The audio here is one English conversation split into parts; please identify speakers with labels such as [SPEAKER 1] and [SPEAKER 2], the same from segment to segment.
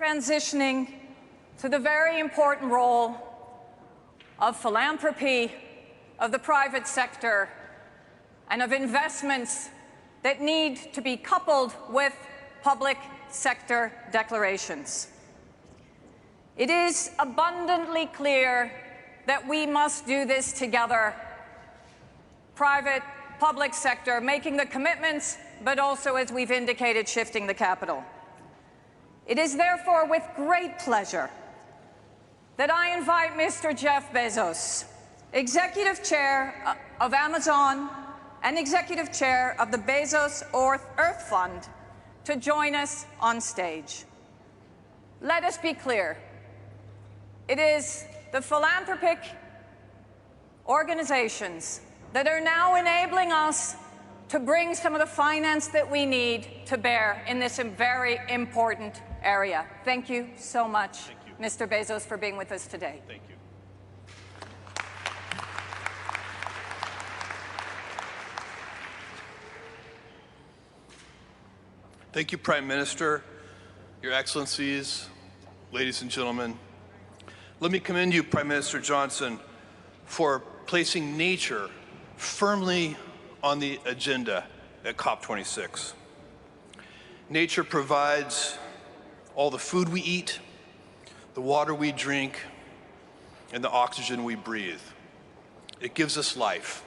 [SPEAKER 1] transitioning to the very important role of philanthropy, of the private sector, and of investments that need to be coupled with public sector declarations. It is abundantly clear that we must do this together, private, public sector, making the commitments, but also, as we've indicated, shifting the capital. It is therefore with great pleasure that I invite Mr. Jeff Bezos, Executive Chair of Amazon and Executive Chair of the Bezos Earth Fund, to join us on stage. Let us be clear. It is the philanthropic organizations that are now enabling us to bring some of the finance that we need to bear in this very important area. Thank you so much, Mr. Bezos, for being with us today.
[SPEAKER 2] Thank you. Thank you, Prime Minister, Your Excellencies, ladies and gentlemen. Let me commend you, Prime Minister Johnson, for placing nature firmly on the agenda at COP26. Nature provides all the food we eat, the water we drink, and the oxygen we breathe. It gives us life.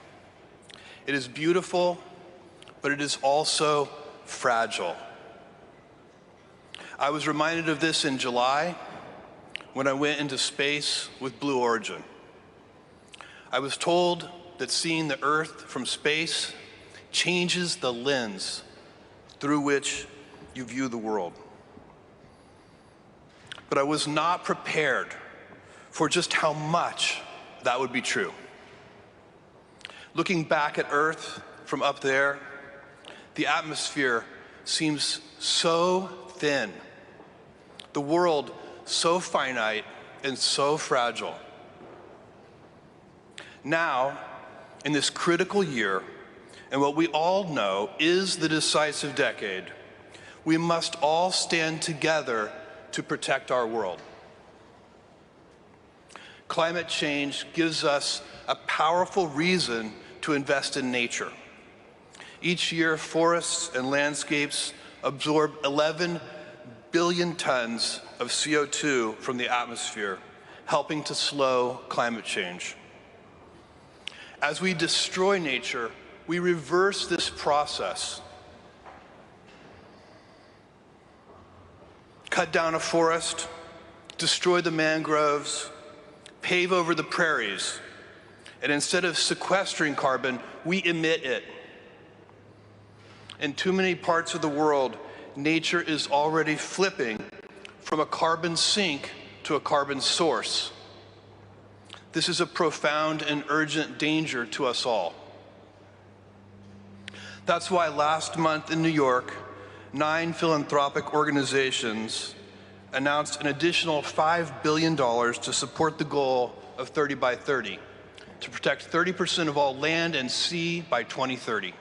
[SPEAKER 2] It is beautiful, but it is also fragile. I was reminded of this in July when I went into space with Blue Origin. I was told that seeing the Earth from space changes the lens through which you view the world. But I was not prepared for just how much that would be true. Looking back at Earth from up there, the atmosphere seems so thin, the world so finite and so fragile. Now, in this critical year, and what we all know is the decisive decade, we must all stand together to protect our world. Climate change gives us a powerful reason to invest in nature. Each year, forests and landscapes absorb 11 billion tons of CO2 from the atmosphere, helping to slow climate change. As we destroy nature, we reverse this process. Cut down a forest, destroy the mangroves, pave over the prairies, and instead of sequestering carbon, we emit it. In too many parts of the world, nature is already flipping from a carbon sink to a carbon source. This is a profound and urgent danger to us all. That's why last month in New York, 9 philanthropic organizations announced an additional $5 billion to support the goal of 30 by 30, to protect 30% of all land and sea by 2030.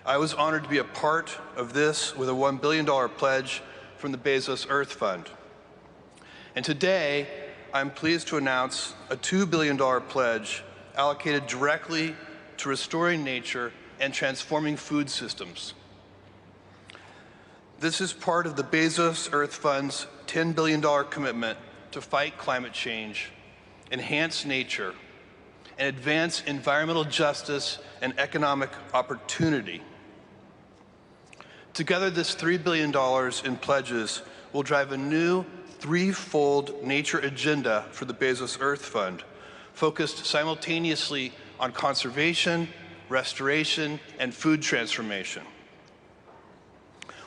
[SPEAKER 2] I was honored to be a part of this with a $1 billion pledge from the Bezos Earth Fund. And today, I'm pleased to announce a $2 billion pledge allocated directly to restoring nature and transforming food systems. This is part of the Bezos Earth Fund's $10 billion commitment to fight climate change, enhance nature, and advance environmental justice and economic opportunity. Together, this $3 billion in pledges will drive a new threefold nature agenda for the Bezos Earth Fund, focused simultaneously on conservation, restoration, and food transformation.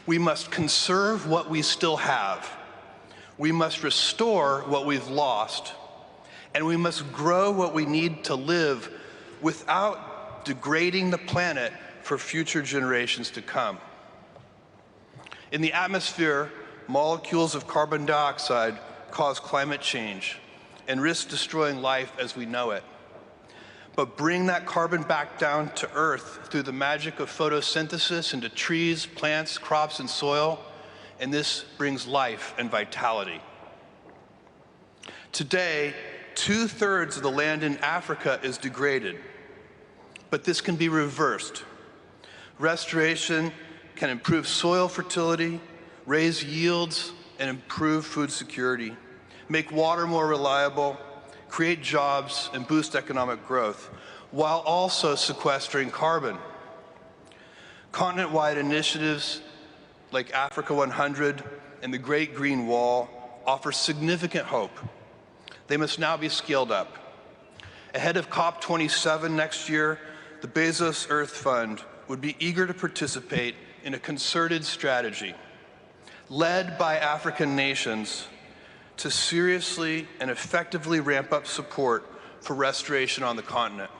[SPEAKER 2] We must conserve what we still have. We must restore what we've lost. And we must grow what we need to live without degrading the planet for future generations to come. In the atmosphere, molecules of carbon dioxide cause climate change and risk destroying life as we know it. But bring that carbon back down to Earth through the magic of photosynthesis into trees, plants, crops, and soil, and this brings life and vitality. Today, 2/3 of the land in Africa is degraded, but this can be reversed. Restoration can improve soil fertility, raise yields, and improve food security, make water more reliable, create jobs, and boost economic growth, while also sequestering carbon. Continent-wide initiatives like Africa 100 and the Great Green Wall offer significant hope. They must now be scaled up. Ahead of COP27 next year, the Bezos Earth Fund would be eager to participate in a concerted strategy led by African nations to seriously and effectively ramp up support for restoration on the continent.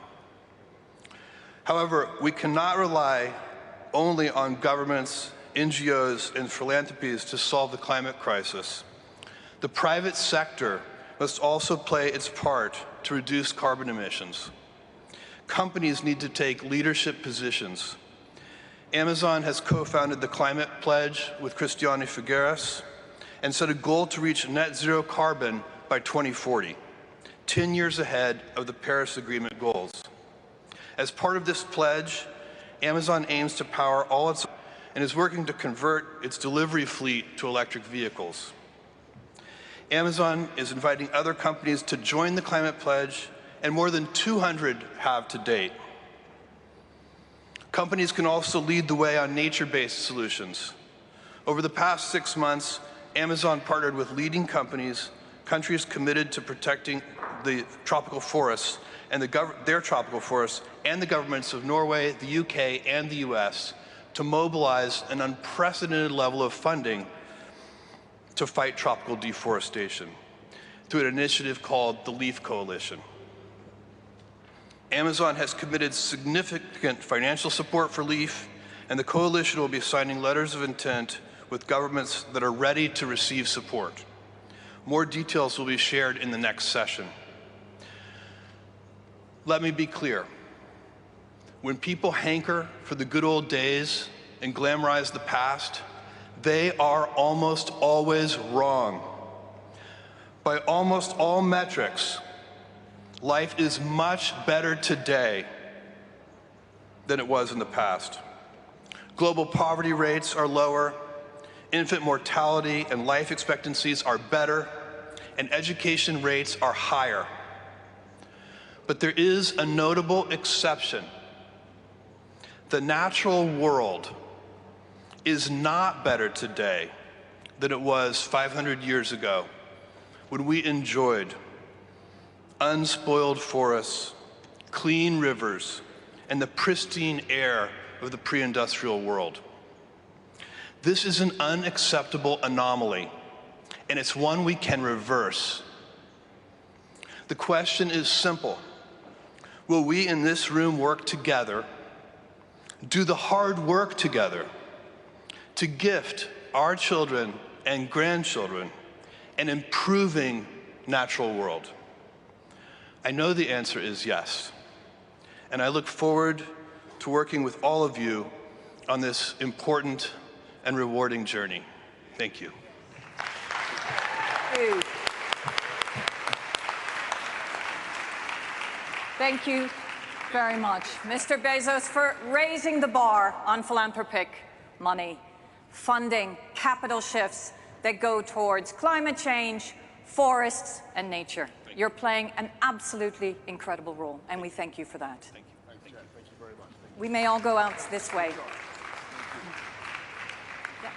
[SPEAKER 2] However, we cannot rely only on governments, NGOs, and philanthropies to solve the climate crisis. The private sector must also play its part to reduce carbon emissions. Companies need to take leadership positions. Amazon has co-founded the Climate Pledge with Christiane Figueres and set a goal to reach net zero carbon by 2040, 10 years ahead of the Paris Agreement goals. As part of this pledge, Amazon aims to power all its and is working to convert its delivery fleet to electric vehicles. Amazon is inviting other companies to join the Climate Pledge, and more than 200 have to date. Companies can also lead the way on nature-based solutions. Over the past 6 months, Amazon partnered with leading countries committed to protecting the tropical forests and their tropical forests, and the governments of Norway, the UK, and the US to mobilize an unprecedented level of funding to fight tropical deforestation through an initiative called the Leaf Coalition. Amazon has committed significant financial support for Leaf, and the coalition will be signing letters of intent with governments that are ready to receive support. More details will be shared in the next session. Let me be clear. When people hanker for the good old days and glamorize the past, they are almost always wrong. By almost all metrics, life is much better today than it was in the past. Global poverty rates are lower, infant mortality and life expectancies are better, and education rates are higher. But there is a notable exception. The natural world is not better today than it was 500 years ago, when we enjoyed unspoiled forests, clean rivers, and the pristine air of the pre-industrial world. This is an unacceptable anomaly, and it's one we can reverse. The question is simple. Will we in this room work together, do the hard work together, to gift our children and grandchildren an improving natural world? I know the answer is yes, and I look forward to working with all of you on this important and rewarding journey. Thank you.
[SPEAKER 1] Thank you very much, Mr. Bezos, for raising the bar on philanthropic money, funding capital shifts that go towards climate change, forests, and nature. You're playing an absolutely incredible role, and we thank you for that.
[SPEAKER 2] Thank you. Thank you very much.
[SPEAKER 1] We may all go out this way. Yeah.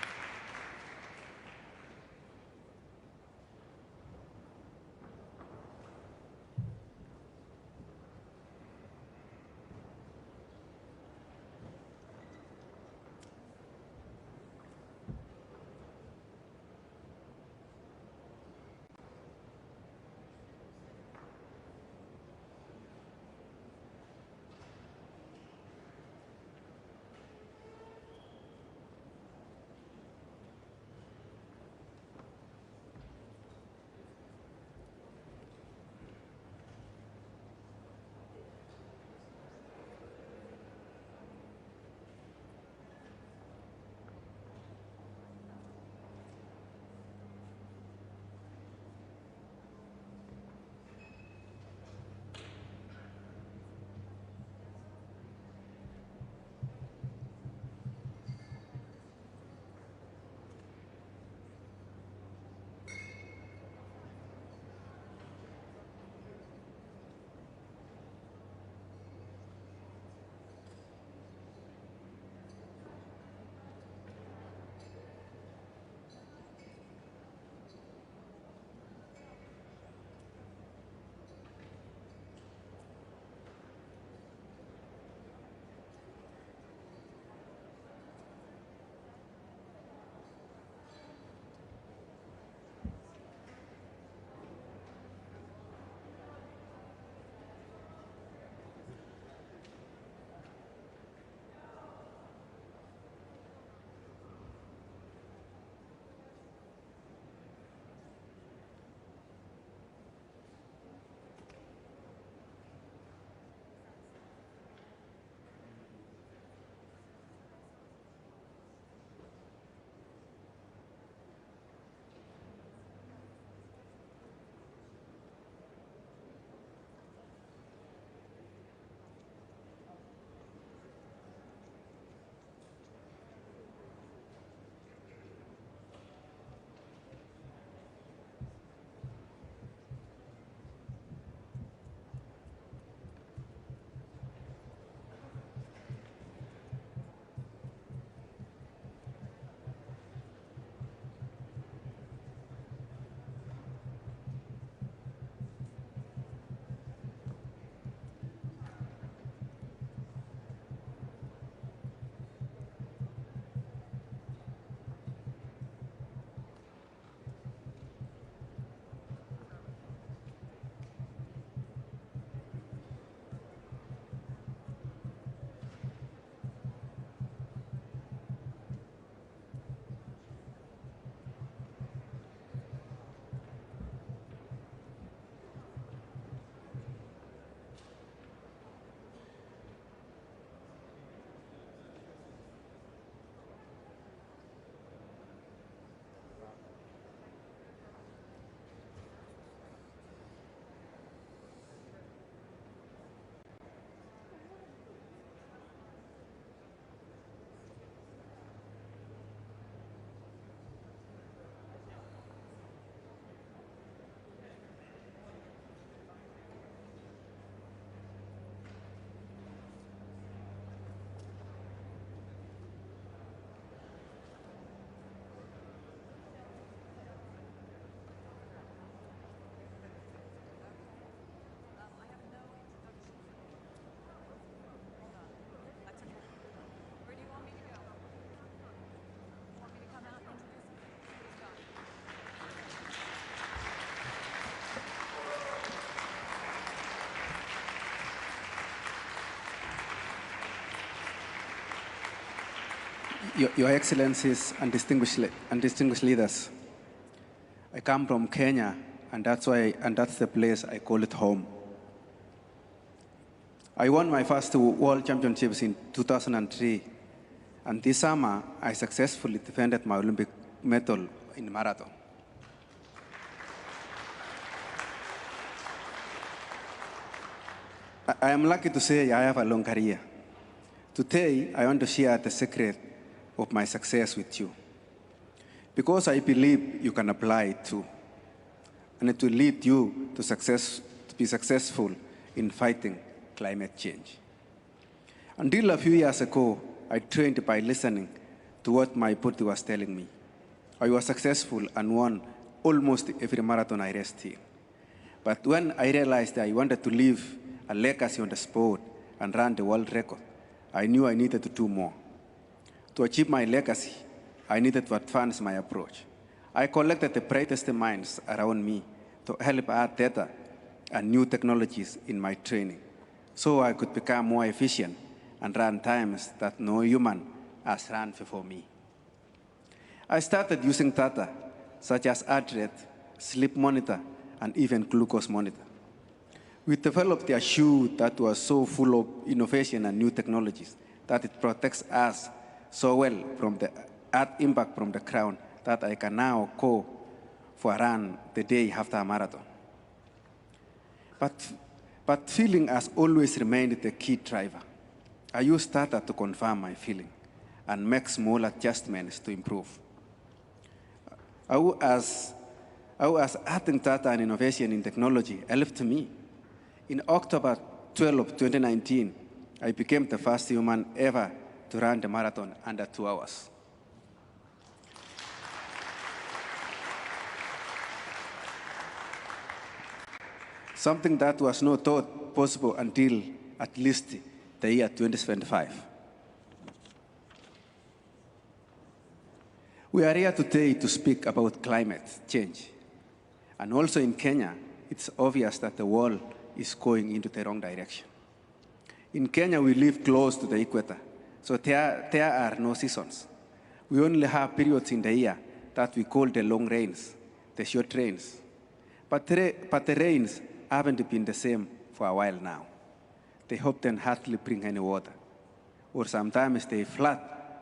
[SPEAKER 3] Your Excellencies and distinguished leaders, I come from Kenya, and that's the place I call it home. I won my first World Championships in 2003, and this summer I successfully defended my Olympic medal in marathon. I am lucky to say I have a long career. Today, I want to share the secret of my success with you, because I believe you can apply it too, and it will lead you to be successful in fighting climate change. Until a few years ago, I trained by listening to what my body was telling me. I was successful and won almost every marathon I raced in. But when I realized I wanted to leave a legacy on the sport and run the world record, I knew I needed to do more. To achieve my legacy, I needed to advance my approach. I collected the brightest minds around me to help add data and new technologies in my training, so I could become more efficient and run times that no human has run before me. I started using data such as heart rate, sleep monitor, and even glucose monitor. We developed a shoe that was so full of innovation and new technologies that it protects us so well from the earth impact from the ground that I can now go for a run the day after a marathon. But feeling has always remained the key driver. I use data to confirm my feeling and make small adjustments to improve. How has adding data and innovation in technology helped me? In October 12, 2019, I became the first human ever to run the marathon under 2 hours. Something that was not thought possible until at least the year 2025. We are here today to speak about climate change. And also in Kenya, it's obvious that the world is going into the wrong direction. In Kenya, we live close to the equator, so there are no seasons. We only have periods in the year that we call the long rains, the short rains. But the rains haven't been the same for a while now. They often hardly bring any water, or sometimes they flood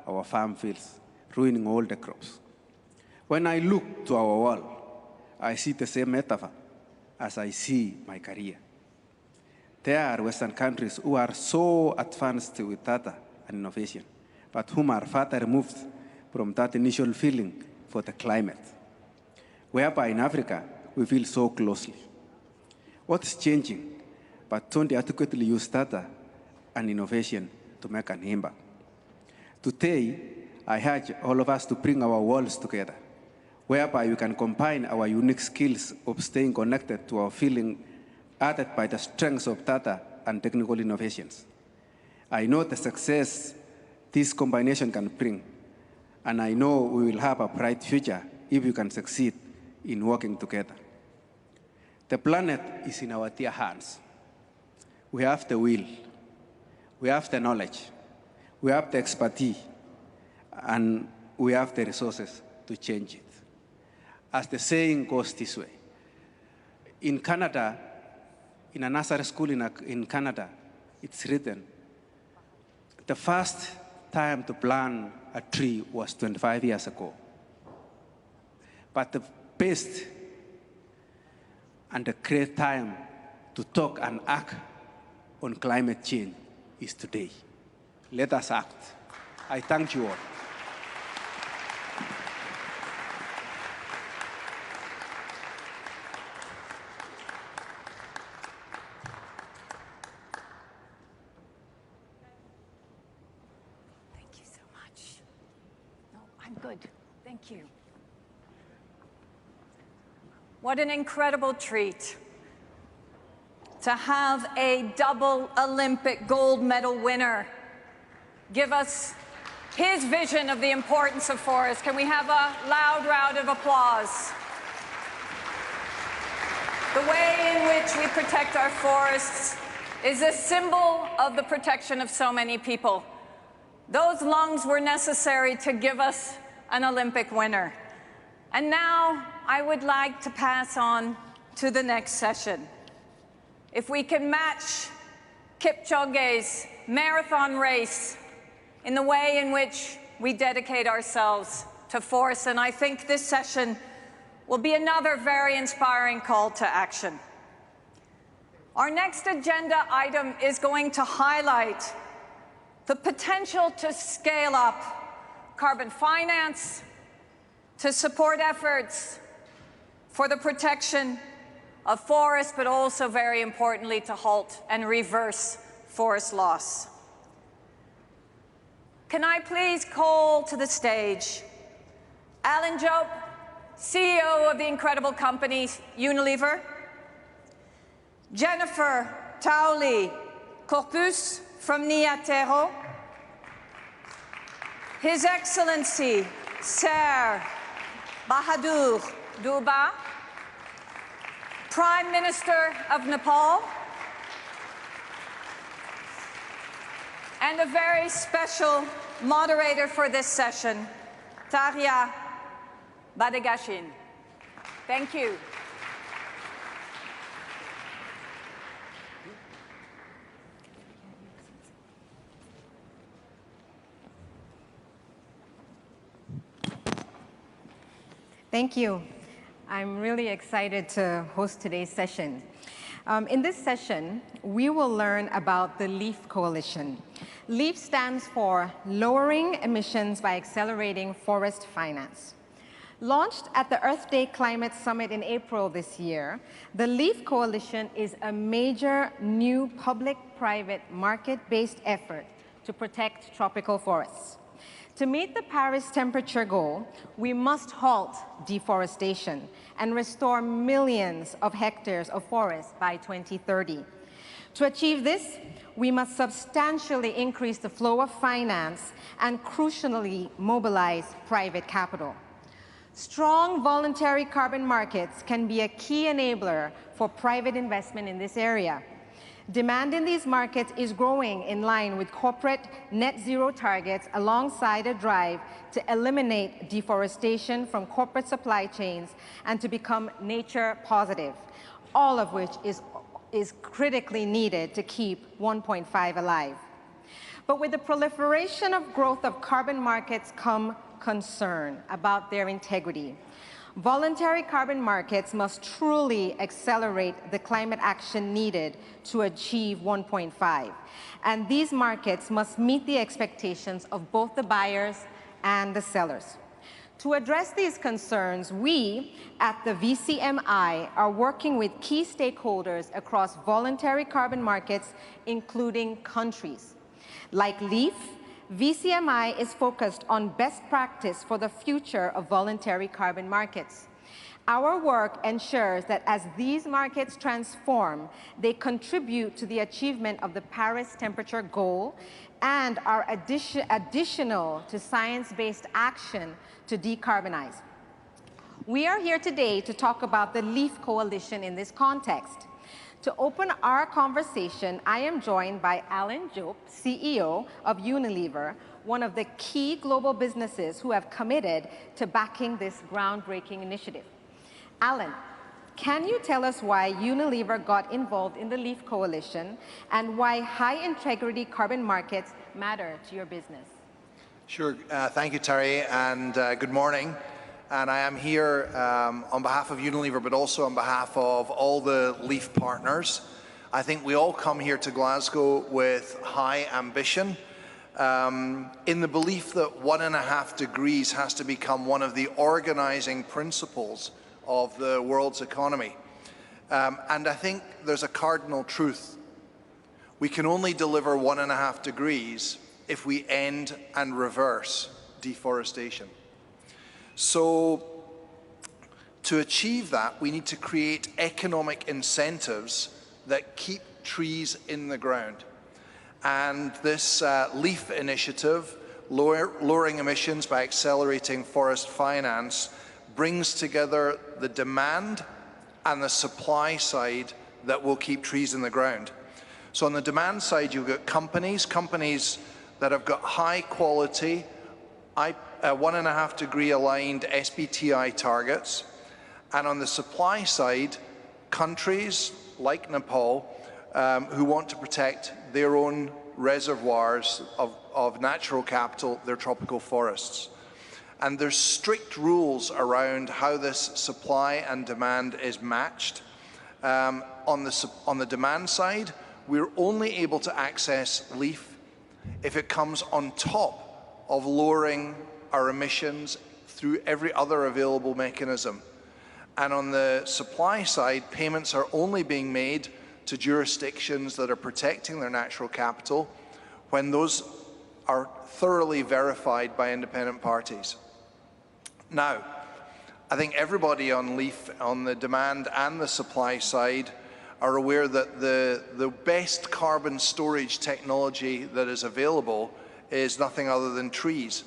[SPEAKER 3] our farm fields, ruining all the crops. When I look to our world, I see the same metaphor as I see my career. There are Western countries who are so advanced with data and innovation, but whom are further removed from that initial feeling for the climate. Whereby in Africa, we feel so closely. What's changing? But don't adequately use data and innovation to make an impact. Today, I urge all of us to bring our worlds together, whereby we can combine our unique skills of staying connected to our feeling added by the strengths of data and technical innovations. I know the success this combination can bring, and I know we will have a bright future if we can succeed in working together. The planet is in our dear hands. We have the will, we have the knowledge, we have the expertise, and we have the resources to change it. As the saying goes this way, in Canada, in a nursery school in Canada, it's written, the first time to plant a tree was 25 years ago. But the best and the great time to talk and act on climate change is today. Let us act. I thank you all.
[SPEAKER 1] Thank you so much. No, I'm good. Thank you. What an incredible treat to have a double Olympic gold medal winner give us his vision of the importance of forests. Can we have a loud round of applause? The way in which we protect our forests is a symbol of the protection of so many people. Those lungs were necessary to give us an Olympic winner. And now I would like to pass on to the next session. If we can match Kipchoge's marathon race in the way in which we dedicate ourselves to force, and I think this session will be another very inspiring call to action. Our next agenda item is going to highlight the potential to scale up carbon finance, to support efforts for the protection of forests, but also, very importantly, to halt and reverse forest loss. Can I please call to the stage Alan Jope, CEO of the incredible company Unilever, Jennifer Tauli Corpus from Niatero, His Excellency Sir Bahadur Dubba, Prime Minister of Nepal, and a very special moderator for this session, Tarja Badegashin. Thank you.
[SPEAKER 4] Thank you. I'm really excited to host today's session. In this session, we will learn about the LEAF Coalition. LEAF stands for Lowering Emissions by Accelerating Forest Finance. Launched at the Earth Day Climate Summit in April this year, the LEAF Coalition is a major new public-private market-based effort to protect tropical forests. To meet the Paris temperature goal, we must halt deforestation and restore millions of hectares of forest by 2030. To achieve this, we must substantially increase the flow of finance and crucially mobilize private capital. Strong voluntary carbon markets can be a key enabler for private investment in this area. Demand in these markets is growing in line with corporate net zero targets alongside a drive to eliminate deforestation from corporate supply chains and to become nature positive, all of which is critically needed to keep 1.5 alive. But with the proliferation of growth of carbon markets come concern about their integrity. Voluntary carbon markets must truly accelerate the climate action needed to achieve 1.5. And these markets must meet the expectations of both the buyers and the sellers. To address these concerns, we at the VCMI are working with key stakeholders across voluntary carbon markets, including countries. Like LEAF, VCMI is focused on best practice for the future of voluntary carbon markets. Our work ensures that as these markets transform, they contribute to the achievement of the Paris temperature goal and are additional to science-based action to decarbonize. We are here today to talk about the LEAF Coalition in this context. To open our conversation, I am joined by Alan Jope, CEO of Unilever, one of the key global businesses who have committed to backing this groundbreaking initiative. Alan, can you tell us why Unilever got involved in the LEAF Coalition and why high-integrity carbon markets matter to your business?
[SPEAKER 5] Sure. Thank you, Terry, and good morning. And I am here on behalf of Unilever, but also on behalf of all the LEAF partners. I think we all come here to Glasgow with high ambition, in the belief that 1.5 degrees has to become one of the organizing principles of the world's economy. And I think there's a cardinal truth. We can only deliver 1.5 degrees if we end and reverse deforestation. So to achieve that, we need to create economic incentives that keep trees in the ground. And this LEAF initiative, Lowering Emissions by Accelerating Forest Finance, brings together the demand and the supply side that will keep trees in the ground. So on the demand side, you've got companies that have got high quality, 1.5 degree aligned SBTi targets. And on the supply side, countries like Nepal who want to protect their own reservoirs of natural capital, their tropical forests. And there's strict rules around how this supply and demand is matched. On the demand side, we're only able to access LEAF if it comes on top of lowering our emissions through every other available mechanism. And on the supply side, payments are only being made to jurisdictions that are protecting their natural capital when those are thoroughly verified by independent parties. Now, I think everybody on LEAF, on the demand and the supply side, are aware that the best carbon storage technology that is available is nothing other than trees.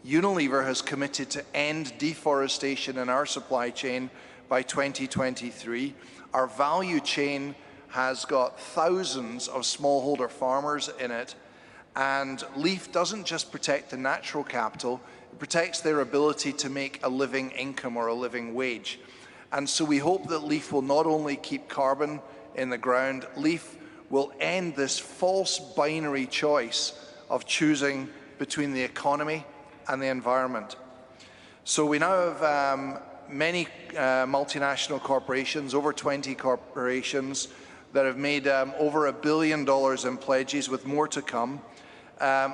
[SPEAKER 5] Unilever has committed to end deforestation in our supply chain by 2023. Our value chain has got thousands of smallholder farmers in it, and LEAF doesn't just protect the natural capital, it protects their ability to make a living income or a living wage. And so we hope that LEAF will not only keep carbon in the ground, LEAF will end this false binary choice of choosing between the economy and the environment. So we now have many multinational corporations, over 20 corporations, that have made over $1 billion in pledges, with more to come.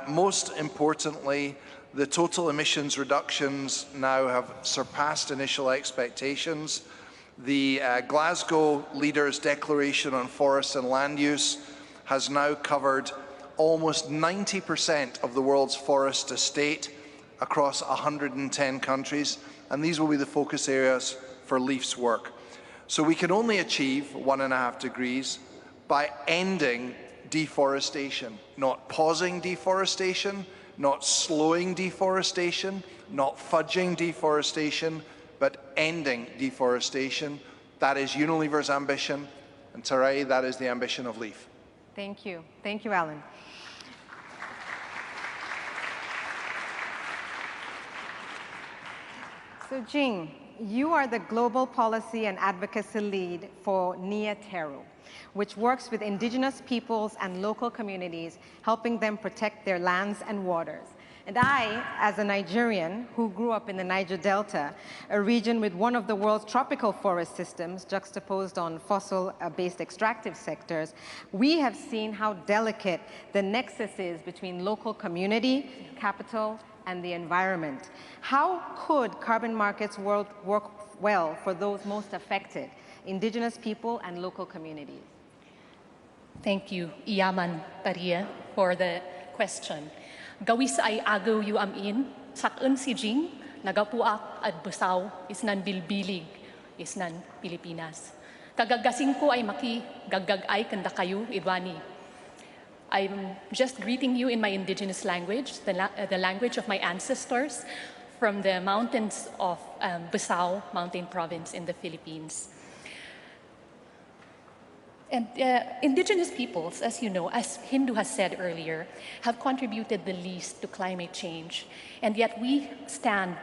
[SPEAKER 5] Most importantly, the total emissions reductions now have surpassed initial expectations. The Glasgow Leaders' Declaration on Forests and Land Use has now covered almost 90% of the world's forest estate across 110 countries, and these will be the focus areas for LEAF's work. So we can only achieve 1.5 degrees by ending deforestation, not pausing deforestation, not slowing deforestation, not fudging deforestation, but ending deforestation. That is Unilever's ambition, and Carrie, that is the ambition of LEAF.
[SPEAKER 4] Thank you. Thank you, Alan. So Jing, you are the global policy and advocacy lead for Emitter, which works with indigenous peoples and local communities, helping them protect their lands and waters. And I, as a Nigerian who grew up in the Niger Delta, a region with one of the world's tropical forest systems juxtaposed on fossil-based extractive sectors, we have seen how delicate the nexus is between local community, capital, and the environment. How could carbon markets work well for those most affected, indigenous people and local communities?
[SPEAKER 6] Thank you, Iyaman Paria, for the question. Gawis ay agaw yu amin, sakun si Jing, nagapuak at busaw, isnan bilbilig, isnan Pilipinas. Kagagasing ko ay maki, gaggag ay kanda kayo, idwani. I'm just greeting you in my indigenous language, the language of my ancestors from the mountains of Busao Mountain Province in the Philippines. And indigenous peoples, as you know, as Hindu has said earlier, have contributed the least to climate change, and yet we stand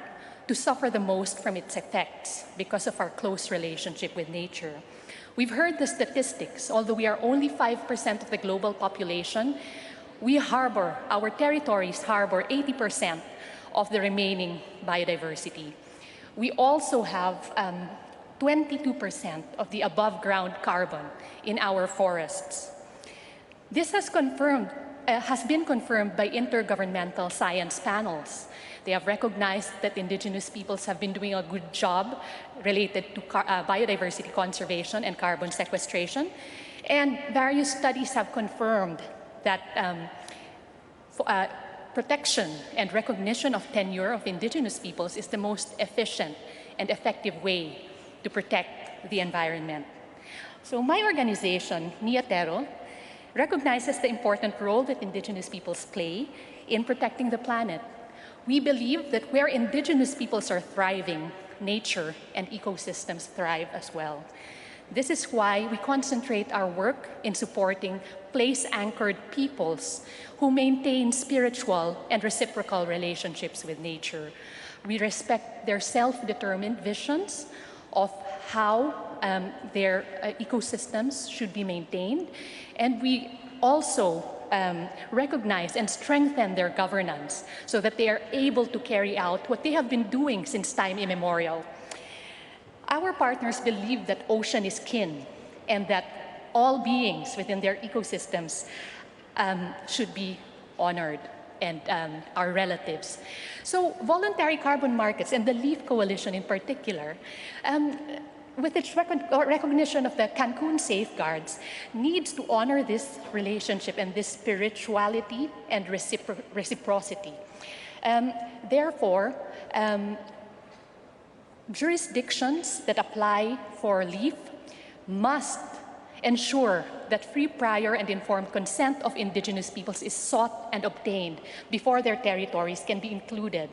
[SPEAKER 6] to suffer the most from its effects because of our close relationship with nature. We've heard the statistics. Although we are only 5% of the global population, our territories harbor 80% of the remaining biodiversity. We also have 22% of the above ground carbon in our forests. This has been confirmed by intergovernmental science panels. They have recognized that indigenous peoples have been doing a good job related to biodiversity conservation and carbon sequestration. And various studies have confirmed that protection and recognition of tenure of indigenous peoples is the most efficient and effective way to protect the environment. So my organization, Emitter, recognizes the important role that indigenous peoples play in protecting the planet. We believe that where indigenous peoples are thriving, nature and ecosystems thrive as well. This is why we concentrate our work in supporting place-anchored peoples who maintain spiritual and reciprocal relationships with nature. We respect their self-determined visions of how their ecosystems should be maintained, and we also recognize and strengthen their governance so that they are able to carry out what they have been doing since time immemorial. Our partners believe that ocean is kin and that all beings within their ecosystems should be honored and are relatives. So voluntary carbon markets and the LEAF Coalition in particular, with its recognition of the Cancun safeguards, needs to honor this relationship and this spirituality and reciprocity. Therefore, jurisdictions that apply for LEAF must ensure that free, prior, and informed consent of indigenous peoples is sought and obtained before their territories can be included.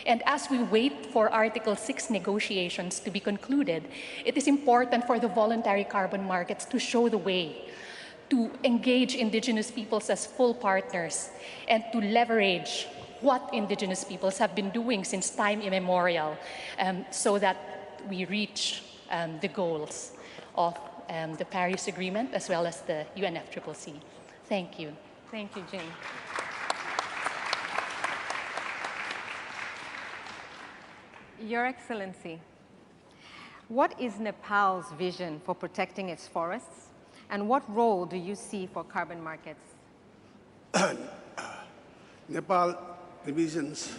[SPEAKER 6] And as we wait for Article 6 negotiations to be concluded, it is important for the voluntary carbon markets to show the way, to engage indigenous peoples as full partners, and to leverage what indigenous peoples have been doing since time immemorial, so that we reach the goals of the Paris Agreement as well as the UNFCCC. Thank you.
[SPEAKER 4] Thank you, Jane. Your Excellency, what is Nepal's vision for protecting its forests, and what role do you see for carbon markets?
[SPEAKER 7] Nepal envisions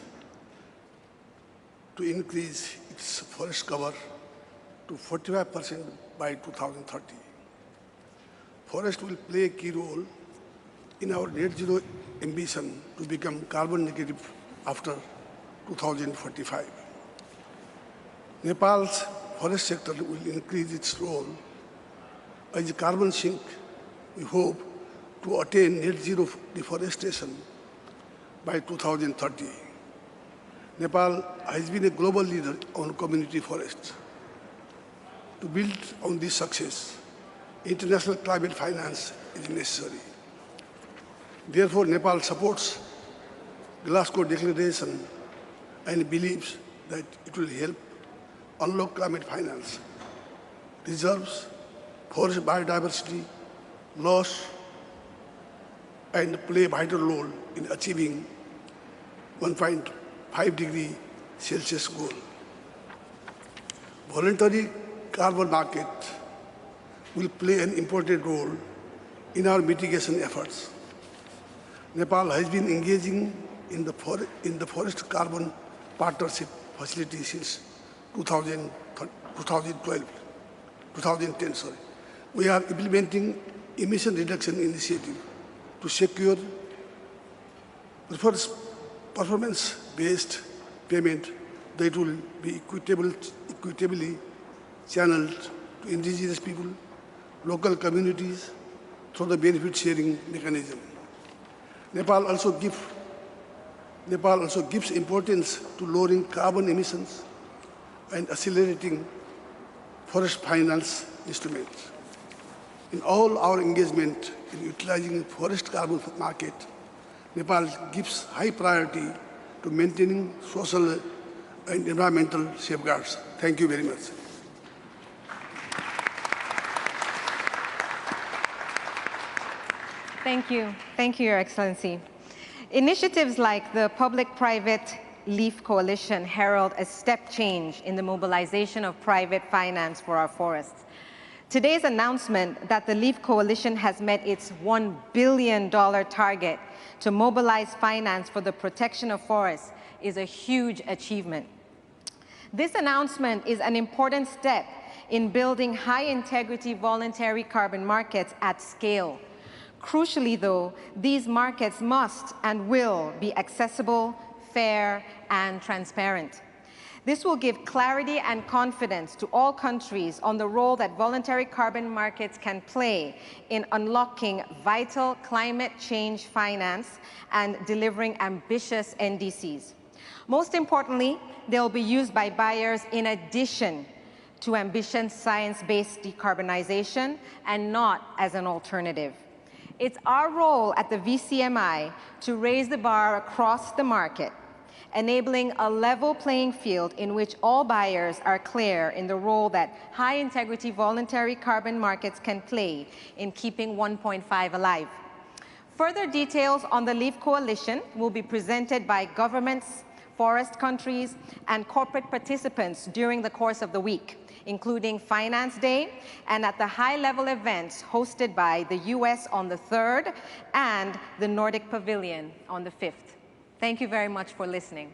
[SPEAKER 7] to increase its forest cover to 45% by 2030. Forest will play a key role in our net zero ambition to become carbon negative after 2045. Nepal's forest sector will increase its role as a carbon sink. We hope to attain net zero deforestation by 2030. Nepal has been a global leader on community forests. To build on this success, international climate finance is necessary. Therefore, Nepal supports Glasgow Declaration and believes that it will help unlock climate finance, reserves, forest biodiversity, loss, and play a vital role in achieving 1.5 degree Celsius goal. Voluntary carbon market will play an important role in our mitigation efforts. Nepal has been engaging in the Forest Carbon Partnership Facility since 2010. We are implementing emission reduction initiative to secure performance-based payment that will be equitably channeled to indigenous people, local communities through the benefit sharing mechanism. Nepal also gives importance to lowering carbon emissions and accelerating forest finance instruments. In all our engagement in utilizing forest carbon market, Nepal gives high priority to maintaining social and environmental safeguards. Thank you very much.
[SPEAKER 4] Thank you. Thank you, Your Excellency. Initiatives like the Public-Private LEAF Coalition herald a step change in the mobilization of private finance for our forests. Today's announcement that the LEAF Coalition has met its $1 billion target to mobilize finance for the protection of forests is a huge achievement. This announcement is an important step in building high-integrity voluntary carbon markets at scale. Crucially, though, these markets must and will be accessible, fair, and transparent. This will give clarity and confidence to all countries on the role that voluntary carbon markets can play in unlocking vital climate change finance and delivering ambitious NDCs. Most importantly, they'll be used by buyers in addition to ambition science-based decarbonization and not as an alternative. It's our role at the VCMI to raise the bar across the market, enabling a level playing field in which all buyers are clear in the role that high-integrity voluntary carbon markets can play in keeping 1.5 alive. Further details on the LEAF Coalition will be presented by governments, forest countries, and corporate participants during the course of the week, including Finance Day and at the high-level events hosted by the US on the 3rd and the Nordic Pavilion on the 5th. Thank you very much for listening.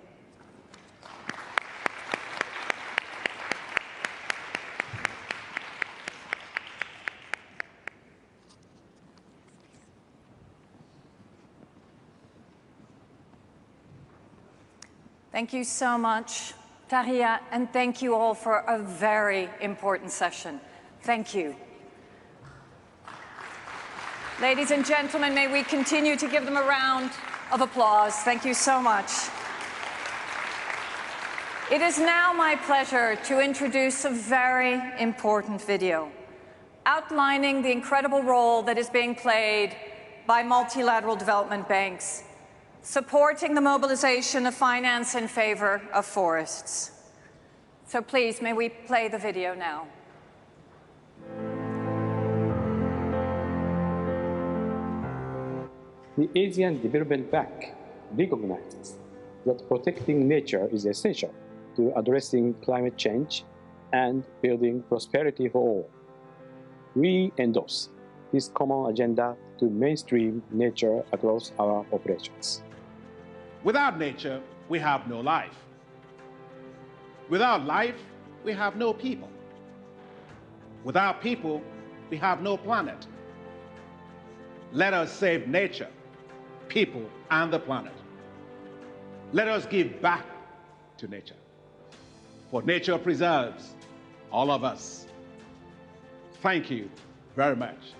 [SPEAKER 1] Thank you so much, Tahia, and thank you all for a very important session. Thank you. Ladies and gentlemen, may we continue to give them a round of applause. Thank you so much. It is now my pleasure to introduce a very important video outlining the incredible role that is being played by multilateral development banks, supporting the mobilization of finance in favor of forests. So please, may we play the video now.
[SPEAKER 8] The Asian Development Bank recognizes that protecting nature is essential to addressing climate change and building prosperity for all. We endorse this common agenda to mainstream nature across our operations.
[SPEAKER 9] Without nature, we have no life. Without life, we have no people. Without people, we have no planet. Let us save nature, people, and the planet. Let us give back to nature, for nature preserves all of us. Thank you very much.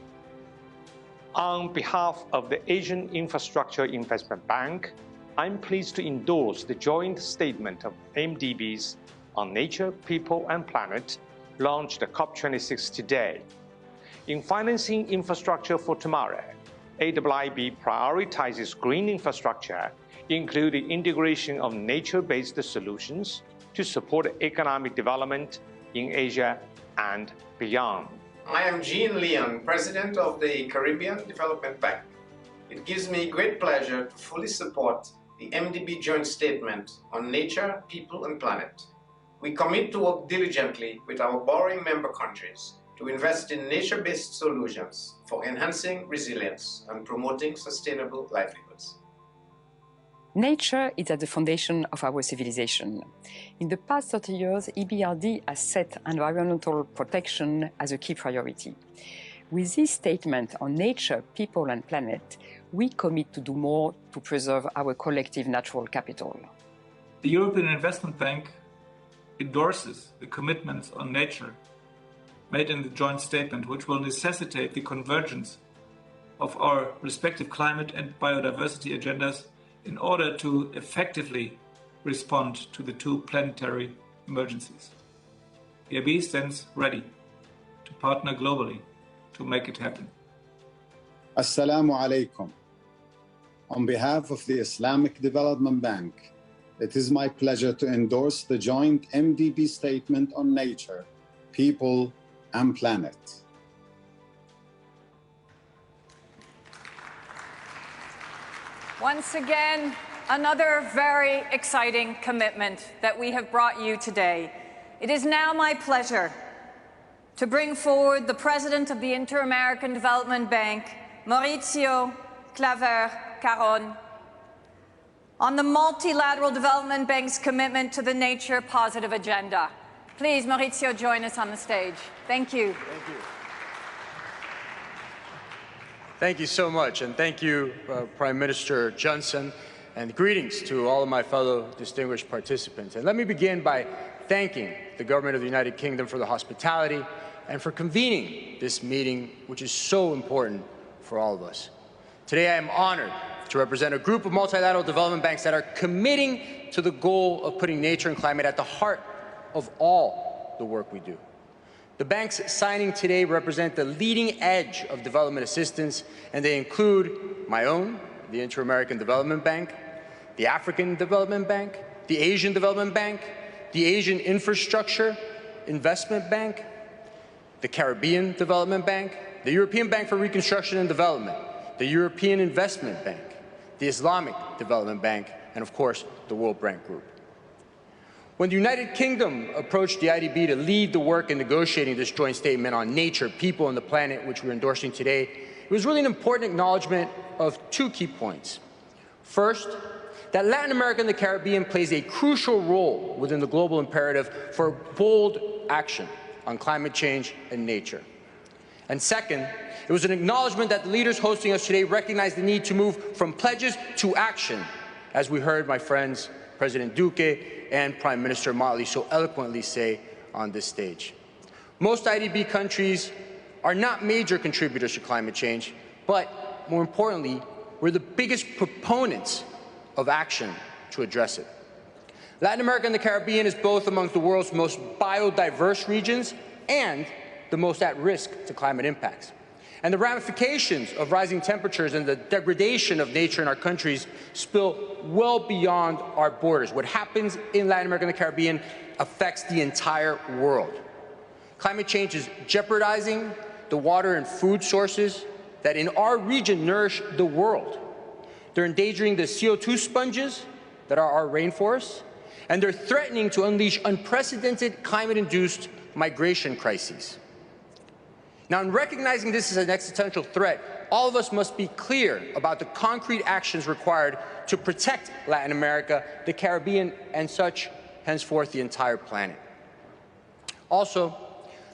[SPEAKER 10] On behalf of the Asian Infrastructure Investment Bank, I'm pleased to endorse the joint statement of MDBs on nature, people, and planet, launched at COP26 today. In financing infrastructure for tomorrow, AIIB prioritizes green infrastructure, including integration of nature-based solutions to support economic development in Asia and beyond.
[SPEAKER 11] I am Jean Leon, President of the Caribbean Development Bank. It gives me great pleasure to fully support the MDB joint statement on nature, people, and planet. We commit to work diligently with our borrowing member countries to invest in nature-based solutions for enhancing resilience and promoting sustainable livelihoods.
[SPEAKER 12] Nature is at the foundation of our civilization. In the past 30 years, EBRD has set environmental protection as a key priority. With this statement on nature, people, and planet, we commit to do more to preserve our collective natural capital.
[SPEAKER 13] The European Investment Bank endorses the commitments on nature made in the joint statement, which will necessitate the convergence of our respective climate and biodiversity agendas in order to effectively respond to the two planetary emergencies. The EIB stands ready to partner globally to make it happen.
[SPEAKER 14] Assalamu alaikum. On behalf of the Islamic Development Bank, it is my pleasure to endorse the joint MDB statement on nature, people, and planet.
[SPEAKER 1] Once again, another very exciting commitment that we have brought you today. It is now my pleasure to bring forward the President of the Inter-American Development Bank, Maurizio Claver Caron, on the Multilateral Development Bank's commitment to the Nature Positive Agenda. Please, Maurizio, join us on the stage. Thank you.
[SPEAKER 15] Thank you. Thank you so much, and thank you, Prime Minister Johnson, and greetings to all of my fellow distinguished participants. And let me begin by thanking the Government of the United Kingdom for the hospitality and for convening this meeting, which is so important for all of us. Today, I am honored to represent a group of multilateral development banks that are committing to the goal of putting nature and climate at the heart of all the work we do. The banks signing today represent the leading edge of development assistance, and they include my own, the Inter-American Development Bank, the African Development Bank, the Asian Development Bank, the Asian Infrastructure Investment Bank, the Caribbean Development Bank, the European Bank for Reconstruction and Development, the European Investment Bank, the Islamic Development Bank, and of course, the World Bank Group. When the United Kingdom approached the IDB to lead the work in negotiating this joint statement on nature, people, and the planet, which we're endorsing today, it was really an important acknowledgement of two key points. First, that Latin America and the Caribbean plays a crucial role within the global imperative for bold action on climate change and nature. And second, it was an acknowledgement that the leaders hosting us today recognize the need to move from pledges to action, as we heard my friends President Duque and Prime Minister Motley so eloquently say on this stage. Most IDB countries are not major contributors to climate change, but more importantly, we're the biggest proponents of action to address it. Latin America and the Caribbean is both among the world's most biodiverse regions and the most at risk to climate impacts. And the ramifications of rising temperatures and the degradation of nature in our countries spill well beyond our borders. What happens in Latin America and the Caribbean affects the entire world. Climate change is jeopardizing the water and food sources that in our region nourish the world. They're endangering the CO2 sponges that are our rainforests, and they're threatening to unleash unprecedented climate-induced migration crises. Now, in recognizing this as an existential threat, all of us must be clear about the concrete actions required to protect Latin America, the Caribbean, and such, henceforth, the entire planet. Also,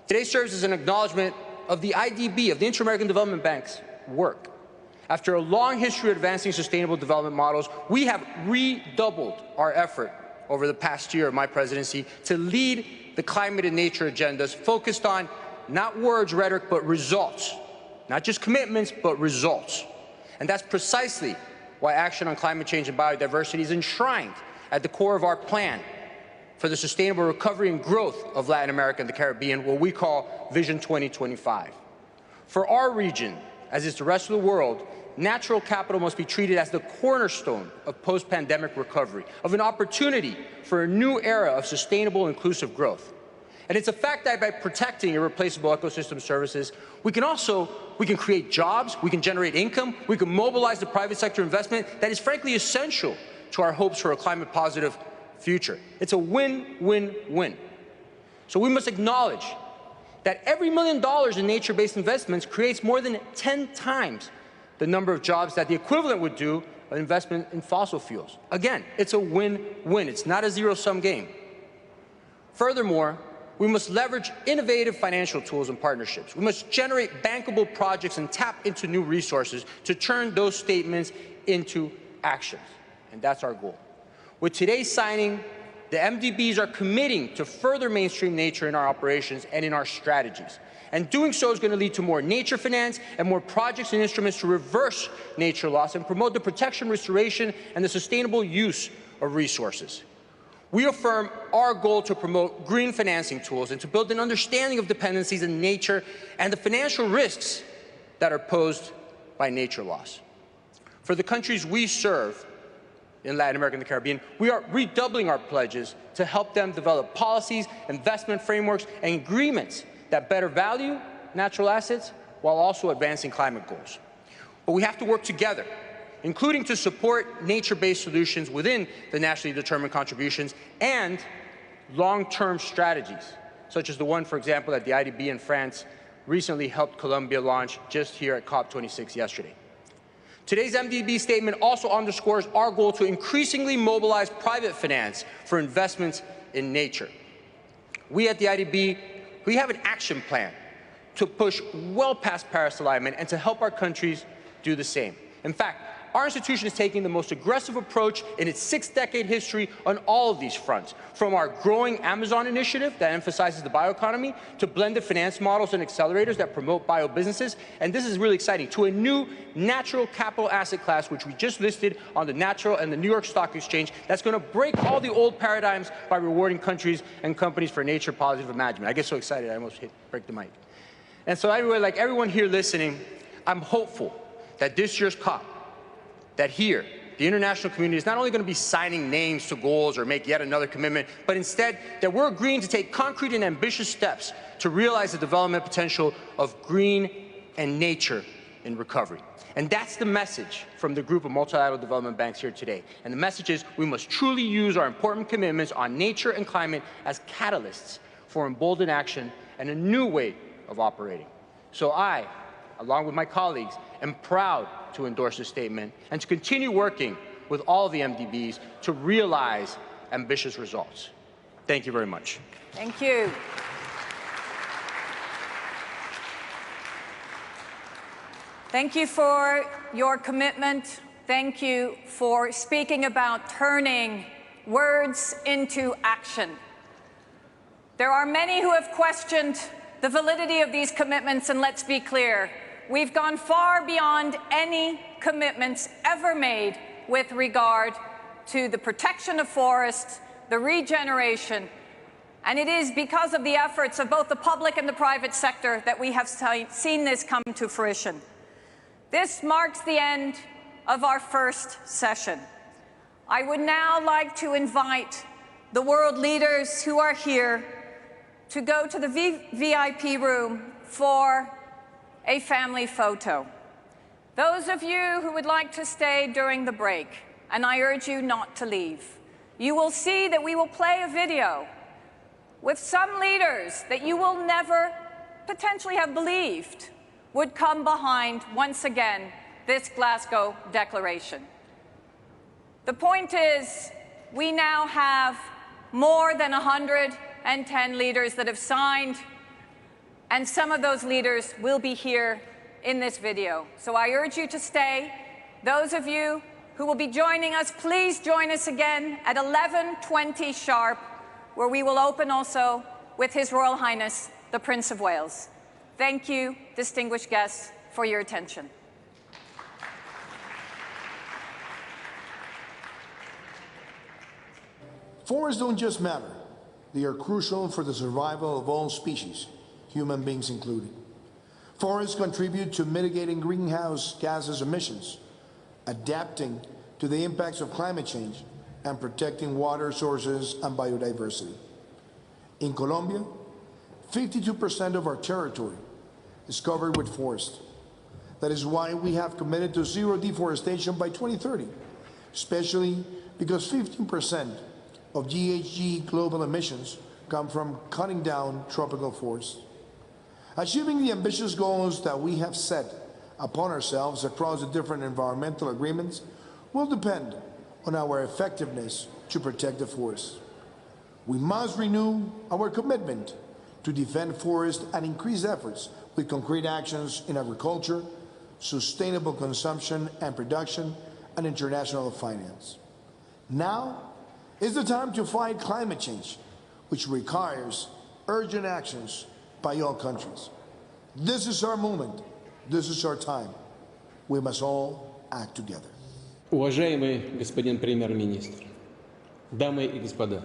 [SPEAKER 15] today serves as an acknowledgement of the IDB, of the Inter-American Development Bank's work. After a long history of advancing sustainable development models, we have redoubled our effort over the past year of my presidency to lead the climate and nature agendas focused on not words, rhetoric, but results. Not just commitments, but results. And that's precisely why action on climate change and biodiversity is enshrined at the core of our plan for the sustainable recovery and growth of Latin America and the Caribbean, what we call Vision 2025. For our region, as is the rest of the world, natural capital must be treated as the cornerstone of post-pandemic recovery, of an opportunity for a new era of sustainable, inclusive growth. And it's a fact that by protecting irreplaceable ecosystem services, we can create jobs, we can generate income, we can mobilize the private sector investment that is frankly essential to our hopes for a climate-positive future. It's a win-win-win. So we must acknowledge that every $1 million in nature-based investments creates more than 10 times the number of jobs that the equivalent would do an investment in fossil fuels. Again, it's a win-win. It's not a zero-sum game. Furthermore, we must leverage innovative financial tools and partnerships. We must generate bankable projects and tap into new resources to turn those statements into actions. And that's our goal. With today's signing, the MDBs are committing to further mainstream nature in our operations and in our strategies. And doing so is going to lead to more nature finance and more projects and instruments to reverse nature loss and promote the protection, restoration, and the sustainable use of resources. We affirm our goal to promote green financing tools and to build an understanding of dependencies in nature and the financial risks that are posed by nature loss. For the countries we serve in Latin America and the Caribbean, we are redoubling our pledges to help them develop policies, investment frameworks, and agreements that better value natural assets while also advancing climate goals. But we have to work together, including to support nature-based solutions within the nationally determined contributions and long-term strategies, such as the one, for example, that the IDB in France recently helped Colombia launch just here at COP26 yesterday. Today's MDB statement also underscores our goal to increasingly mobilize private finance for investments in nature. We at the IDB, we have an action plan to push well past Paris alignment and to help our countries do the same. In fact, our institution is taking the most aggressive approach in its 6-decade history on all of these fronts, from our growing Amazon initiative that emphasizes the bioeconomy, to blended finance models and accelerators that promote bio-businesses, and this is really exciting, to a new natural capital asset class, which we just listed on the Natural and the New York Stock Exchange, that's going to break all the old paradigms by rewarding countries and companies for nature positive management. I get so excited, I almost break the mic. And so anyway, like everyone here listening, I'm hopeful that this year's COP, that here, the international community is not only going to be signing names to goals or make yet another commitment, but instead that we're agreeing to take concrete and ambitious steps to realize the development potential of green and nature in recovery. And that's the message from the group of multilateral development banks here today. And the message is we must truly use our important commitments on nature and climate as catalysts for emboldened action and a new way of operating. So I, along with my colleagues, am proud to endorse this statement and to continue working with all the MDBs to realize ambitious results. Thank you very much.
[SPEAKER 1] Thank you. Thank you for your commitment. Thank you for speaking about turning words into action. There are many who have questioned the validity of these commitments, and let's be clear, we've gone far beyond any commitments ever made with regard to the protection of forests, the regeneration, and it is because of the efforts of both the public and the private sector that we have seen this come to fruition. This marks the end of our first session. I would now like to invite the world leaders who are here to go to the VIP room for a family photo. Those of you who would like to stay during the break, and I urge you not to leave, you will see that we will play a video with some leaders that you will never potentially have believed would come behind, once again, this Glasgow Declaration. The point is, we now have more than 110 leaders that have signed, and some of those leaders will be here in this video. So I urge you to stay. Those of you who will be joining us, please join us again at 11:20 sharp, where we will open also with His Royal Highness, the Prince of Wales. Thank you, distinguished guests, for your attention.
[SPEAKER 16] Forests don't just matter. They are crucial for the survival of all species, human beings included. Forests contribute to mitigating greenhouse gases emissions, adapting to the impacts of climate change, and protecting water sources and biodiversity. In Colombia, 52% of our territory is covered with forest. That is why we have committed to zero deforestation by 2030, especially because 15% of GHG global emissions come from cutting down tropical forests. Achieving the ambitious goals that we have set upon ourselves across the different environmental agreements will depend on our effectiveness to protect the forests. We must renew our commitment to defend forests and increase efforts with concrete actions in agriculture, sustainable consumption and production, and international finance. Now is the time to fight climate change, which requires urgent actions by all countries. This is our moment. This is our time. We must all act together.
[SPEAKER 17] Уважаемый господин премьер-министр, дамы и господа,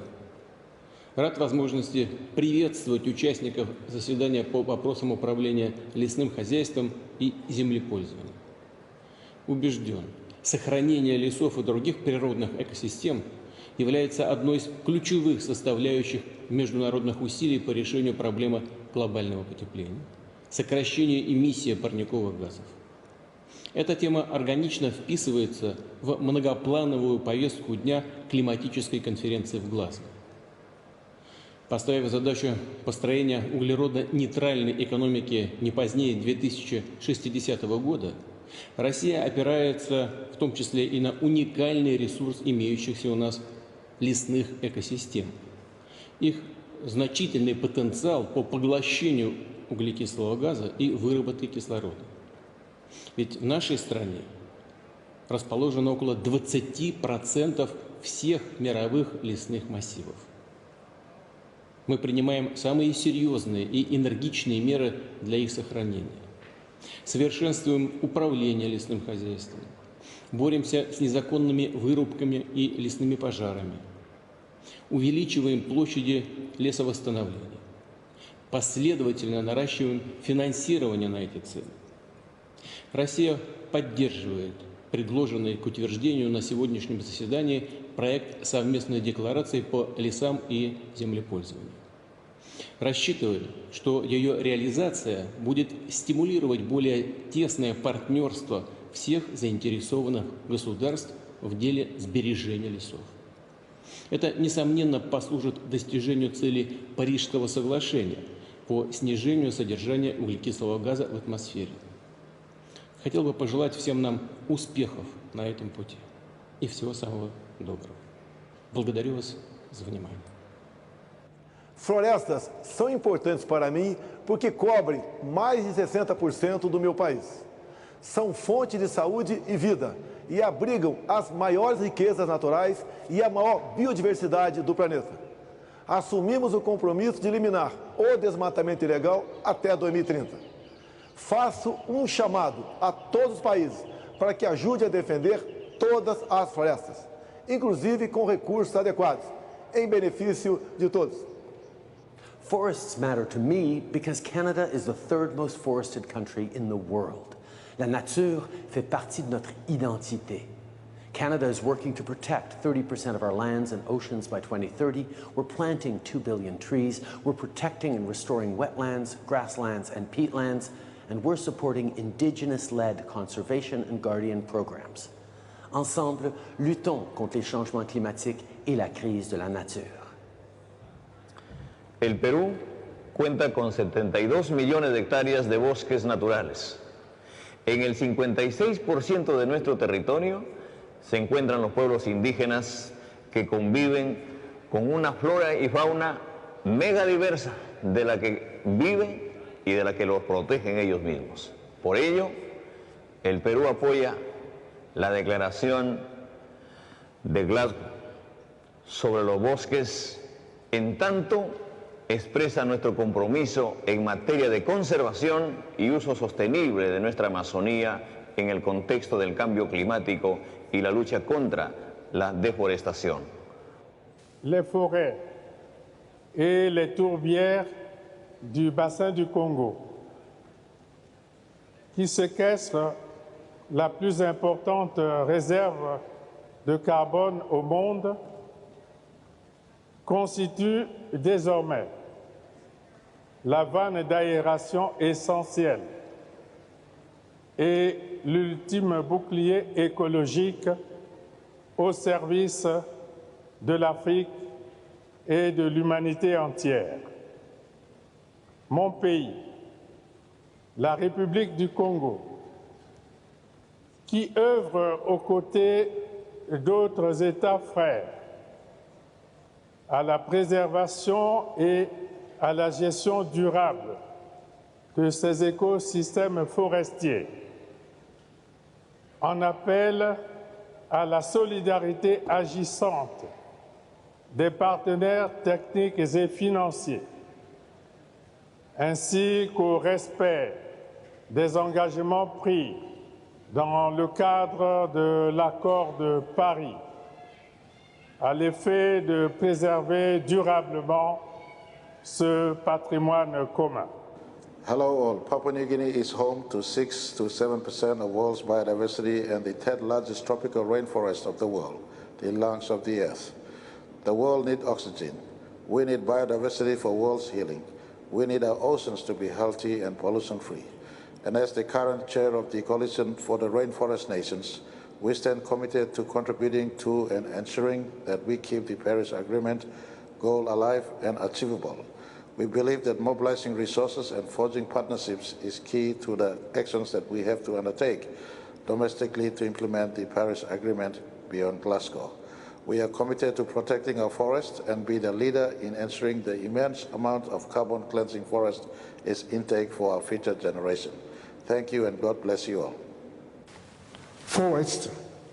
[SPEAKER 17] рад возможности приветствовать участников заседания по вопросам управления лесным хозяйством и землепользованием. Убежден, сохранение лесов и других природных экосистем является одной из ключевых составляющих международных усилий по решению проблемы глобального потепления, сокращения эмиссии парниковых газов. Эта тема органично вписывается в многоплановую повестку дня климатической конференции в Глазго. Поставив задачу построения углеродно-нейтральной экономики не позднее 2060 года, Россия опирается в том числе и на уникальный ресурс имеющихся у нас лесных экосистем. Их значительный потенциал по поглощению углекислого газа и выработке кислорода. Ведь в нашей стране расположено около 20% всех мировых лесных массивов. Мы принимаем самые серьезные и энергичные меры для их сохранения. Совершенствуем управление лесным хозяйством. Боремся с незаконными вырубками и лесными пожарами. Увеличиваем площади лесовосстановления. Последовательно наращиваем финансирование на эти цели. Россия поддерживает предложенный к утверждению на сегодняшнем заседании проект совместной декларации по лесам и землепользованию. Рассчитываем, что ее реализация будет стимулировать более тесное партнерство всех заинтересованных государств в деле сбережения лесов. Это, несомненно, послужит достижению целей Парижского соглашения по снижению содержания углекислого газа в атмосфере. Хотел бы пожелать всем нам успехов на этом пути и всего самого доброго. Благодарю вас за vнимание.
[SPEAKER 18] Florestas são importantes para mim porque cobrem mais de 60% do meu país. São fonte de saúde e vida e abrigam as maiores riquezas naturais e a maior biodiversidade do planeta. Assumimos o compromisso de eliminar o desmatamento ilegal até 2030. Faço um chamado a todos os países para que ajudem a defender todas as florestas, inclusive com recursos adequados, em benefício de todos.
[SPEAKER 19] Forests matter to me because Canada is the third most forested country in the world. La nature fait partie de notre identité. Canada is working to protect 30% of our lands and oceans by 2030. We're planting 2 billion trees. We're protecting and restoring wetlands, grasslands, and peatlands. And we're supporting indigenous-led conservation and guardian programs. Ensemble, luttons contre les changements climatiques et la crise de la nature.
[SPEAKER 20] El Perú cuenta con 72 millones de hectáreas de bosques naturales. En el 56% de nuestro territorio se encuentran los pueblos indígenas que conviven con una flora y fauna mega diversa de la que viven y de la que los protegen ellos mismos. Por ello, el Perú apoya la declaración de GLASGOW sobre los bosques, en tanto expresa nuestro compromiso en materia de conservación y uso sostenible de nuestra Amazonía en el contexto del cambio climático y la lucha contra la deforestación.
[SPEAKER 21] Les forêts et les tourbières du bassin du Congo, qui séquestrent la plus importante réserve de carbone au monde, constituent désormais la vanne d'aération essentielle et l'ultime bouclier écologique au service de l'Afrique et de l'humanité entière. Mon pays, la République du Congo, qui œuvre aux côtés d'autres États frères à la préservation et à la gestion durable de ces écosystèmes forestiers, en appelle à la solidarité agissante des partenaires techniques et financiers, ainsi qu'au respect des engagements pris dans le cadre de l'accord de Paris à l'effet de préserver durablement ce patrimoine commun.
[SPEAKER 22] Hello all. Papua New Guinea is home to 6 to 7% of world's biodiversity and the 10th largest tropical rainforest of the world, the lungs of the earth. The world needs oxygen. We need biodiversity for world's healing. We need our oceans to be healthy and pollution-free. And as the current chair of the Coalition for the Rainforest Nations, we stand committed to contributing to and ensuring that we keep the Paris Agreement goal alive and achievable. We believe that mobilizing resources and forging partnerships is key to the actions that we have to undertake domestically to implement the Paris Agreement beyond Glasgow. We are committed to protecting our forests and be the leader in ensuring the immense amount of carbon cleansing forest is intake for our future generation. Thank you and God bless you all.
[SPEAKER 16] Forests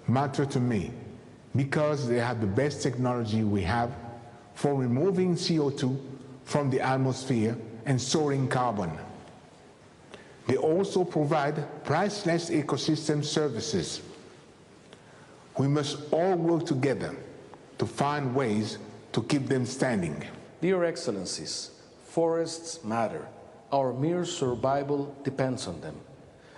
[SPEAKER 2] matter to me because they have the best technology we have for removing CO2 from the atmosphere and storing carbon. They also provide priceless ecosystem services. We must all work together to find ways to keep them standing.
[SPEAKER 16] Dear Excellencies, forests matter. Our mere survival depends on them.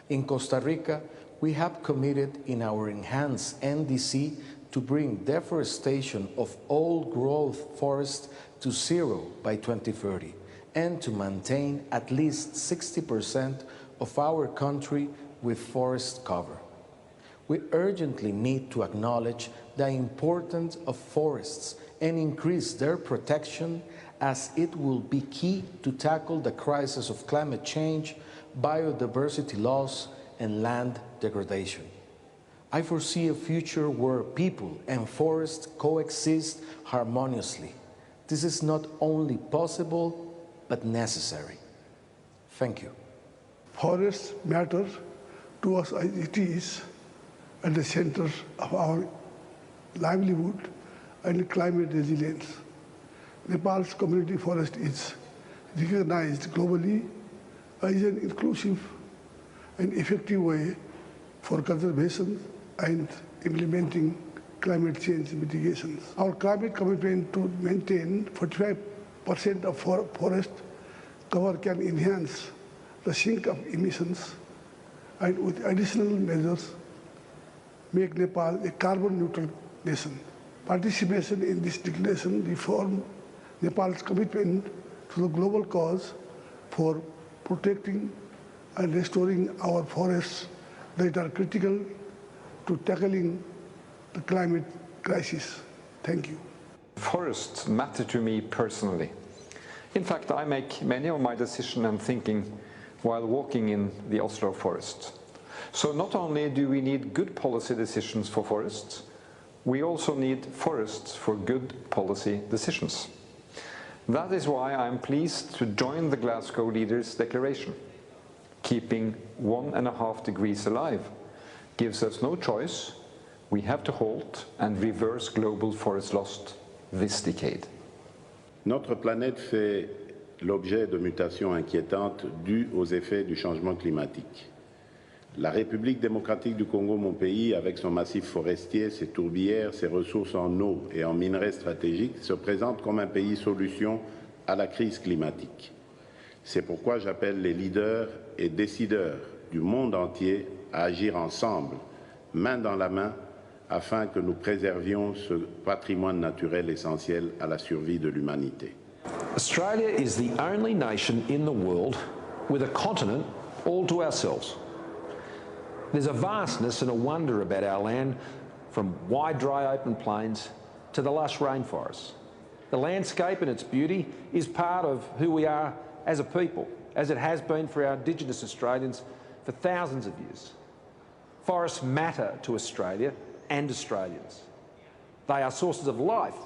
[SPEAKER 16] In Costa Rica, we have committed in our enhanced NDC to bring deforestation of old-growth forests to zero by 2030 and to maintain at least 60% of our country with forest cover. We urgently need to acknowledge the importance of forests and increase their protection, as it will be key to tackle the crisis of climate change, biodiversity loss, and land degradation. I foresee a future where people and forests coexist harmoniously. This is not only possible, but necessary. Thank you.
[SPEAKER 7] Forests matter to us as it is at the center of our livelihood and climate resilience. Nepal's community forest is recognized globally as an inclusive and effective way for conservation and implementing climate change mitigations. Our climate commitment to maintain 45% of forest cover can enhance the sink of emissions, and with additional measures make Nepal a carbon neutral nation. Participation in this declaration reforms Nepal's commitment to the global cause for protecting and restoring our forests that are critical to tackling the climate crisis. Thank you.
[SPEAKER 3] Forests matter to me personally. In fact, I make many of my decisions and thinking while walking in the Oslo forest. So not only do we need good policy decisions for forests, we also need forests for good policy decisions. That is why I'm pleased to join the Glasgow Leaders' Declaration. Keeping 1.5 degrees alive gives us no choice. We have to halt and reverse global forest loss this decade.
[SPEAKER 23] Notre planète fait l'objet de mutations inquiétantes dues aux effets du changement climatique. La République démocratique du Congo, mon pays, avec son massif forestier, ses tourbières, ses ressources en eau et en minerais stratégiques, se présente comme un pays solution à la crise climatique. C'est pourquoi j'appelle les leaders et décideurs du monde entier à agir ensemble, main dans la main, afin que nous préservions ce patrimoine naturel essentiel à la survie de l'humanité.
[SPEAKER 24] Australia is the only nation in the world with a continent all to ourselves. There's a vastness and a wonder about our land, from wide dry open plains to the lush rainforests. The landscape and its beauty is part of who we are as a people, as it has been for our Indigenous Australians for thousands of years. Forests matter to Australia and Australians. They are sources of life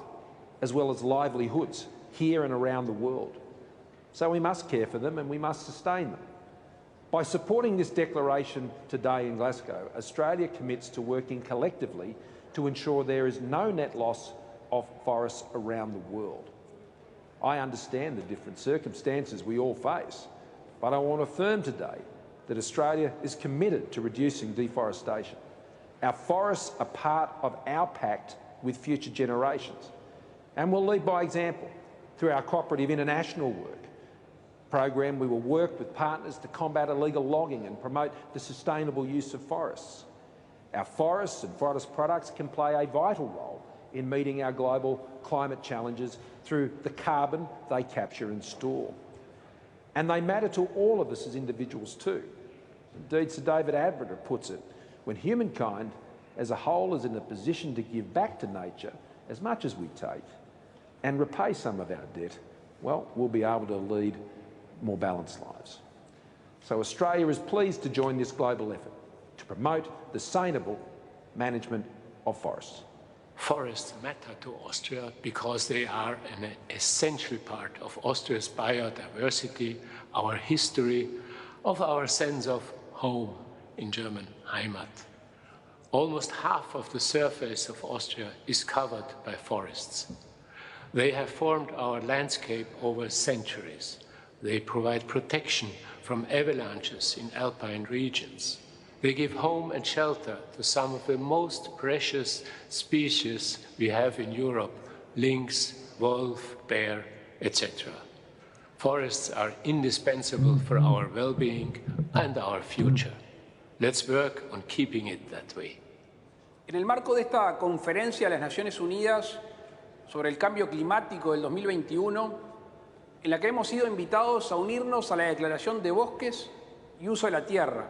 [SPEAKER 24] as well as livelihoods here and around the world. So we must care for them and we must sustain them. By supporting this declaration today in Glasgow, Australia commits to working collectively to ensure there is no net loss of forests around the world. I understand the different circumstances we all face, but I want to affirm today that Australia is committed to reducing deforestation. Our forests are part of our pact with future generations, and we'll lead by example through our cooperative international work program. We will work with partners to combat illegal logging and promote the sustainable use of forests. Our forests and forest products can play a vital role in meeting our global climate challenges through the carbon they capture and store. And they matter to all of us as individuals too. Indeed, Sir David Attenborough puts it, when humankind as a whole is in a position to give back to nature as much as we take and repay some of our debt, well, we'll be able to lead more balanced lives. So Australia is pleased to join this global effort to promote the sustainable management of forests.
[SPEAKER 25] Forests matter to Austria because they are an essential part of Austria's biodiversity, our history, of our sense of home, in German, Heimat. Almost half of the surface of Austria is covered by forests. They have formed our landscape over centuries. They provide protection from avalanches in alpine regions. They give home and shelter to some of the most precious species we have in Europe: lynx, wolf, bear, etc. Forests are indispensable for our well-being and our future. Let's work on keeping it that way.
[SPEAKER 4] En el marco de esta conferencia de las Naciones Unidas sobre el cambio climático del 2021, en la que hemos sido invitados a unirnos a la Declaración de Bosques y Uso de la Tierra,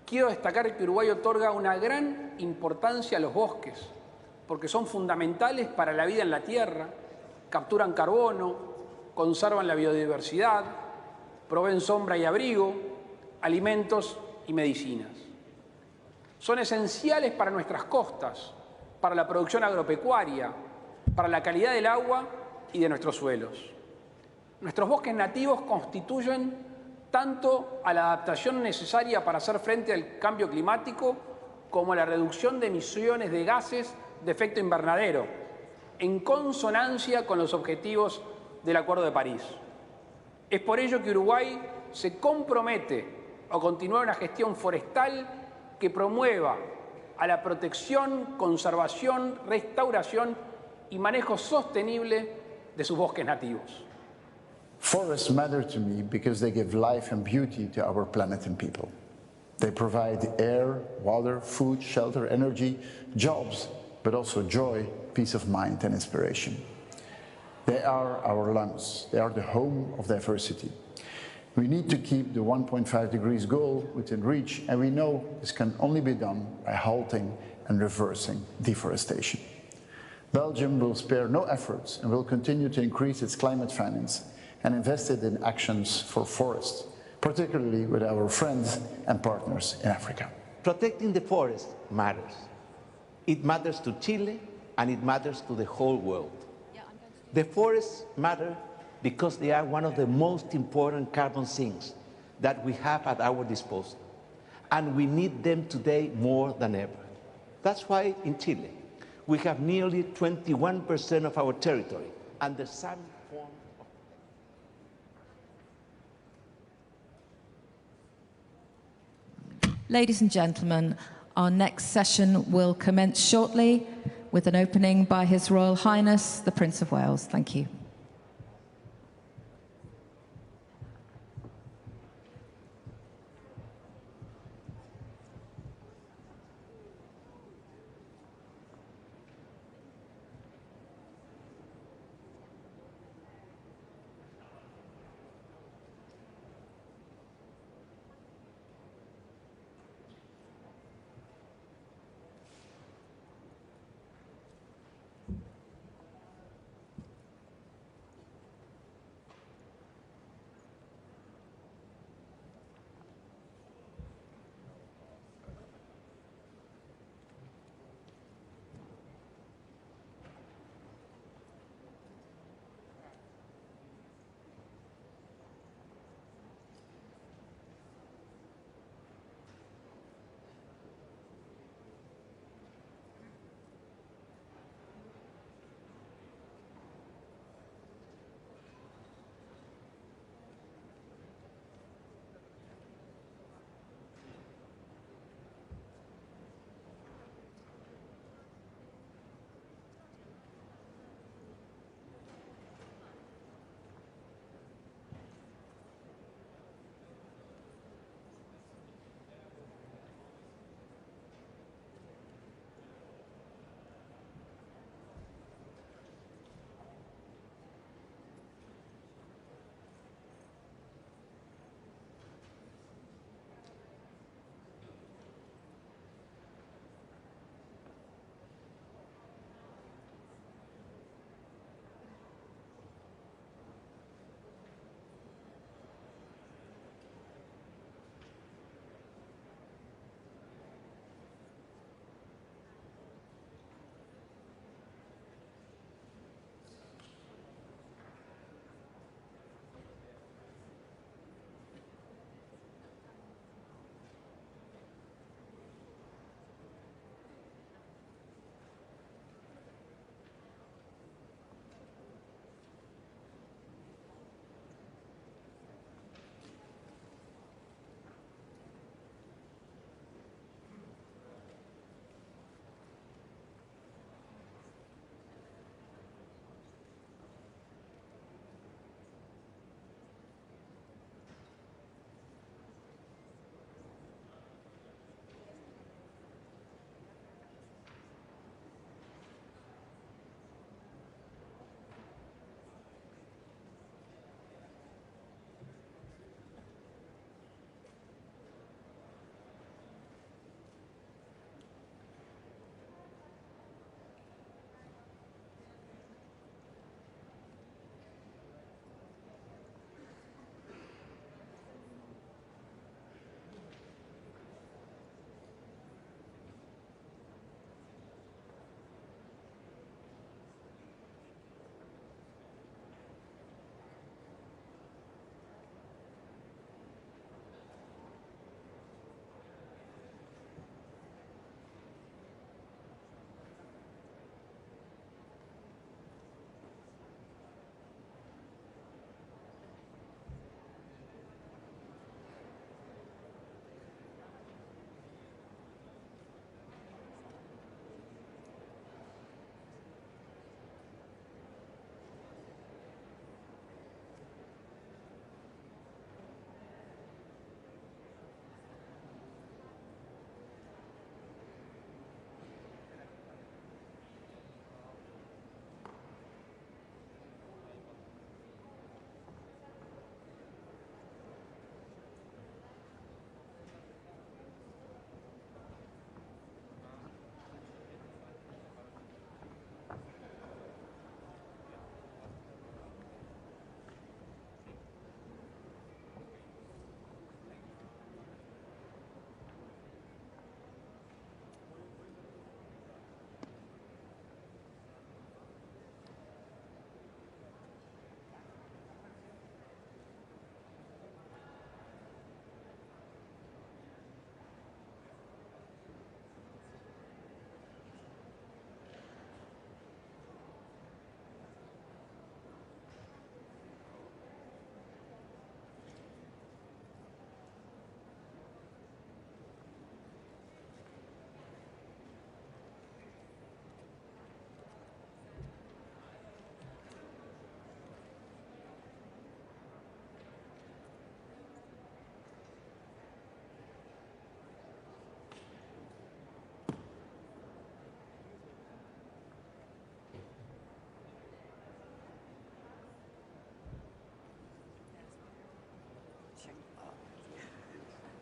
[SPEAKER 4] quiero destacar que Uruguay otorga una gran importancia a los bosques, porque son fundamentales para la vida en la Tierra, capturan carbono, conservan la biodiversidad, proveen sombra y abrigo, alimentos y medicinas. Son esenciales para nuestras costas, para la producción agropecuaria, para la calidad del agua y de nuestros suelos. Nuestros bosques nativos constituyen tanto a la adaptación necesaria para hacer frente al cambio climático como a la reducción de emisiones de gases de efecto invernadero, en consonancia con los objetivos del Acuerdo de París. Es por ello que Uruguay se compromete a continuar una gestión forestal que promueva a la protección, conservación, restauración y manejo sostenible de sus bosques nativos.
[SPEAKER 5] Forests matter to me because they give life and beauty to our planet and people. They provide air, water, food, shelter, energy, jobs, but also joy, peace of mind, and inspiration. They are our lungs. They are the home of diversity. We need to keep the 1.5 degrees goal within reach, and we know this can only be done by halting and reversing deforestation. Belgium will spare no efforts and will continue to increase its climate finance and invest it in actions for forests, particularly with our friends and partners in Africa.
[SPEAKER 6] Protecting the forest matters. It matters to Chile and it matters to the whole world. The forests matter because they are one of the most important carbon sinks that we have at our disposal. And we need them today more than ever. That's why in Chile, we have nearly 21% of our territory under some form of...
[SPEAKER 8] Ladies and gentlemen, our next session will commence shortly with an opening by His Royal Highness, the Prince of Wales. Thank you.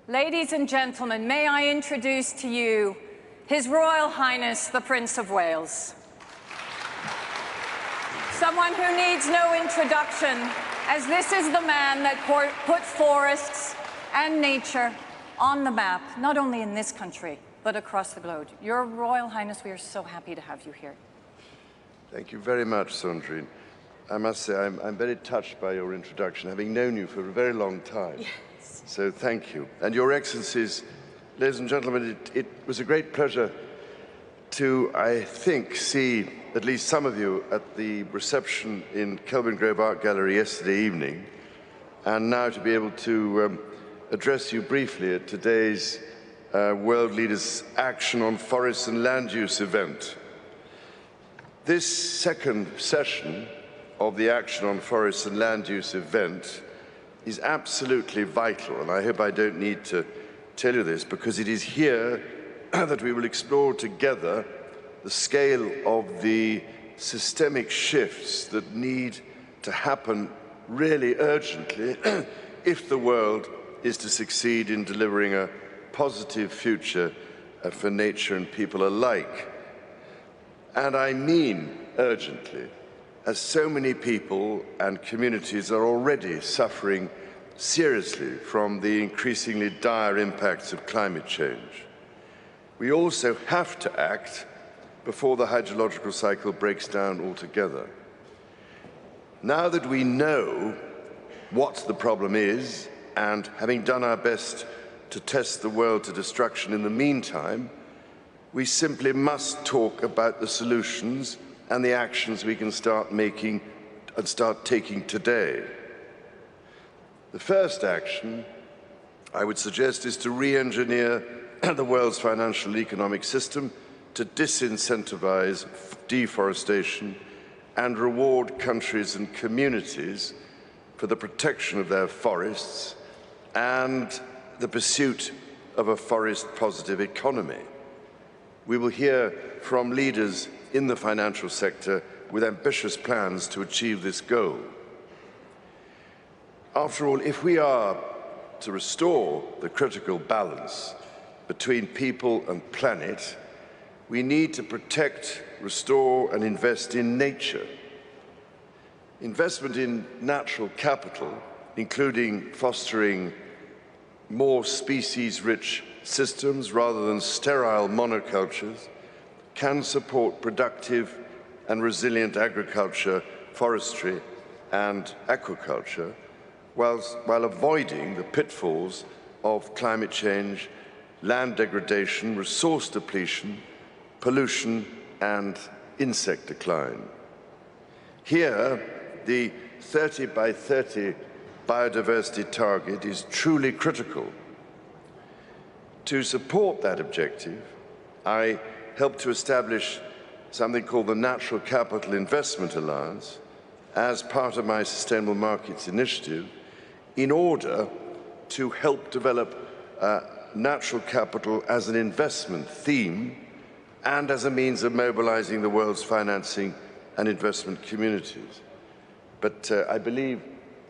[SPEAKER 1] Ladies and gentlemen, may I introduce to you His Royal Highness, the Prince of Wales. Someone who needs no introduction, as this is the man that put forests and nature on the map, not only in this country, but across the globe. Your Royal Highness, we are so happy to have you here.
[SPEAKER 9] Thank you very much, Sandrine. I must say I'm very touched by your introduction, having known you for a very long time. Yes. So thank you. And Your Excellencies, ladies and gentlemen, it was a great pleasure to, I think, see at least some of you at the reception in Kelvin Grove Art Gallery yesterday evening, and now to be able to address you briefly at today's World Leaders Action on Forests and Land Use event. This second session of the Action on Forests and Land Use event is absolutely vital, and I hope I don't need to tell you this, because it is here that we will explore together the scale of the systemic shifts that need to happen really urgently if the world is to succeed in delivering a positive future for nature and people alike. And I mean urgently, as so many people and communities are already suffering seriously from the increasingly dire impacts of climate change. We also have to act before the hydrological cycle breaks down altogether. Now that we know what the problem is, and having done our best to test the world to destruction in the meantime, we simply must talk about the solutions and the actions we can start making and start taking today. The first action I would suggest is to re-engineer the world's financial and economic system to disincentivize deforestation and reward countries and communities for the protection of their forests and the pursuit of a forest-positive economy. We will hear from leaders in the financial sector with ambitious plans to achieve this goal. After all, if we are to restore the critical balance between people and planet, we need to protect, restore, and invest in nature. Investment in natural capital, including fostering more species-rich systems rather than sterile monocultures, can support productive and resilient agriculture, forestry, and aquaculture, while avoiding the pitfalls of climate change, land degradation, resource depletion, pollution, and insect decline. Here, the 30 by 30 biodiversity target is truly critical. To support that objective, I helped to establish something called the Natural Capital Investment Alliance as part of my Sustainable Markets Initiative in order to help develop natural capital as an investment theme and as a means of mobilizing the world's financing and investment communities. But I believe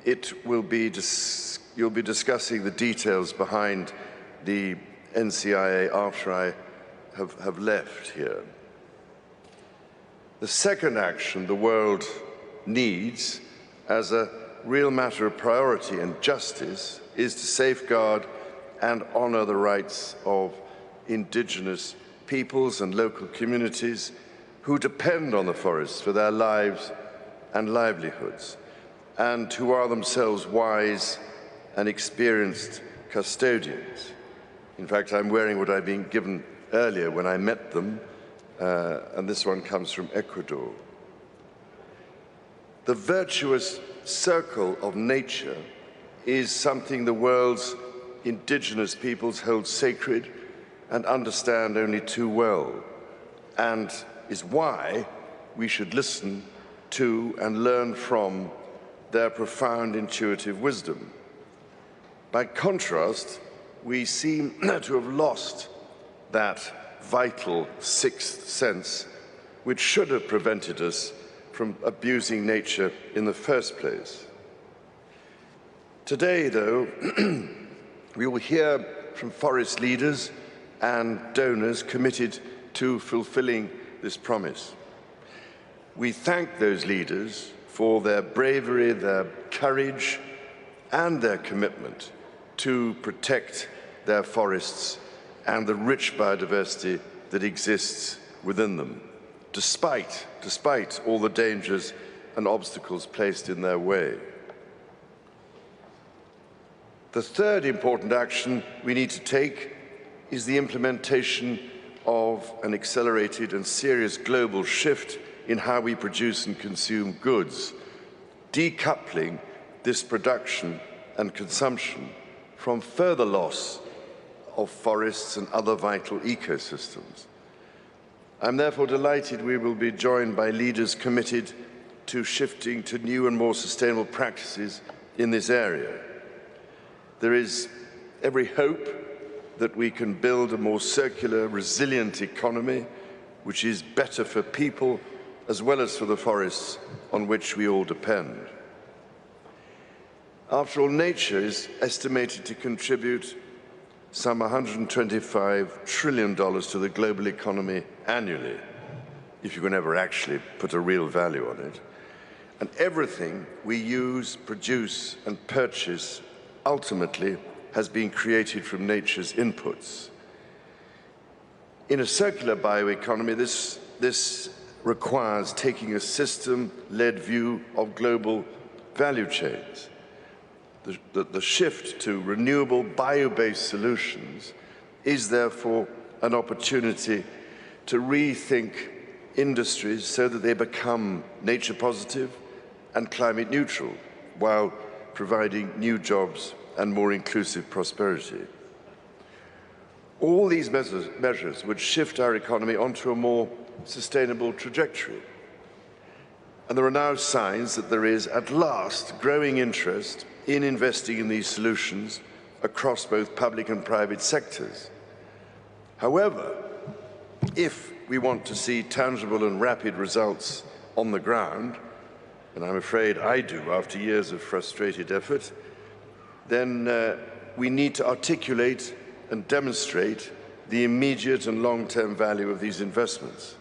[SPEAKER 9] you'll be discussing the details behind the NCIA after I have left here. The second action the world needs as a real matter of priority and justice is to safeguard and honor the rights of indigenous peoples and local communities who depend on the forests for their lives and livelihoods, and who are themselves wise and experienced custodians. In fact, I'm wearing what I've been given earlier when I met them, and this one comes from Ecuador. The virtuous circle of nature is something the world's indigenous peoples hold sacred and understand only too well, and is why we should listen to and learn from their profound intuitive wisdom. By contrast, we seem to have lost that vital sixth sense which should have prevented us from abusing nature in the first place. Today, though, we will hear from forest leaders and donors committed to fulfilling this promise. We thank those leaders for their bravery, their courage, and their commitment to protect their forests and the rich biodiversity that exists within them, despite all the dangers and obstacles placed in their way. The third important action we need to take is the implementation of an accelerated and serious global shift in how we produce and consume goods, decoupling this production and consumption from further loss of forests and other vital ecosystems. I'm therefore delighted we will be joined by leaders committed to shifting to new and more sustainable practices in this area. There is every hope that we can build a more circular, resilient economy, which is better for people as well as for the forests on which we all depend. After all, nature is estimated to contribute some $125 trillion to the global economy annually, if you can ever actually put a real value on it. And everything we use, produce, and purchase ultimately has been created from nature's inputs. In a circular bioeconomy, this requires taking a system-led view of global value chains. The shift to renewable bio-based solutions is therefore an opportunity to rethink industries so that they become nature positive and climate neutral, while providing new jobs and more inclusive prosperity. All these measures would shift our economy onto a more sustainable trajectory. And there are now signs that there is, at last, growing interest in investing in these solutions across both public and private sectors. However, if we want to see tangible and rapid results on the ground, and I'm afraid I do after years of frustrated effort, then we need to articulate and demonstrate the immediate and long-term value of these investments.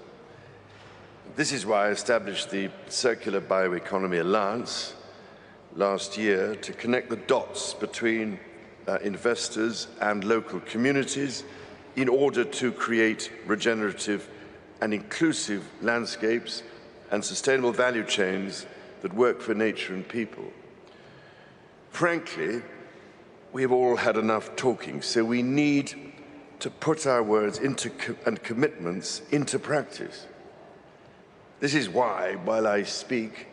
[SPEAKER 9] This is why I established the Circular Bioeconomy Alliance last year to connect the dots between investors and local communities in order to create regenerative and inclusive landscapes and sustainable value chains that work for nature and people. Frankly, we have all had enough talking, so we need to put our words and commitments into practice. This is why, while I speak,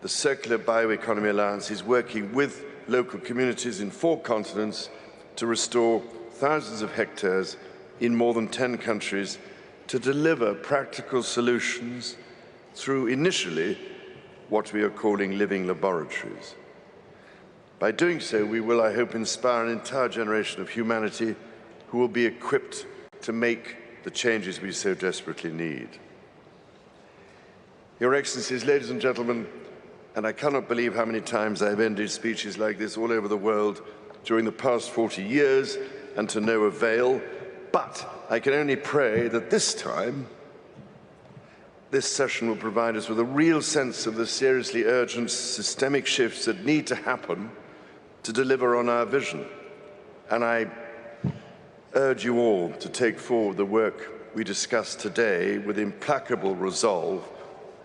[SPEAKER 9] the Circular Bioeconomy Alliance is working with local communities in 4 continents to restore thousands of hectares in more than 10 countries to deliver practical solutions through initially what we are calling living laboratories. By doing so, we will, I hope, inspire an entire generation of humanity who will be equipped to make the changes we so desperately need. Your Excellencies, ladies and gentlemen, and I cannot believe how many times I've ended speeches like this all over the world during the past 40 years and to no avail, but I can only pray that this time this session will provide us with a real sense of the seriously urgent systemic shifts that need to happen to deliver on our vision. And I urge you all to take forward the work we discussed today with implacable resolve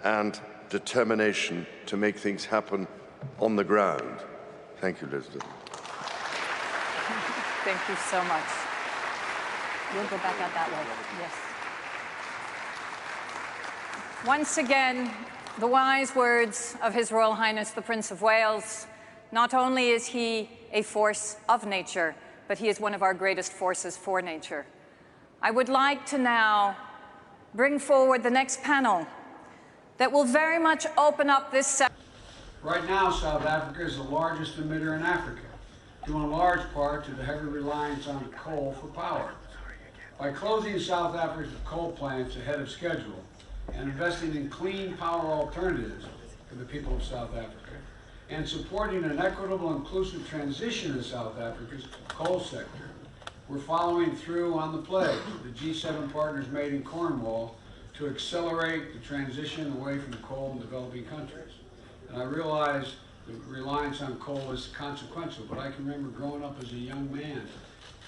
[SPEAKER 9] and determination to make things happen on the ground. Thank you, Elizabeth.
[SPEAKER 1] Thank you so much. We'll go back out that way. Yes. Once again, the wise words of His Royal Highness the Prince of Wales. Not only is he a force of nature, but he is one of our greatest forces for nature. I would like to now bring forward the next panel that will very much open up this session.
[SPEAKER 10] Right now, South Africa is the largest emitter in Africa, due in large part to the heavy reliance on coal for power. By closing South Africa's coal plants ahead of schedule and investing in clean power alternatives for the people of South Africa, and supporting an equitable, inclusive transition in South Africa's coal sector, We're following through on the pledge the G7 partners made in Cornwall to accelerate the transition away from coal in developing countries. And I realize the reliance on coal is consequential, but I can remember growing up as a young man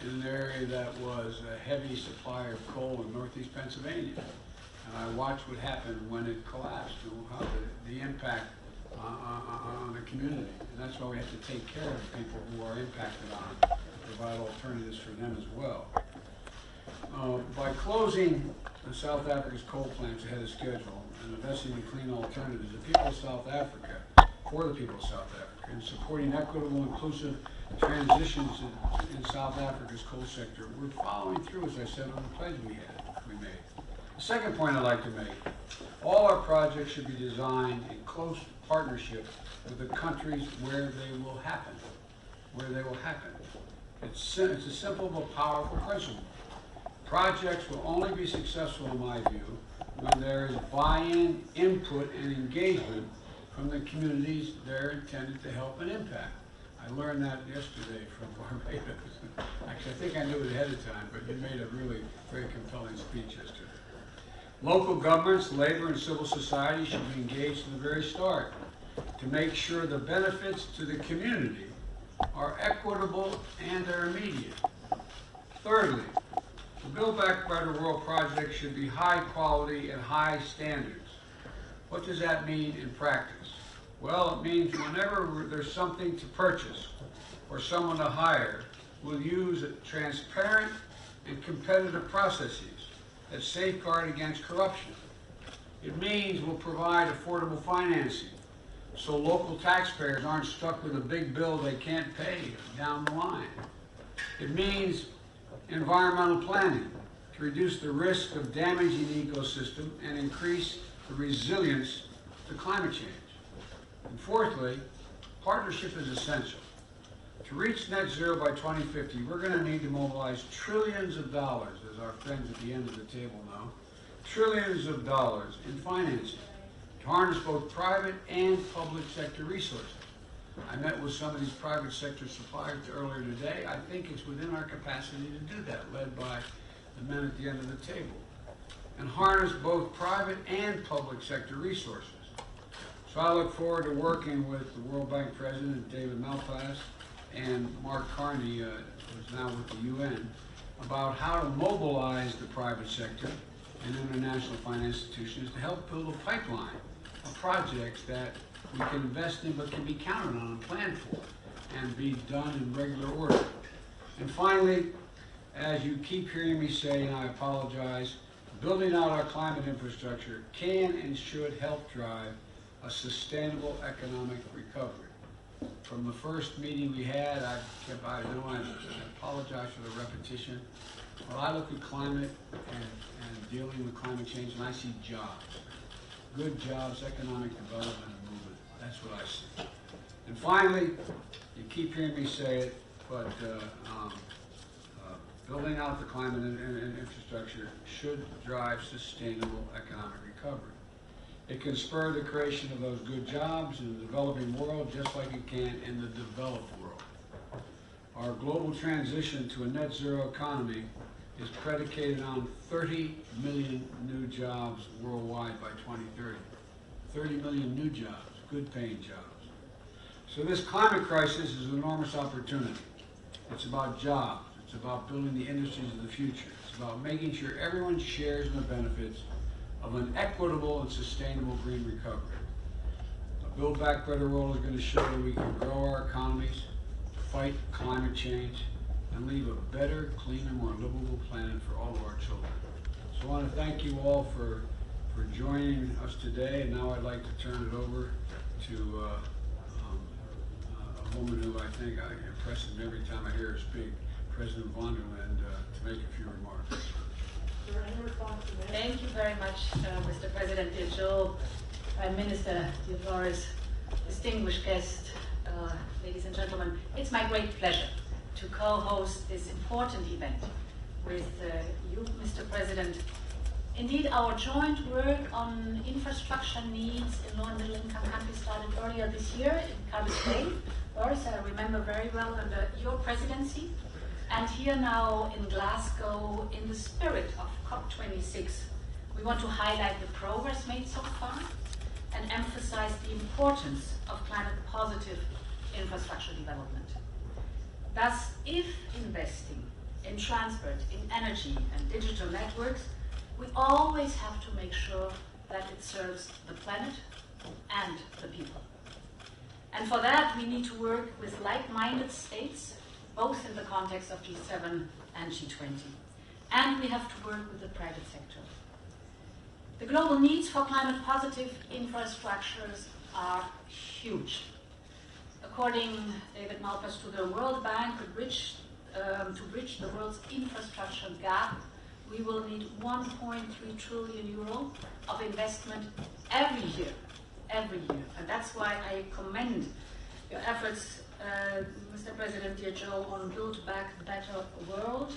[SPEAKER 10] in an area that was a heavy supplier of coal in northeast Pennsylvania. And I watched what happened when it collapsed, and how the impact on the community. And that's why we have to take care of the people who are impacted on it, and provide alternatives for them as well. By closing South Africa's coal plants ahead of schedule and investing in clean alternatives, the people of South Africa, for the people of South Africa, and supporting equitable, inclusive transitions in South Africa's coal sector, we're following through, as I said, on the pledge we made. The second point I'd like to make, all our projects should be designed in close partnership with the countries where they will happen. It's a simple but powerful principle. Projects will only be successful, in my view, when there is buy-in, input, and engagement from the communities they're intended to help and impact. I learned that yesterday from Barbados. Actually, I think I knew it ahead of time, but you made a really very compelling speech yesterday. Local governments, labor, and civil society should be engaged from the very start to make sure the benefits to the community are equitable and are immediate. Thirdly, the Build Back Better World project should be high quality and high standards. What does that mean in practice? Well, it means whenever there's something to purchase or someone to hire, we'll use transparent and competitive processes that safeguard against corruption. It means we'll provide affordable financing so local taxpayers aren't stuck with a big bill they can't pay down the line. It means environmental planning to reduce the risk of damaging the ecosystem and increase the resilience to climate change. And fourthly, partnership is essential. To reach net zero by 2050, we're going to need to mobilize trillions of dollars, as our friends at the end of the table know, trillions of dollars in financing to harness both private and public sector resources. I met with some of these private sector suppliers earlier today. I think it's within our capacity to do that, led by the men at the end of the table, and harness both private and public sector resources. So I look forward to working with the World Bank President, David Malpass, and Mark Carney, who's now with the UN, about how to mobilize the private sector and international finance institutions to help build a pipeline of projects that we can invest in but can be counted on and planned for and be done in regular order. And finally, as you keep hearing me say, and I apologize, building out our climate infrastructure can and should help drive a sustainable economic recovery. From the first meeting we had, I apologize for the repetition. When I look at climate and dealing with climate change, and I see jobs, good jobs, economic development, and movement. That's what I see. And finally, you keep hearing me say it, but building out the climate and infrastructure should drive sustainable economic recovery. It can spur the creation of those good jobs in the developing world just like it can in the developed world. Our global transition to a net zero economy is predicated on 30 million new jobs worldwide by 2030. 30 million new jobs, good paying jobs. So this climate crisis is an enormous opportunity. It's about jobs. It's about building the industries of the future. It's about making sure everyone shares in the benefits of an equitable and sustainable green recovery. A Build Back Better World is going to show that we can grow our economies, fight climate change, and leave a better, cleaner, more livable planet for all of our children. So I want to thank you all for joining us today, and now I'd like to turn it over to a woman who I think impresses me every time I hear her speak, President von der Leyen, to make a few remarks.
[SPEAKER 11] Thank you very much, Mr. President, dear Joe, Prime Minister, dear Boris, distinguished guests, ladies and gentlemen. It's my great pleasure to co-host this important event with you, Mr. President. Indeed, our joint work on infrastructure needs in low and middle income countries started earlier this year in Carrie. Boris, I remember very well under your presidency. And here now in Glasgow, in the spirit of COP26, we want to highlight the progress made so far and emphasize the importance of climate-positive infrastructure development. Thus, if investing in transport, in energy and digital networks, we always have to make sure that it serves the planet and the people. And for that, we need to work with like-minded states, both in the context of G7 and G20. And we have to work with the private sector. The global needs for climate-positive infrastructures are huge. According, David Malpass, to the World Bank, to bridge the world's infrastructure gap, we will need 1.3 trillion euro of investment every year. And that's why I commend your efforts, Mr. President, dear Joe, on Build Back Better World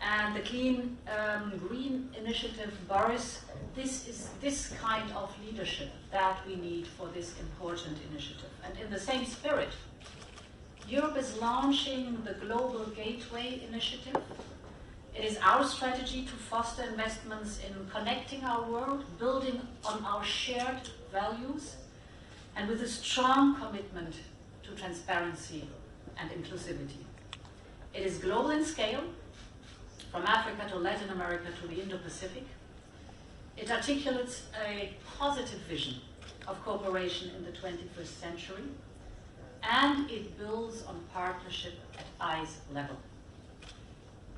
[SPEAKER 11] and the Clean Green Initiative, Boris. This is this kind of leadership that we need for this important initiative. And in the same spirit, Europe is launching the Global Gateway Initiative. It is our strategy to foster investments in connecting our world, building on our shared values, and with a strong commitment to transparency and inclusivity. It is global in scale, from Africa to Latin America to the Indo-Pacific. It articulates a positive vision of cooperation in the 21st century, and it builds on partnership at eyes level.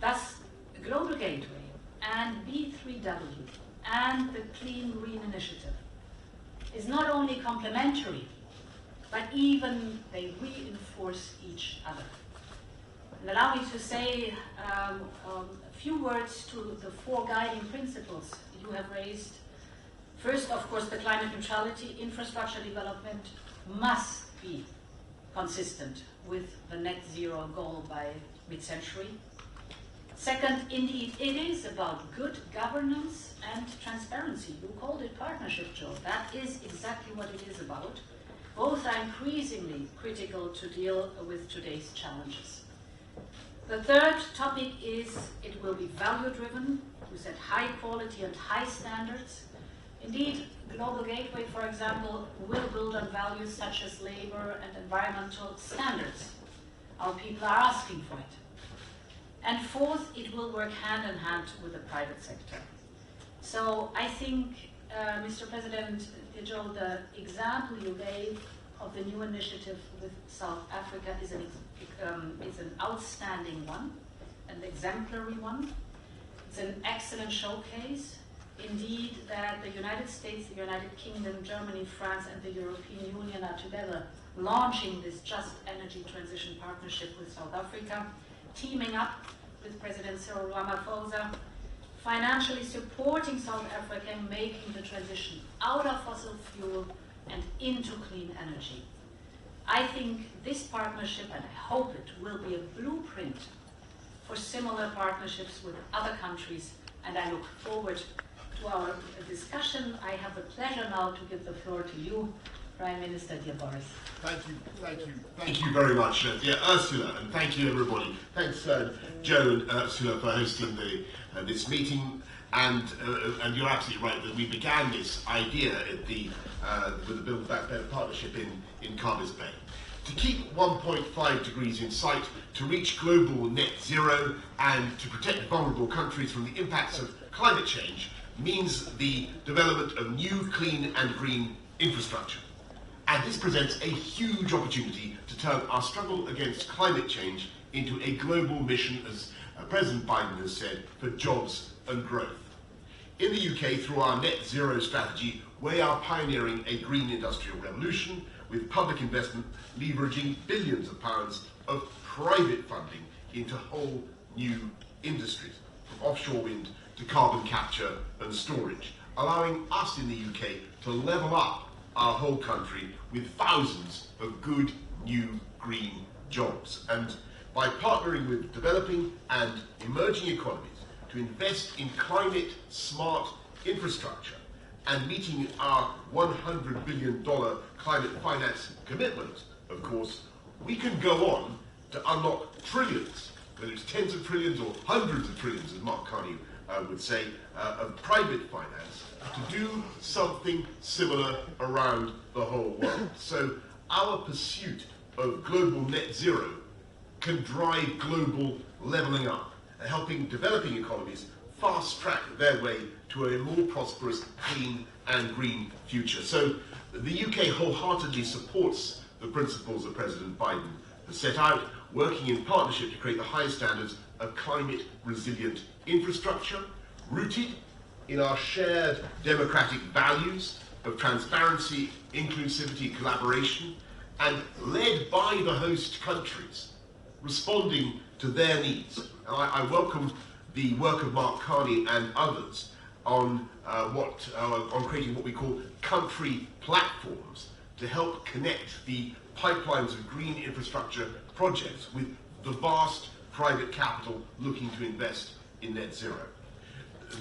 [SPEAKER 11] Thus, the Global Gateway and B3W and the Clean Green Initiative is not only complementary, but even they reinforce each other. And allow me to say a few words to the four guiding principles you have raised. First, of course, the climate neutrality infrastructure development must be consistent with the net zero goal by mid-century. Second, indeed, it is about good governance and transparency. You called it partnership, Joe. That is exactly what it is about. Both are increasingly critical to deal with today's challenges. The third topic is it will be value-driven. You said high quality and high standards. Indeed, Global Gateway, for example, will build on values such as labor and environmental standards. Our people are asking for it. And fourth, it will work hand in hand with the private sector. So I think, Mr. President, Joe, the example you gave of the new initiative with South Africa is an outstanding one, an exemplary one. It's an excellent showcase. Indeed, that the United States, the United Kingdom, Germany, France, and the European Union are together launching this Just Energy Transition Partnership with South Africa, teaming up with President Cyril Ramaphosa, financially supporting South Africa in making the transition out of fossil fuel and into clean energy. I think this partnership, and I hope it, will be a blueprint for similar partnerships with other countries, and I look forward to our discussion. I have the pleasure now to give the floor to you, Prime Minister, dear Boris.
[SPEAKER 12] Thank you very much, dear Ursula, and thank you everybody. Thanks, Joe and Ursula, for hosting this meeting. And you're absolutely right that we began this idea at with the Build Back Better partnership in Carver's Bay. To keep 1.5 degrees in sight, to reach global net zero, and to protect vulnerable countries from the impacts of climate change means the development of new clean and green infrastructure. And this presents a huge opportunity to turn our struggle against climate change into a global mission, as President Biden has said, for jobs and growth. In the UK, through our net zero strategy, we are pioneering a green industrial revolution with public investment leveraging billions of pounds of private funding into whole new industries, from offshore wind to carbon capture and storage, allowing us in the UK to level up our whole country with thousands of good new green jobs. And by partnering with developing and emerging economies to invest in climate smart infrastructure and meeting our $100 billion climate finance commitment, of course, we can go on to unlock trillions whether it's tens of trillions or hundreds of trillions, as Mark Carney would say, of private finance to do something similar around the whole world. So our pursuit of global net zero can drive global levelling up, helping developing economies fast-track their way to a more prosperous, clean and green future. So the UK wholeheartedly supports the principles that President Biden has set out, working in partnership to create the highest standards of climate-resilient infrastructure, rooted in our shared democratic values of transparency, inclusivity, collaboration, and led by the host countries, responding to their needs. And I welcome the work of Mark Carney and others on creating what we call country platforms to help connect the pipelines of green infrastructure projects with the vast private capital looking to invest in net zero.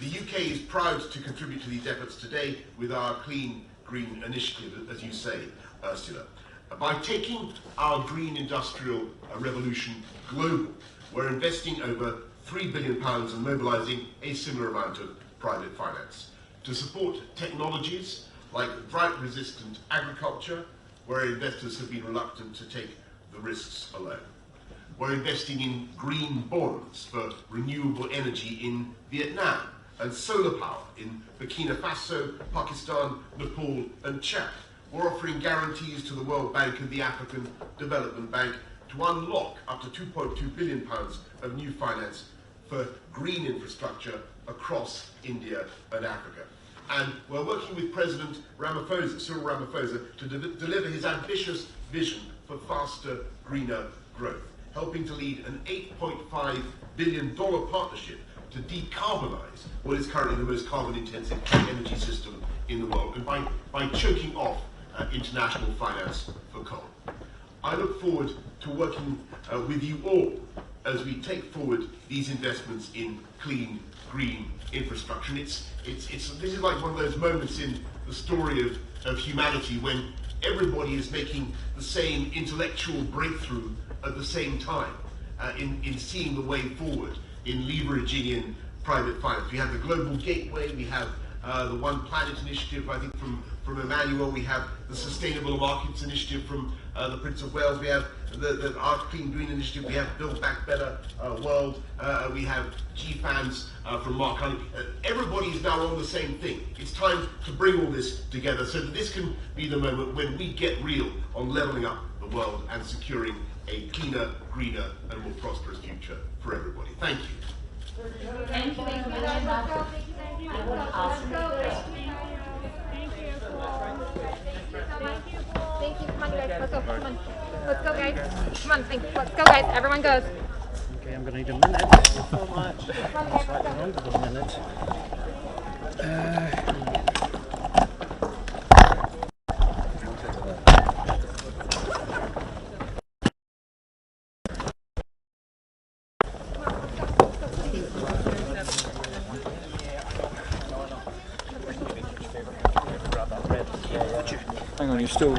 [SPEAKER 12] The UK is proud to contribute to these efforts today with our Clean Green Initiative, as you say, Ursula. By taking our green industrial revolution global, we're investing over £3 billion and mobilising a similar amount of private finance to support technologies like drought-resistant agriculture, where investors have been reluctant to take the risks alone. We're investing in green bonds for renewable energy in Vietnam and solar power in Burkina Faso, Pakistan, Nepal and Chad. We're offering guarantees to the World Bank and the African Development Bank to unlock up to £2.2 billion of new finance for green infrastructure across India and Africa. And we're working with President Ramaphosa, Cyril Ramaphosa, to deliver his ambitious vision for faster, greener growth, helping to lead an $8.5 billion partnership to decarbonise what is currently the most carbon-intensive energy system in the world, and by choking off international finance for coal. I look forward to working with you all as we take forward these investments in clean, green infrastructure. And this is like one of those moments in the story of humanity when everybody is making the same intellectual breakthrough at the same time in seeing the way forward, in leveraging in private finance. We have the Global Gateway, we have the One Planet Initiative, I think from Emmanuel, we have the Sustainable Markets Initiative from the Prince of Wales, we have our Clean Green Initiative, we have Build Back Better World, we have GFANS from Mark Carney. Everybody is now on the same thing. It's time to bring all this together so that this can be the moment when we get real on levelling up the world and securing a cleaner, greener and more prosperous future for everybody. Thank you.
[SPEAKER 11] Thank you very much. I would ask
[SPEAKER 13] Thank you. Come on, guys. Let's go. Come on. Let's go, guys. Come on. Let's go, guys. Everyone goes.
[SPEAKER 14] Okay, I'm going to need a minute. Thank you so much. Slightly longer than a minute. Hang on, you're still...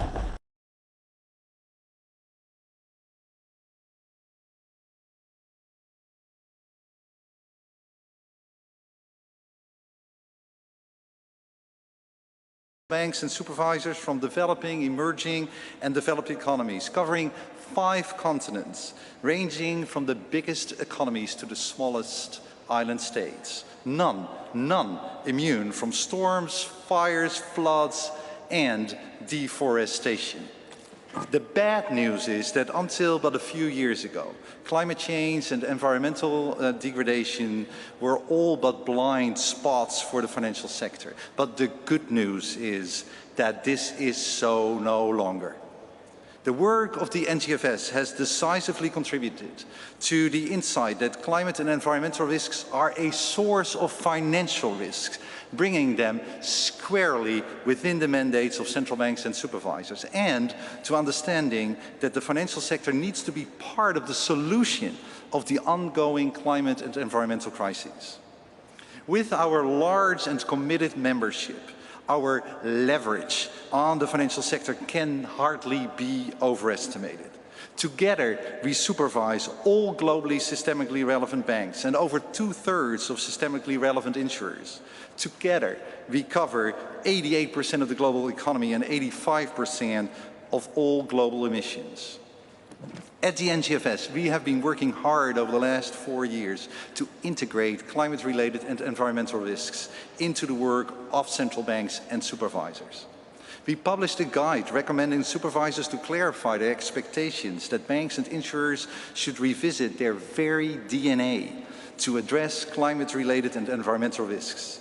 [SPEAKER 15] banks and supervisors from developing, emerging and developed economies, covering 5 continents, ranging from the biggest economies to the smallest island states. None immune from storms, fires, floods and deforestation. The bad news is that until but a few years ago, climate change and environmental degradation were all but blind spots for the financial sector. But the good news is that this is so no longer. The work of the NGFS has decisively contributed to the insight that climate and environmental risks are a source of financial risks, bringing them squarely within the mandates of central banks and supervisors, and to understanding that the financial sector needs to be part of the solution of the ongoing climate and environmental crises. With our large and committed membership, our leverage on the financial sector can hardly be overestimated. Together, we supervise all globally systemically relevant banks and over 2/3 of systemically relevant insurers. Together, we cover 88% of the global economy and 85% of all global emissions. At the NGFS, we have been working hard over the last 4 years to integrate climate-related and environmental risks into the work of central banks and supervisors. We published a guide recommending supervisors to clarify their expectations that banks and insurers should revisit their very DNA to address climate-related and environmental risks.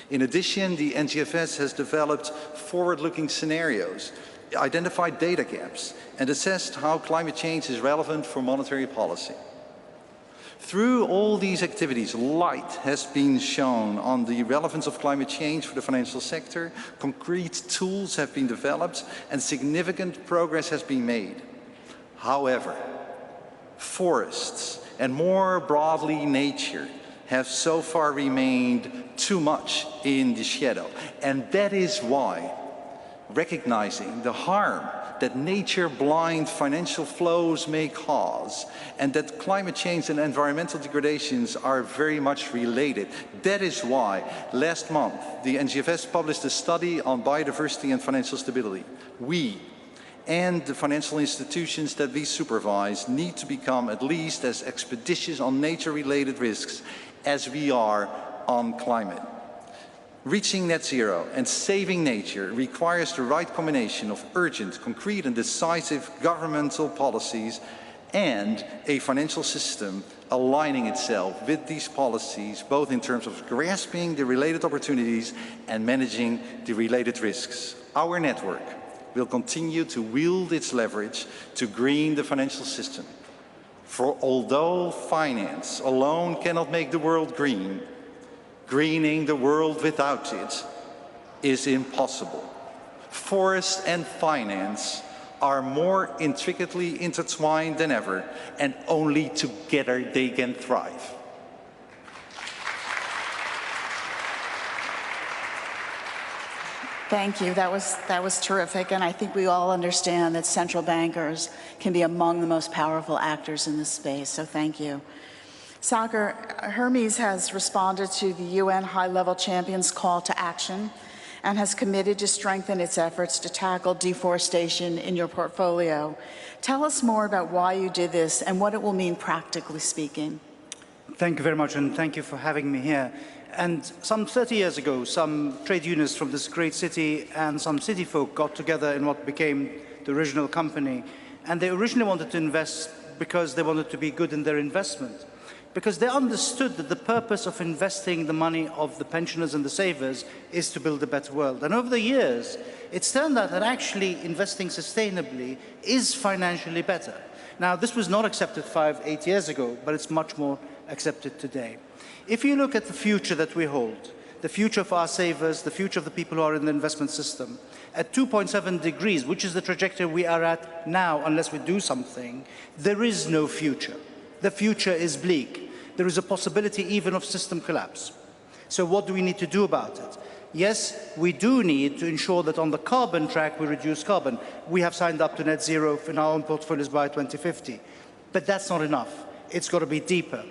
[SPEAKER 15] In addition, the NGFS has developed forward-looking scenarios, identified data gaps, and assessed how climate change is relevant for monetary policy. Through all these activities, light has been shown on the relevance of climate change for the financial sector, concrete tools have been developed, and significant progress has been made. However, forests, and more broadly nature, have so far remained too much in the shadow. And that is why, recognizing the harm that nature-blind financial flows may cause, and that climate change and environmental degradations are very much related. That is why, last month, the NGFS published a study on biodiversity and financial stability. We and the financial institutions that we supervise need to become at least as expeditious on nature-related risks as we are on climate. Reaching net zero and saving nature requires the right combination of urgent, concrete and decisive governmental policies and a financial system aligning itself with these policies, both in terms of grasping the related opportunities and managing the related risks. Our network will continue to wield its leverage to green the financial system. For although finance alone cannot make the world green, greening the world without it is impossible. Forests and finance are more intricately intertwined than ever, and only together they can thrive.
[SPEAKER 17] Thank you. That was terrific, and I think we all understand that central bankers can be among the most powerful actors in this space, so thank you. Sagar, Hermes has responded to the UN high-level champion's call to action and has committed to strengthen its efforts to tackle deforestation in your portfolio. Tell us more about why you did this and what it will mean practically speaking.
[SPEAKER 18] Thank you very much, and thank you for having me here. And some 30 years ago, some trade unions from this great city and some city folk got together in what became the original company. And they originally wanted to invest because they wanted to be good in their investment, because they understood that the purpose of investing the money of the pensioners and the savers is to build a better world. And over the years, it's turned out that actually investing sustainably is financially better. Now, this was not accepted 5-8 years ago, but it's much more accepted today. If you look at the future that we hold, the future of our savers, the future of the people who are in the investment system, at 2.7 degrees, which is the trajectory we are at now, unless we do something, there is no future. The future is bleak. There is a possibility even of system collapse. So what do we need to do about it? Yes, we do need to ensure that on the carbon track we reduce carbon. We have signed up to net zero in our own portfolios by 2050. But that's not enough. It's got to be deeper.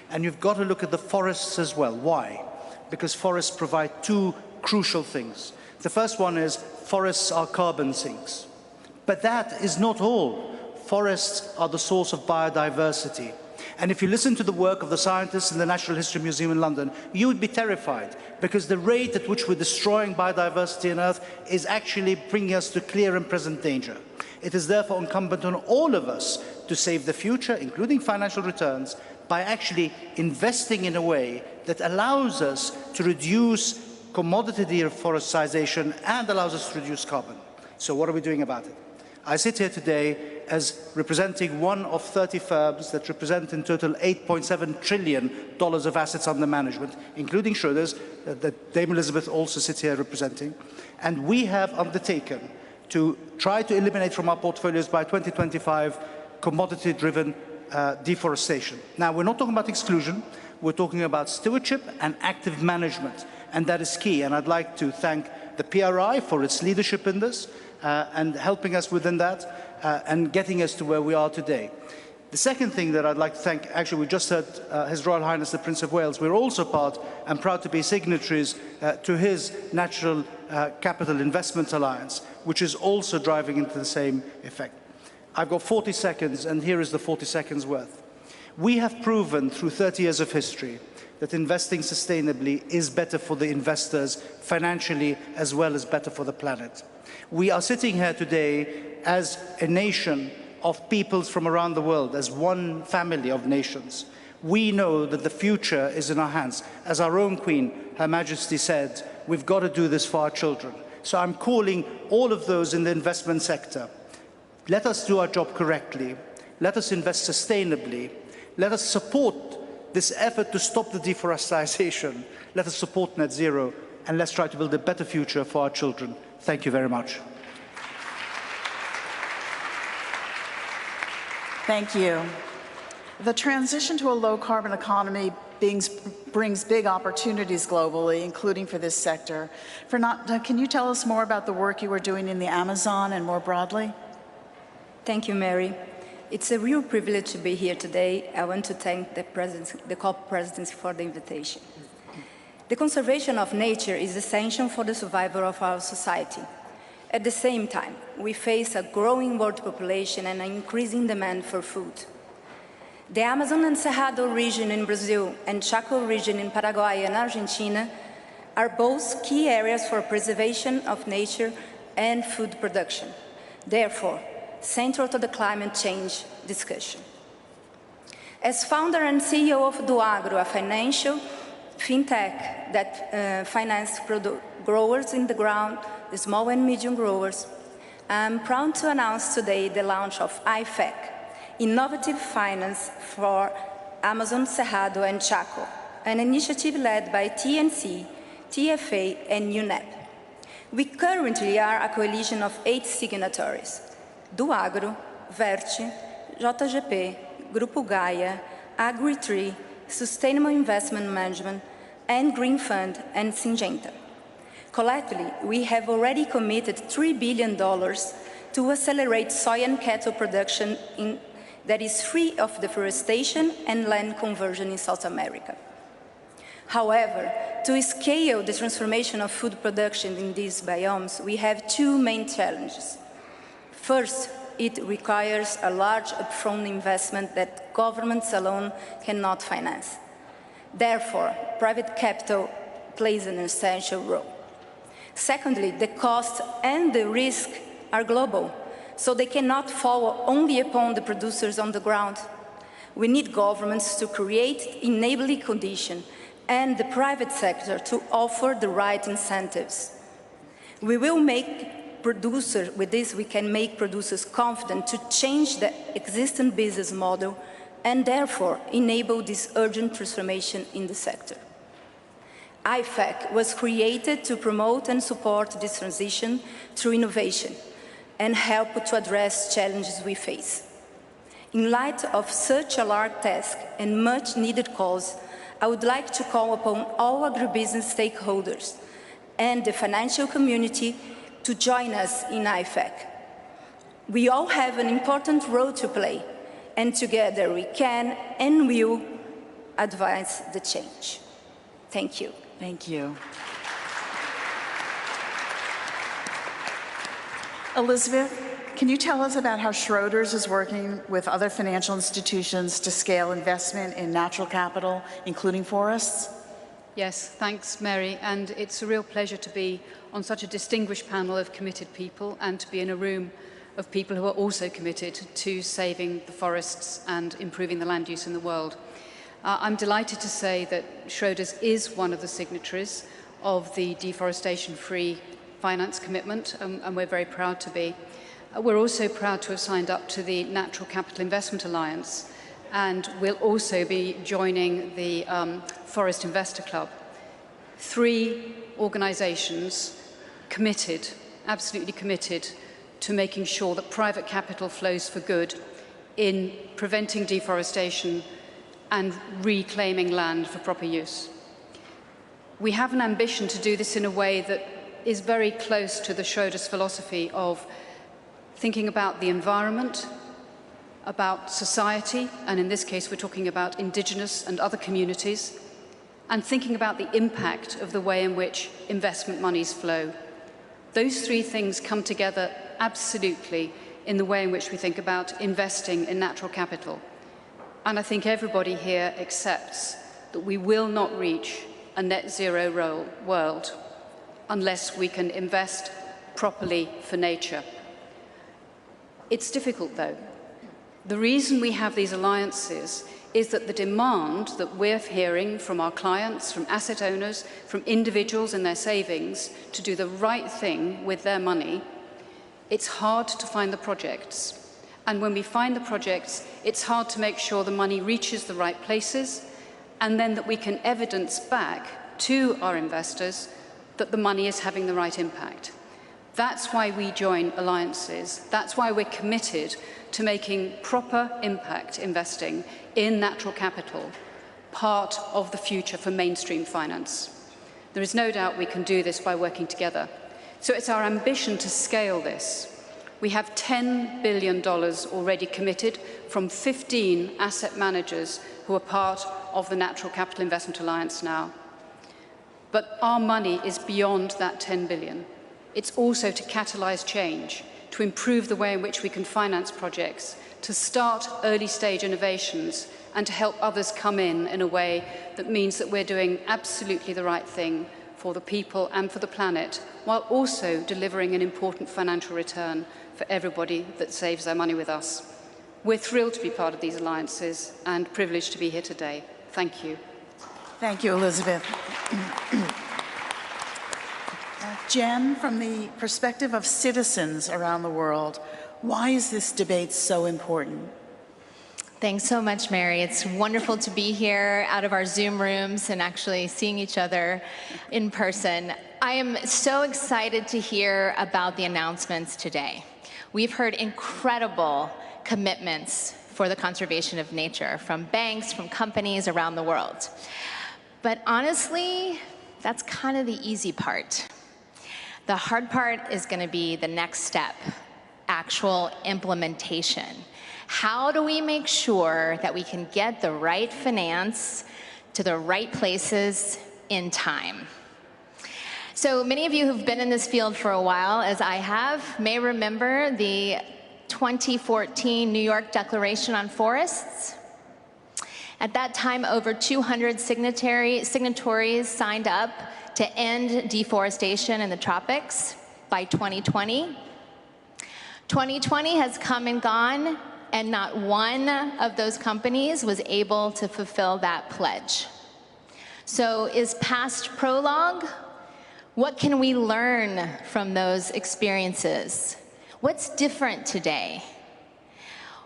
[SPEAKER 18] And you've got to look at the forests as well. Why? Because forests provide two crucial things. The first one is forests are carbon sinks. But that is not all. Forests are the source of biodiversity. And if you listen to the work of the scientists in the Natural History Museum in London, you would be terrified, because the rate at which we're destroying biodiversity on Earth is actually bringing us to clear and present danger. It is therefore incumbent on all of us to save the future, including financial returns, by actually investing in a way that allows us to reduce commodity deforestation and allows us to reduce carbon. So what are we doing about it? I sit here today as representing one of 30 firms that represent in total $8.7 trillion of assets under management, including Schroders, that Dame Elizabeth also sits here representing. And we have undertaken to try to eliminate from our portfolios by 2025 commodity-driven deforestation. Now, we're not talking about exclusion. We're talking about stewardship and active management, and that is key. And I'd like to thank the PRI for its leadership in this and helping us within that. and getting us to where we are today. The second thing that I'd like to thank, actually we just heard His Royal Highness the Prince of Wales. We're also part and proud to be signatories to his Natural Capital Investment Alliance, which is also driving into the same effect. I've got 40 seconds, and here is the 40 seconds worth. We have proven through 30 years of history that investing sustainably is better for the investors financially as well as better for the planet. We are sitting here today as a nation of peoples from around the world, as one family of nations. We know that the future is in our hands. As our own Queen, Her Majesty, said, we've got to do this for our children. So I'm calling all of those in the investment sector. Let us do our job correctly. Let us invest sustainably. Let us support this effort to stop the deforestation. Let us support net zero, and let's try to build a better future for our children. Thank you very much.
[SPEAKER 17] Thank you. The transition to a low-carbon economy brings big opportunities globally, including for this sector. Fernanda, can you tell us more about the work you are doing in the Amazon and more broadly?
[SPEAKER 2] Thank you, Mary. It's a real privilege to be here today. I want to thank the COP Presidency for the invitation. The conservation of nature is essential for the survival of our society. At the same time, we face a growing world population and an increasing demand for food. The Amazon and Cerrado region in Brazil and Chaco region in Paraguay and Argentina are both key areas for preservation of nature and food production. Therefore, central to the climate change discussion. As founder and CEO of DoAgro, a financial fintech that finances growers in the ground, the small and medium growers, I'm proud to announce today the launch of IFEC, Innovative Finance for Amazon, Cerrado, and Chaco, an initiative led by TNC, TFA, and UNEP. We currently are a coalition of 8 signatories: DoAgro, Virtuous, JGP, Grupo Gaia, Agri3, Sustainable Investment Management, and Green Fund, and Syngenta. Collectively, we have already committed $3 billion to accelerate soy and cattle production that is free of deforestation and land conversion in South America. However, to scale the transformation of food production in these biomes, we have 2 main challenges. First, it requires a large upfront investment that governments alone cannot finance. Therefore, private capital plays an essential role. Secondly, the cost and the risk are global, so they cannot fall only upon the producers on the ground. We need governments to create enabling conditions and the private sector to offer the right incentives. With this, we can make producers confident to change the existing business model and therefore enable this urgent transformation in the sector. IFEC was created to promote and support this transition through innovation and help to address challenges we face. In light of such a large task and much needed cause, I would like to call upon all agribusiness stakeholders and the financial community to join us in IFEC. We all have an important role to play, and together we can and will advance the change. Thank you.
[SPEAKER 17] Thank you. Elizabeth, can you tell us about how Schroders is working with other financial institutions to scale investment in natural capital, including forests?
[SPEAKER 19] Yes, thanks, Mary. And it's a real pleasure to be on such a distinguished panel of committed people and to be in a room of people who are also committed to saving the forests and improving the land use in the world. I'm delighted to say that Schroders is one of the signatories of the deforestation-free finance commitment, and we're very proud to be. We're also proud to have signed up to the Natural Capital Investment Alliance, and we'll also be joining the Forest Investor Club. 3 organisations committed, absolutely committed, to making sure that private capital flows for good in preventing deforestation and reclaiming land for proper use. We have an ambition to do this in a way that is very close to the Schroders philosophy of thinking about the environment, about society, and in this case we're talking about indigenous and other communities, and thinking about the impact of the way in which investment monies flow. Those three things come together absolutely in the way in which we think about investing in natural capital. And I think everybody here accepts that we will not reach a net zero world unless we can invest properly for nature. It's difficult though. The reason we have these alliances is that the demand that we're hearing from our clients, from asset owners, from individuals in their savings to do the right thing with their money, it's hard to find the projects. And when we find the projects, it's hard to make sure the money reaches the right places, and then that we can evidence back to our investors that the money is having the right impact. That's why we join alliances. That's why we're committed to making proper impact investing in natural capital part of the future for mainstream finance. There is no doubt we can do this by working together. So it's our ambition to scale this. We have $10 billion already committed from 15 asset managers who are part of the Natural Capital Investment Alliance now. But our money is beyond that 10 billion. It's also to catalyse change, to improve the way in which we can finance projects, to start early stage innovations, and to help others come in a way that means that we're doing absolutely the right thing for the people and for the planet, while also delivering an important financial return for everybody that saves their money with us. We're thrilled to be part of these alliances and privileged to be here today. Thank you.
[SPEAKER 17] Thank you, Elizabeth. Jen, from the perspective of citizens around the world, why is this debate so important?
[SPEAKER 7] Thanks so much, Mary. It's wonderful to be here out of our Zoom rooms and actually seeing each other in person. I am so excited to hear about the announcements today. We've heard incredible commitments for the conservation of nature from banks, from companies around the world. But honestly, that's kind of the easy part. The hard part is going to be the next step, actual implementation. How do we make sure that we can get the right finance to the right places in time? So many of you who've been in this field for a while, as I have, may remember the 2014 New York Declaration on Forests. At that time, over 200 signatories signed up to end deforestation in the tropics by 2020. 2020 has come and gone, and not one of those companies was able to fulfill that pledge. So is past prologue? What can we learn from those experiences? What's different today?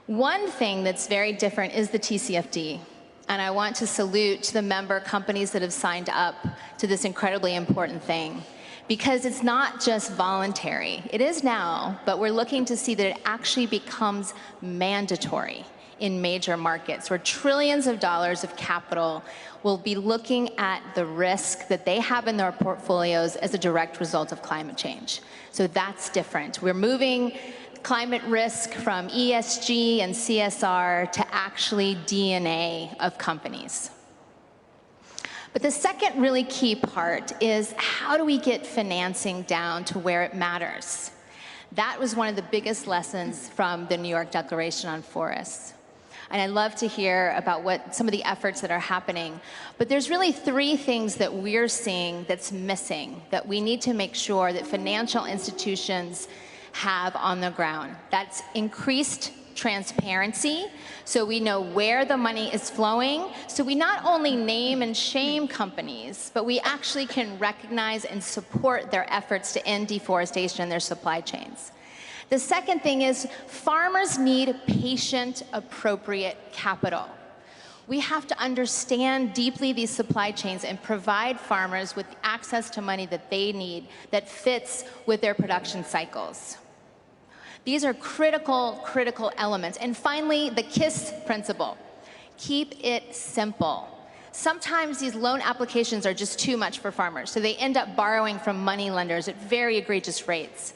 [SPEAKER 7] One thing that's very different is the TCFD. And I want to salute the member companies that have signed up to this incredibly important thing, because it's not just voluntary. It is now, but we're looking to see that it actually becomes mandatory in major markets where trillions of dollars of capital will be looking at the risk that they have in their portfolios as a direct result of climate change. So that's different. We're moving climate risk from ESG and CSR to actually DNA of companies. But the second really key part is, how do we get financing down to where it matters? That was one of the biggest lessons from the New York Declaration on Forests. And I'd love to hear about what some of the efforts that are happening. But there's really three things that we're seeing that's missing, that we need to make sure that financial institutions have on the ground. That's increased transparency, so we know where the money is flowing, so we not only name and shame companies, but we actually can recognize and support their efforts to end deforestation in their supply chains. The second thing is, farmers need patient, appropriate capital. We have to understand deeply these supply chains and provide farmers with access to money that they need that fits with their production cycles. These are critical, critical elements. And finally, the KISS principle. Keep it simple. Sometimes these loan applications are just too much for farmers, so they end up borrowing from money lenders at very egregious rates.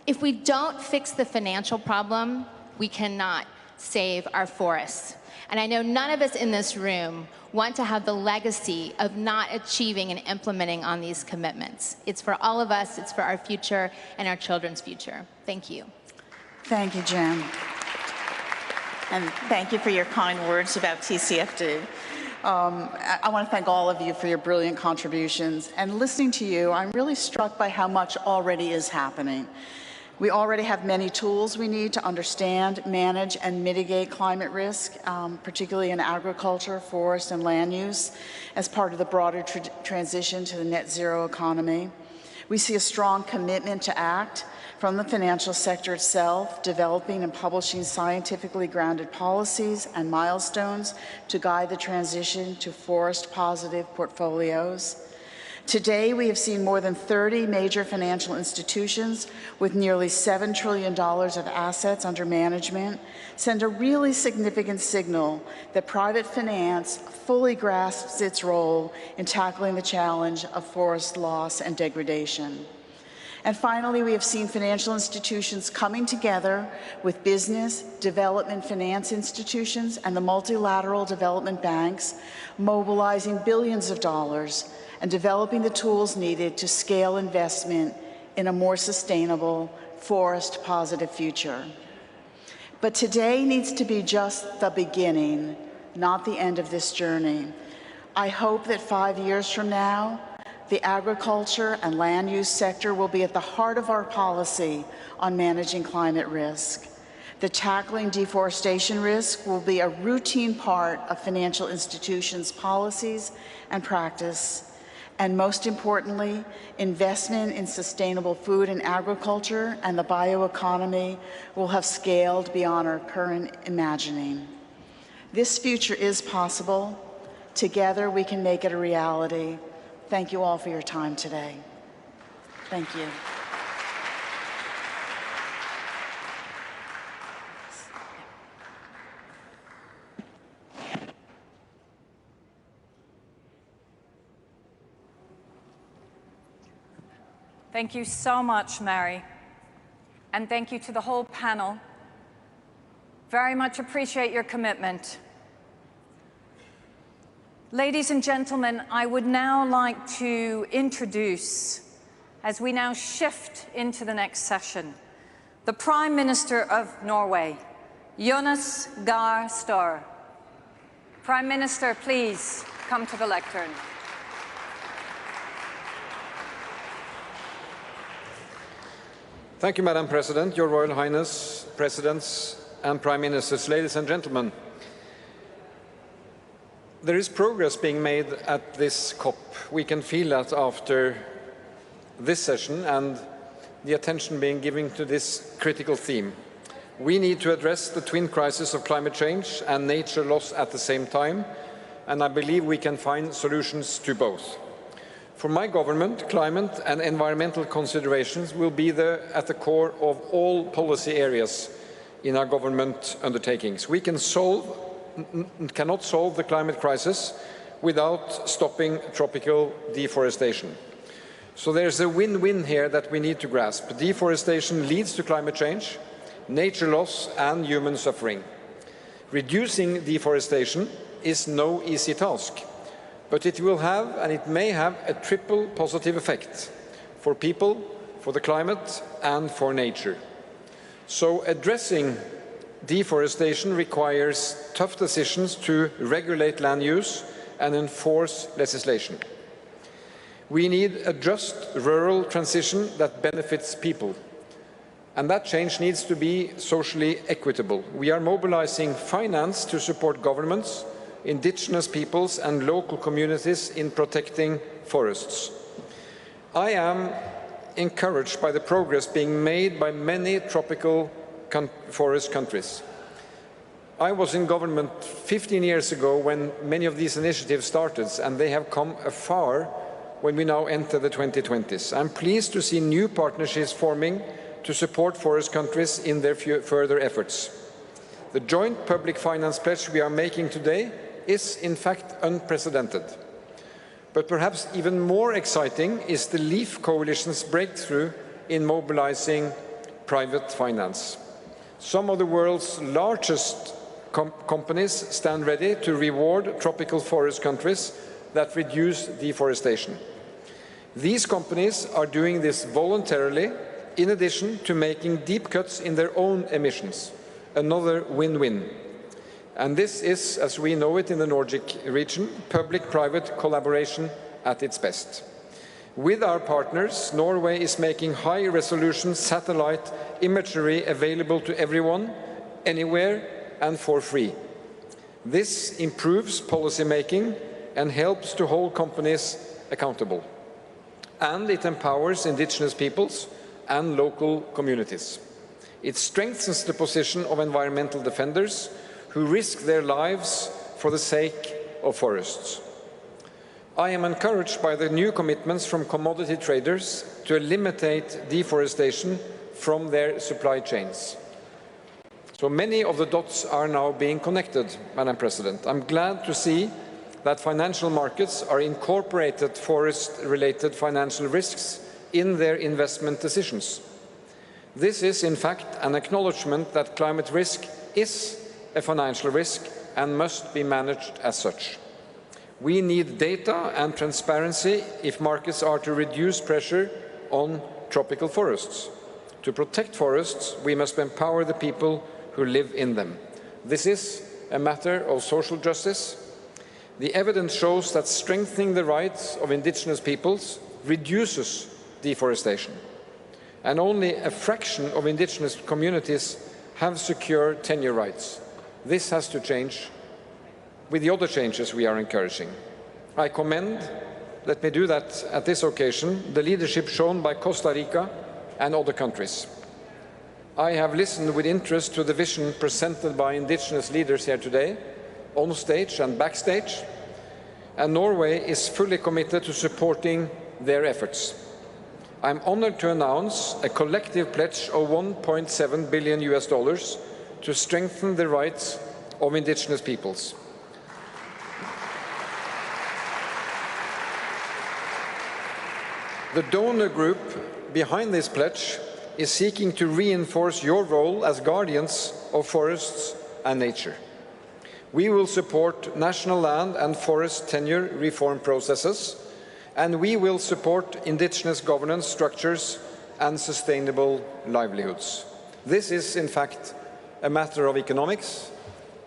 [SPEAKER 7] If we don't fix the financial problem, we cannot save our forests. And I know none of us in this room want to have the legacy of not achieving and implementing on these commitments. It's for all of us, it's for our future and our children's future. Thank you.
[SPEAKER 17] Thank you, Jen. And thank you for your kind words about TCFD. I want to thank all of you for your brilliant contributions. And listening to you, I'm really struck by how much already is happening. We already have many tools we need to understand, manage, and mitigate climate risk, particularly in agriculture, forest, and land use, as part of the broader transition to the net zero economy. We see a strong commitment to act from the financial sector itself, developing and publishing scientifically grounded policies and milestones to guide the transition to forest-positive portfolios. Today, we have seen more than 30 major financial institutions with nearly $7 trillion of assets under management send a really significant signal that private finance fully grasps its role in tackling the challenge of forest loss and degradation. And finally, we have seen financial institutions coming together with business, development finance institutions, and the multilateral development banks, mobilizing billions of dollars and developing the tools needed to scale investment in a more sustainable, forest-positive future. But today needs to be just the beginning, not the end of this journey. I hope that 5 years from now, the agriculture and land use sector will be at the heart of our policy on managing climate risk. The tackling deforestation risk will be a routine part of financial institutions' policies and practice. And most importantly, investment in sustainable food and agriculture and the bioeconomy will have scaled beyond our current imagining. This future is possible. Together, we can make it a reality. Thank you all for your time today. Thank you.
[SPEAKER 1] Thank you so much, Mary. And thank you to the whole panel. Very much appreciate your commitment. Ladies and gentlemen, I would now like to introduce, as we now shift into the next session, the Prime Minister of Norway, Jonas Gahr Støre. Prime Minister, please come to the lectern.
[SPEAKER 3] Thank you, Madam President, Your Royal Highness, Presidents and Prime Ministers, ladies and gentlemen. There is progress being made at this COP. We can feel that after this session and the attention being given to this critical theme. We need to address the twin crisis of climate change and nature loss at the same time, and I believe we can find solutions to both. For my government, climate and environmental considerations will be at the core of all policy areas in our government undertakings. We cannot solve the climate crisis without stopping tropical deforestation. So there's a win-win here that we need to grasp. Deforestation leads to climate change, nature loss and human suffering. Reducing deforestation is no easy task, but it will have and it may have a triple positive effect for people, for the climate and for nature. So addressing deforestation requires tough decisions to regulate land use and enforce legislation. We need a just rural transition that benefits people. And that change needs to be socially equitable. We are mobilizing finance to support governments, indigenous peoples and local communities in protecting forests. I am encouraged by the progress being made by many tropical forest countries. I was in government 15 years ago when many of these initiatives started, and they have come afar when we now enter the 2020s. I'm pleased to see new partnerships forming to support forest countries in their further efforts. The joint public finance pledge we are making today is in fact unprecedented. But perhaps even more exciting is the LEAF Coalition's breakthrough in mobilizing private finance. Some of the world's largest companies stand ready to reward tropical forest countries that reduce deforestation. These companies are doing this voluntarily, in addition to making deep cuts in their own emissions. Another win-win. And this is, as we know it in the Nordic region, public-private collaboration at its best. With our partners, Norway is making high-resolution satellite imagery available to everyone, anywhere, and for free. This improves policy-making and helps to hold companies accountable. And it empowers indigenous peoples and local communities. It strengthens the position of environmental defenders who risk their lives for the sake of forests. I am encouraged by the new commitments from commodity traders to eliminate deforestation from their supply chains. So many of the dots are now being connected, Madam President. I'm glad to see that financial markets are incorporated forest-related financial risks in their investment decisions. This is, in fact, an acknowledgement that climate risk is a financial risk and must be managed as such. We need data and transparency if markets are to reduce pressure on tropical forests. To protect forests, we must empower the people who live in them. This is a matter of social justice. The evidence shows that strengthening the rights of indigenous peoples reduces deforestation. And only a fraction of indigenous communities have secure tenure rights. This has to change with the other changes we are encouraging. I commend, let me do that at this occasion, the leadership shown by Costa Rica and other countries. I have listened with interest to the vision presented by indigenous leaders here today, on stage and backstage, and Norway is fully committed to supporting their efforts. I'm honored to announce a collective pledge of $1.7 billion to strengthen the rights of indigenous peoples. The donor group behind this pledge is seeking to reinforce your role as guardians of forests and nature. We will support national land and forest tenure reform processes, and we will support indigenous governance structures and sustainable livelihoods. This is, in fact, a matter of economics,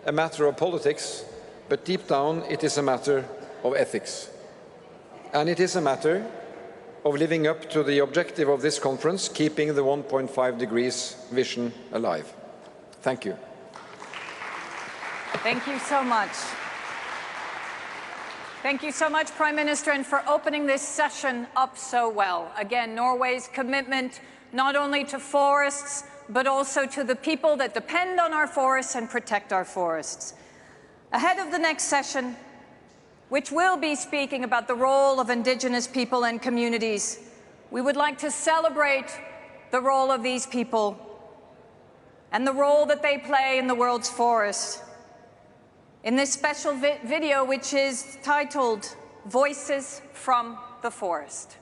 [SPEAKER 3] a matter of politics, but deep down it is a matter of ethics. And it is a matter of living up to the objective of this conference, keeping the 1.5 degrees vision alive. Thank you.
[SPEAKER 1] Thank you so much. Thank you so much, Prime Minister, and for opening this session up so well. Again, Norway's commitment not only to forests, but also to the people that depend on our forests and protect our forests. Ahead of the next session, which will be speaking about the role of Indigenous people and communities, we would like to celebrate the role of these people and the role that they play in the world's forests. In this special video, which is titled Voices from the Forest.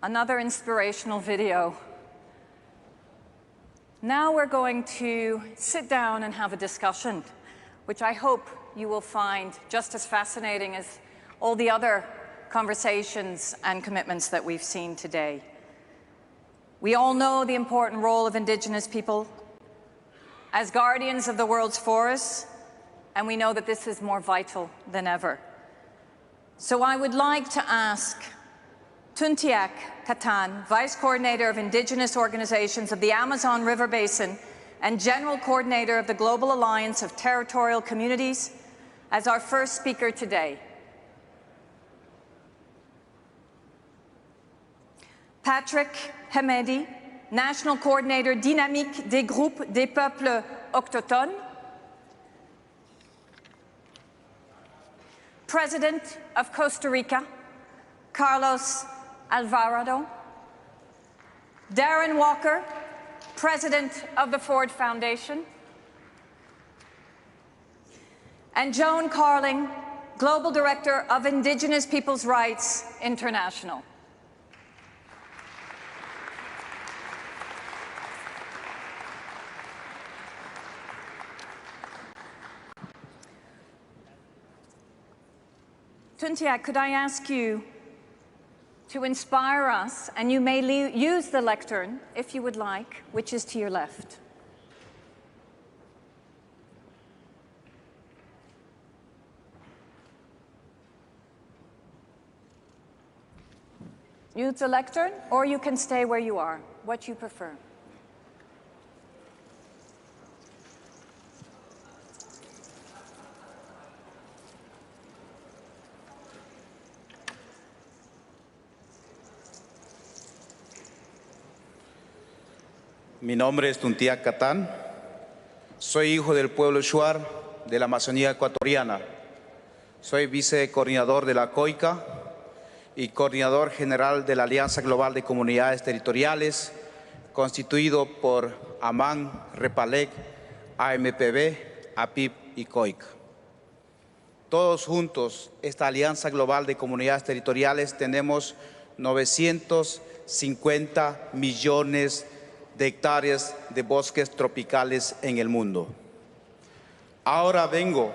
[SPEAKER 1] Another inspirational video. Now we're going to sit down and have a discussion, which I hope you will find just as fascinating as all the other conversations and commitments that we've seen today. We all know the important role of Indigenous people as guardians of the world's forests, and we know that this is more vital than ever. So I would like to ask Tuntiak Katan, Vice Coordinator of Indigenous Organizations of the Amazon River Basin and General Coordinator of the Global Alliance of Territorial Communities, as our first speaker today. Patrick Hemedi, National Coordinator Dynamique des Groupes des Peuples Autochtones. President of Costa Rica, Carlos Alvarado. Darren Walker, President of the Ford Foundation. And Joan Carling, Global Director of Indigenous Peoples' Rights International. Tuntiak, could I ask you to inspire us, and you may use the lectern, if you would like, which is to your left. Use the lectern, or you can stay where you are, what you prefer.
[SPEAKER 16] Mi nombre es Tuntiak Katan, soy hijo del pueblo Shuar de la Amazonía ecuatoriana. Soy vicecoordinador de la COICA y coordinador general de la Alianza Global de Comunidades Territoriales, constituido por AMAN, REPALEC, AMPB, APIP y COICA. Todos juntos, esta Alianza Global de Comunidades Territoriales, tenemos 950 millones de hectáreas de bosques tropicales en el mundo. Ahora vengo a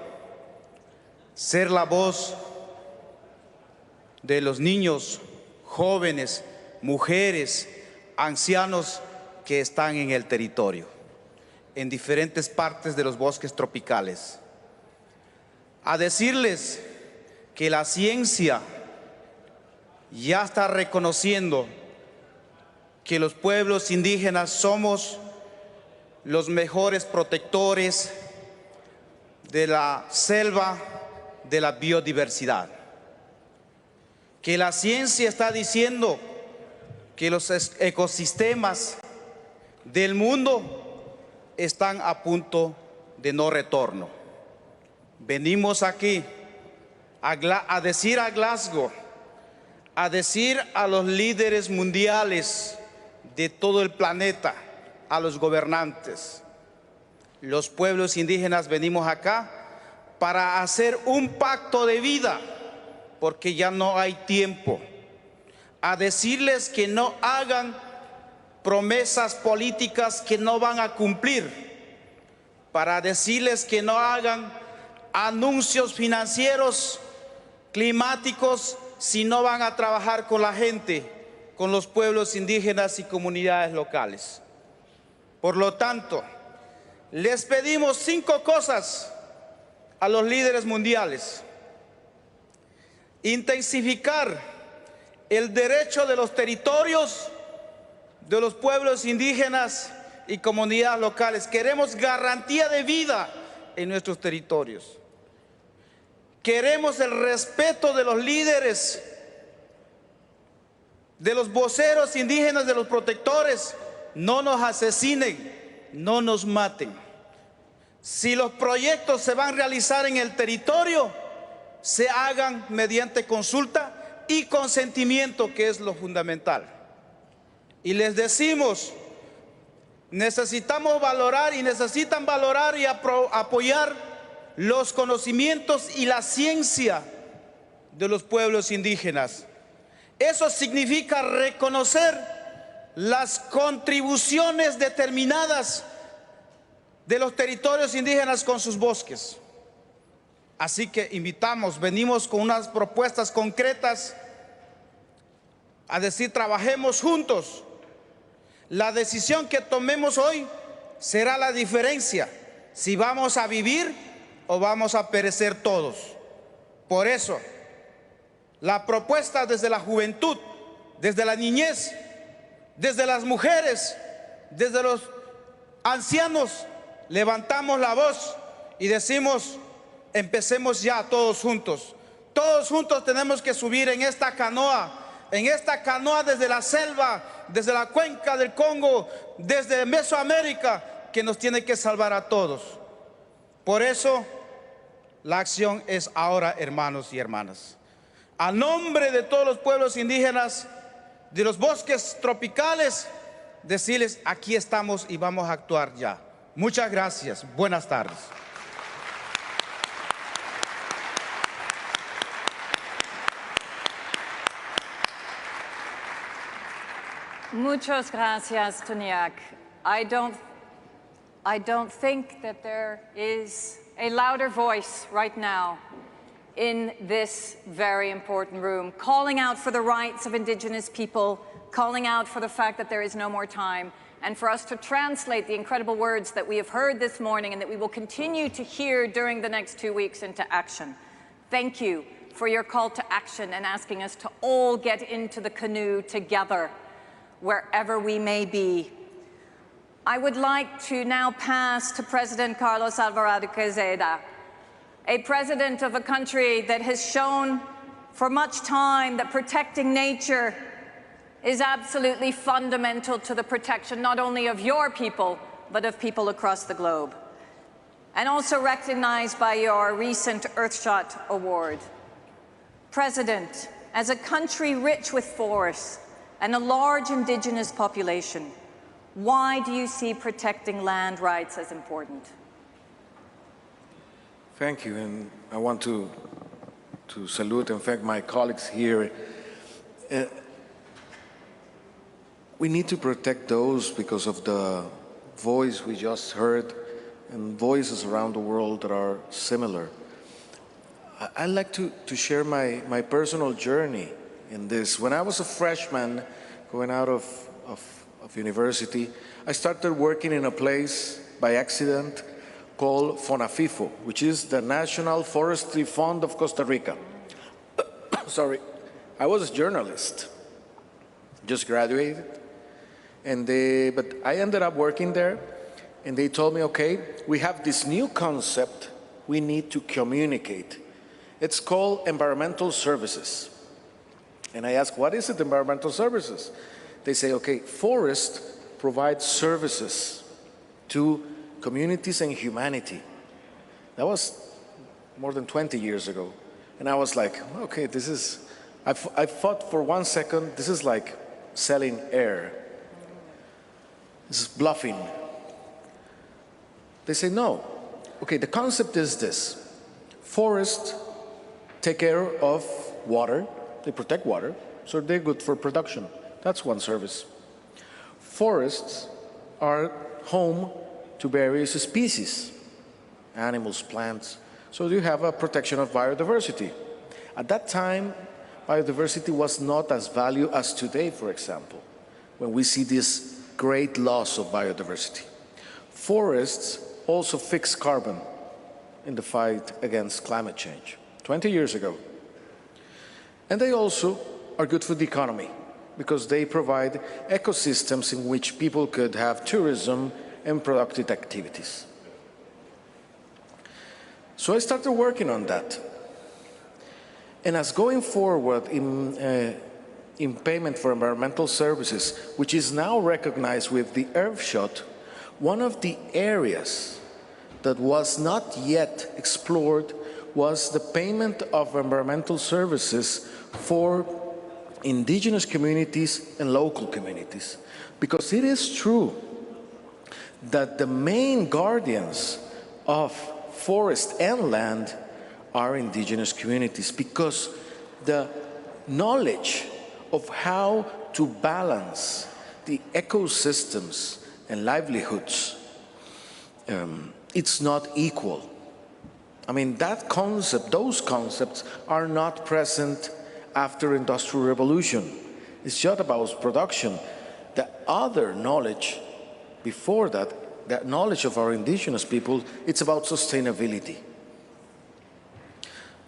[SPEAKER 16] ser la voz de los niños, jóvenes, mujeres, ancianos que están en el territorio, en diferentes partes de los bosques tropicales. A decirles que la ciencia ya está reconociendo que los pueblos indígenas somos los mejores protectores de la selva, de la biodiversidad. Que la ciencia está diciendo que los ecosistemas del mundo están a punto de no retorno. Venimos aquí a decir a Glasgow, a decir a los líderes mundiales de todo el planeta, a los gobernantes. Los pueblos indígenas venimos acá para hacer un pacto de vida, porque ya no hay tiempo. A decirles que no hagan promesas políticas que no van a cumplir, para decirles que no hagan anuncios financieros, climáticos, si no van a trabajar con la gente, con los pueblos indígenas y comunidades locales. Por lo tanto, les pedimos 5 cosas a los líderes mundiales. Intensificar el derecho de los territorios de los pueblos indígenas y comunidades locales. Queremos garantía de vida en nuestros territorios. Queremos el respeto de los líderes, de los voceros indígenas, de los protectores. No nos asesinen, no nos maten. Si los proyectos se van a realizar en el territorio, se hagan mediante consulta y consentimiento, que es lo fundamental. Y les decimos, necesitamos valorar y necesitan valorar y apoyar los conocimientos y la ciencia de los pueblos indígenas. Eso significa reconocer las contribuciones determinadas de los territorios indígenas con sus bosques. Así que venimos con unas propuestas concretas a decir, trabajemos juntos. La decisión que tomemos hoy será la diferencia si vamos a vivir o vamos a perecer todos. Por eso, la propuesta desde la juventud, desde la niñez, desde las mujeres, desde los ancianos, levantamos la voz y decimos, empecemos ya todos juntos. Todos juntos tenemos que subir en esta canoa desde la selva, desde la cuenca del Congo, desde Mesoamérica, que nos tiene que salvar a todos. Por eso, la acción es ahora, hermanos y hermanas. A nombre de todos los pueblos indígenas, de los bosques tropicales, decirles, aquí estamos y vamos a actuar ya. Muchas gracias. Buenas tardes.
[SPEAKER 1] Muchas gracias, Tuniak. I don't think that there is a louder voice right now in this very important room, calling out for the rights of Indigenous people, calling out for the fact that there is no more time, and for us to translate the incredible words that we have heard this morning and that we will continue to hear during the next 2 weeks into action. Thank you for your call to action and asking us to all get into the canoe together, wherever we may be. I would like to now pass to President Carlos Alvarado Quezada, a president of a country that has shown for much time that protecting nature is absolutely fundamental to the protection not only of your people, but of people across the globe, and also recognized by your recent Earthshot Award. President, as a country rich with forests and a large Indigenous population, why do you see protecting land rights as important?
[SPEAKER 3] Thank you, and I want to salute and thank my colleagues here. We need to protect those because of the voice we just heard and voices around the world that are similar. I'd like to share my personal journey in this. When I was a freshman going out of university, I started working in a place by accident called FONAFIFO, which is the National Forestry Fund of Costa Rica. Sorry, I was a journalist, just graduated, but I ended up working there, and they told me, okay, we have this new concept we need to communicate. It's called environmental services. And I asked, what is it, environmental services? They say, okay, forests provide services to communities and humanity. That was more than 20 years ago. And I was like, okay, this is, I thought for 1 second, this is like selling air. This is bluffing. They say, no. Okay, the concept is this. Forests take care of water. They protect water, so they're good for production. That's one service. Forests are home to various species, animals, plants. So you have a protection of biodiversity. At that time, biodiversity was not as valued as today, for example, when we see this great loss of biodiversity. Forests also fix carbon in the fight against climate change, 20 years ago. And they also are good for the economy because they provide ecosystems in which people could have tourism and productive activities. So I started working on that. And as going forward in payment for environmental services, which is now recognized with the Earthshot, one of the areas that was not yet explored was the payment of environmental services for indigenous communities and local communities. Because it is true that the main guardians of forest and land are indigenous communities, because the knowledge
[SPEAKER 20] of how to balance the ecosystems and livelihoods, it's not equal. I mean, that concept, those concepts are not present after Industrial Revolution. It's just about production. The other knowledge before that, that knowledge of our indigenous people, it's about sustainability.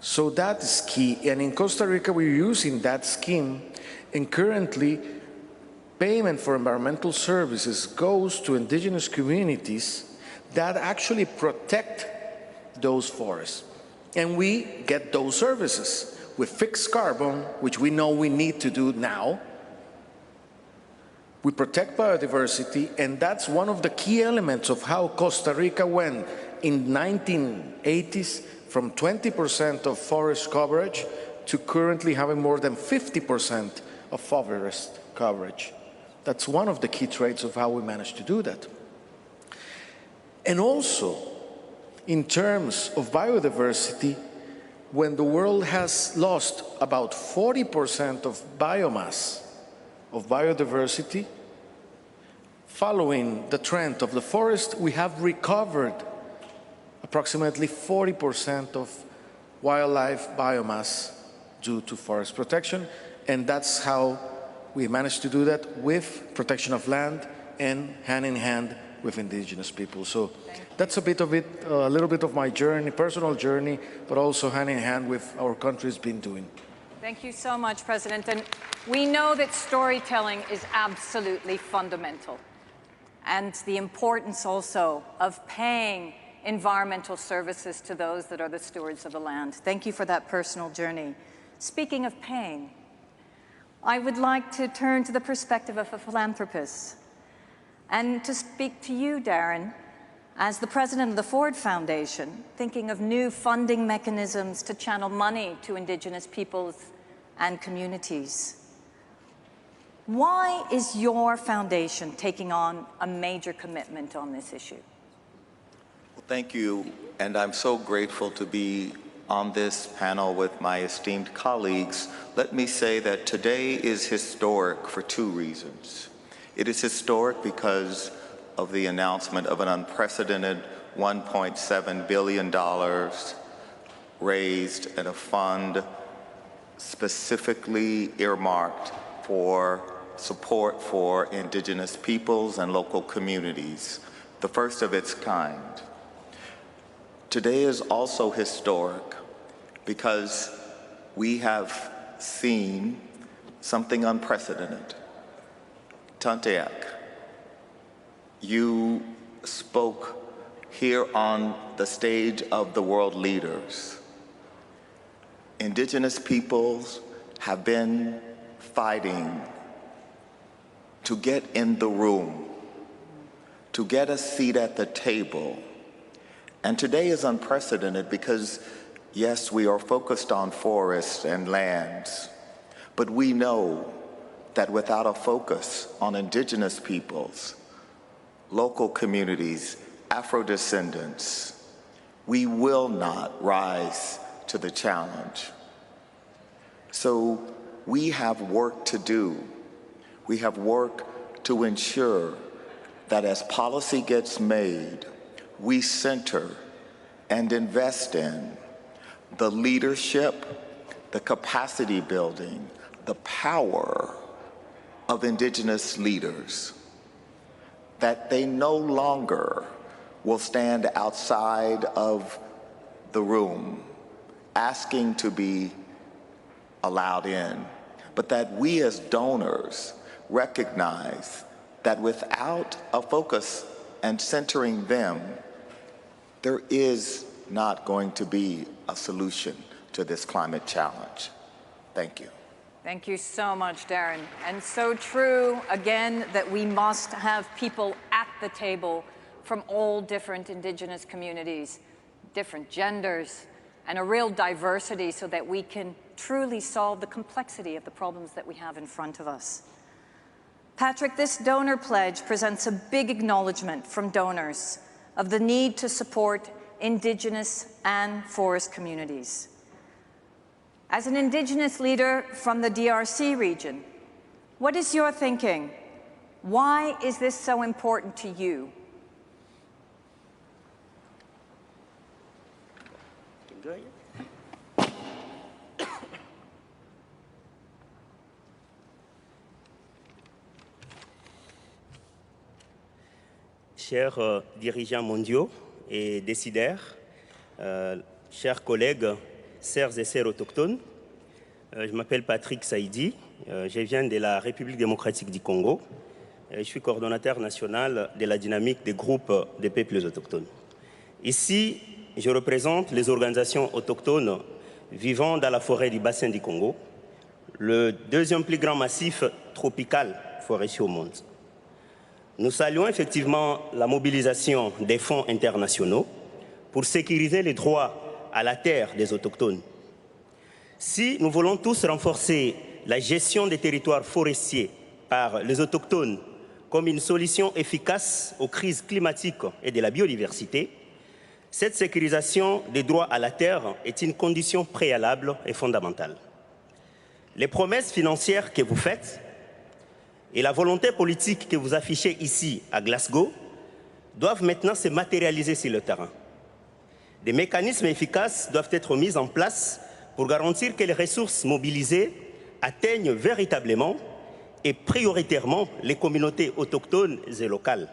[SPEAKER 20] So that is key. And in Costa Rica, we're using that scheme, and currently payment for environmental services goes to indigenous communities that actually protect those forests. And we get those services with fixed carbon, which we know we need to do now. We protect biodiversity, and that's one of the key elements of how Costa Rica went in 1980s from 20% of forest coverage to currently having more than 50% of forest coverage. That's one of the key traits of how we managed to do that. And also, in terms of biodiversity, when the world has lost about 40% of biomass, of biodiversity, following the trend of the forest, we have recovered approximately 40% of wildlife biomass due to forest protection, and that's how we managed to do that with protection of land and hand in hand with indigenous people. So that's a bit of it, a little bit of my journey, personal journey, but also hand in hand with our country's been doing.
[SPEAKER 1] Thank you so much, President. And we know that storytelling is absolutely fundamental, and the importance also of paying environmental services to those that are the stewards of the land. Thank you for that personal journey. Speaking of paying, I would like to turn to the perspective of a philanthropist and to speak to you, Darren, as the president of the Ford Foundation, thinking of new funding mechanisms to channel money to indigenous peoples and communities. Why is your foundation taking on a major commitment on this issue?
[SPEAKER 21] Well, thank you, and I'm so grateful to be on this panel with my esteemed colleagues. Let me say that today is historic for two reasons. It is historic because of the announcement of an unprecedented $1.7 billion raised in a fund specifically earmarked for support for indigenous peoples and local communities, the first of its kind. Today is also historic because we have seen something unprecedented. Tanteak, you spoke here on the stage of the world leaders. Indigenous peoples have been fighting to get in the room, to get a seat at the table. And today is unprecedented because, yes, we are focused on forests and lands, but we know that without a focus on indigenous peoples, local communities, Afro-descendants, we will not rise to the challenge. So we have work to do. We have work to ensure that as policy gets made, we center and invest in the leadership, the capacity building, the power of indigenous leaders, that they no longer will stand outside of the room asking to be allowed in, but that we as donors recognize that without a focus and centering them, there is not going to be a solution to this climate challenge. Thank you.
[SPEAKER 1] Thank you so much, Darren. And so true, again, that we must have people at the table from all different indigenous communities, different genders, and a real diversity so that we can truly solve the complexity of the problems that we have in front of us. Patrick, this donor pledge presents a big acknowledgement from donors of the need to support indigenous and forest communities. As an Indigenous leader from the DRC region, what is your thinking? Why is this so important to you?
[SPEAKER 4] Chers dirigeants mondiaux et décideurs, chers collègues, sœurs et sœurs autochtones, je m'appelle Patrick Saïdi, je viens de la République démocratique du Congo, je suis coordonnateur national de la dynamique des groupes des peuples autochtones. Ici, je représente les organisations autochtones vivant dans la forêt du bassin du Congo, le deuxième plus grand massif tropical forestier au monde. Nous saluons effectivement la mobilisation des fonds internationaux pour sécuriser les droits à la terre des autochtones. Si nous voulons tous renforcer la gestion des territoires forestiers par les autochtones comme une solution efficace aux crises climatiques et de la biodiversité, cette sécurisation des droits à la terre est une condition préalable et fondamentale. Les promesses financières que vous faites et la volonté politique que vous affichez ici à Glasgow doivent maintenant se matérialiser sur le terrain. Des mécanismes efficaces doivent être mis en place pour garantir que les ressources mobilisées atteignent véritablement et prioritairement les communautés autochtones et locales.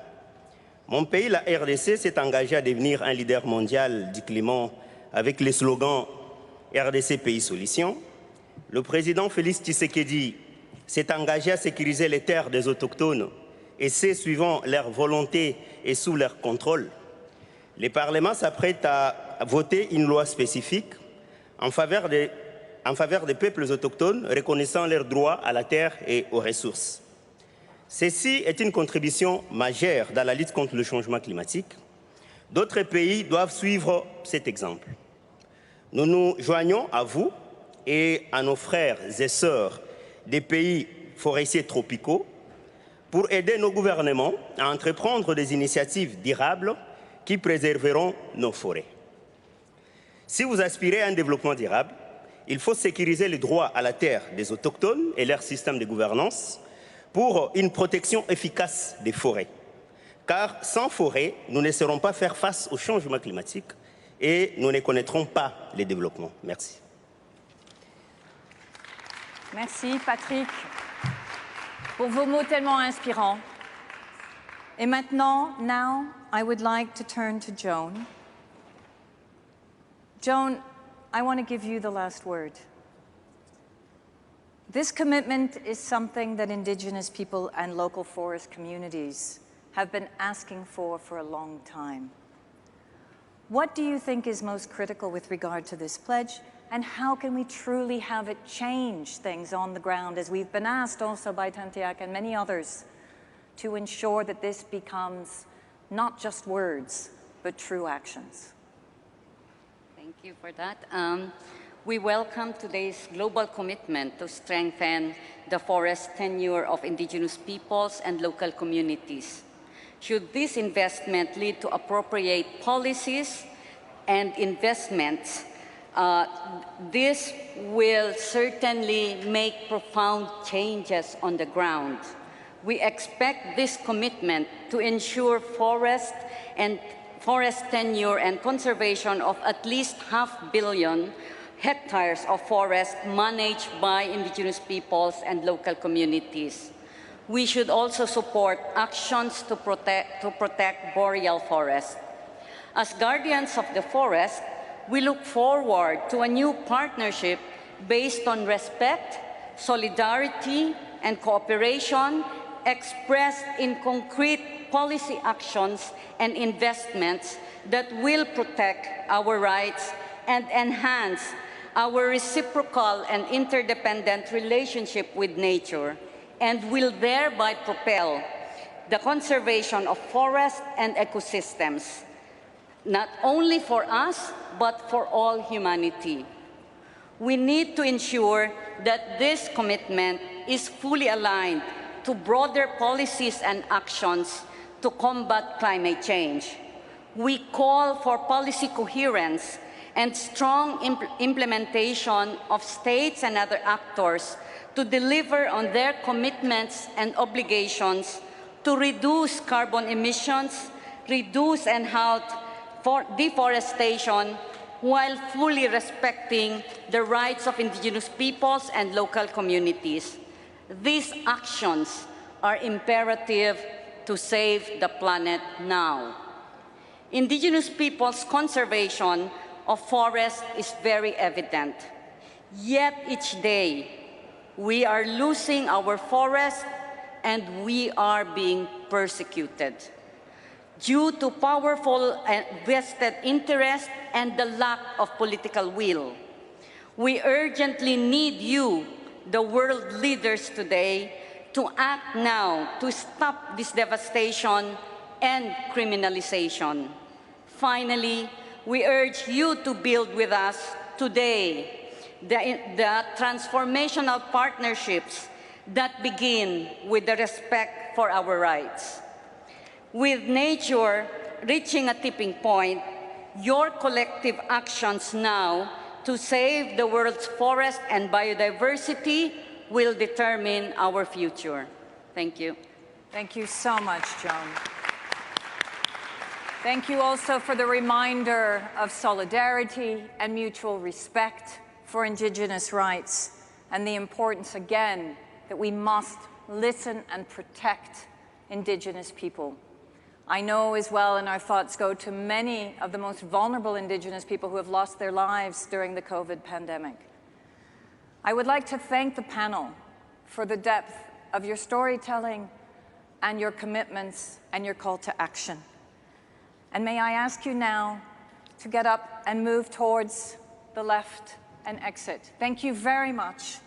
[SPEAKER 4] Mon pays, la RDC, s'est engagé à devenir un leader mondial du climat avec le slogan RDC Pays Solution. Le président Félix Tshisekedi s'est engagé à sécuriser les terres des autochtones et c'est suivant leur volonté et sous leur contrôle. Le Parlement s'apprête à voter une loi spécifique en faveur des peuples autochtones reconnaissant leurs droits à la terre et aux ressources. Ceci est une contribution majeure dans la lutte contre le changement climatique. D'autres pays doivent suivre cet exemple. Nous nous joignons à vous et à nos frères et sœurs des pays forestiers tropicaux pour aider nos gouvernements à entreprendre des initiatives durables qui préserveront nos forêts. Si vous aspirez à un développement durable, il faut sécuriser les droits à la terre des autochtones et leur système de gouvernance pour une protection efficace des forêts. Car sans forêt, nous ne saurons pas faire face au changement climatique et nous ne connaîtrons pas les développements. Merci.
[SPEAKER 1] Merci Patrick pour vos mots tellement inspirants. Et maintenant, I would like to turn to Joan. Joan, I want to give you the last word. This commitment is something that Indigenous people and local forest communities have been asking for a long time. What do you think is most critical with regard to this pledge? And how can we truly have it change things on the ground, as we've been asked also by Tantiak and many others, to ensure that this becomes not just words, but true actions?
[SPEAKER 22] Thank you for that. We welcome today's global commitment to strengthen the forest tenure of Indigenous peoples and local communities. Should this investment lead to appropriate policies and investments, this will certainly make profound changes on the ground. We expect this commitment to ensure forest tenure and conservation of at least 500 million hectares of forest managed by Indigenous peoples and local communities. We should also support actions to protect boreal forests. As guardians of the forest, we look forward to a new partnership based on respect, solidarity, and cooperation expressed in concrete policy actions and investments that will protect our rights and enhance our reciprocal and interdependent relationship with nature, and will thereby propel the conservation of forests and ecosystems, not only for us, but for all humanity. We need to ensure that this commitment is fully aligned to broader policies and actions to combat climate change. We call for policy coherence and strong implementation of states and other actors to deliver on their commitments and obligations to reduce carbon emissions, reduce and halt deforestation, while fully respecting the rights of indigenous peoples and local communities. These actions are imperative to save the planet now. Indigenous peoples' conservation of forests is very evident. Yet each day, we are losing our forests and we are being persecuted due to powerful and vested interest and the lack of political will. We urgently need you, the world leaders today, to act now to stop this devastation and criminalization. Finally, we urge you to build with us today the transformational partnerships that begin with the respect for our rights. With nature reaching a tipping point, your collective actions now to save the world's forest and biodiversity will determine our future. Thank you.
[SPEAKER 1] Thank you so much, Joan. Thank you also for the reminder of solidarity and mutual respect for Indigenous rights and the importance, again, that we must listen and protect Indigenous people. I know as well, and our thoughts go to many of the most vulnerable Indigenous people who have lost their lives during the COVID pandemic. I would like to thank the panel for the depth of your storytelling and your commitments and your call to action. And may I ask you now to get up and move towards the left and exit. Thank you very much.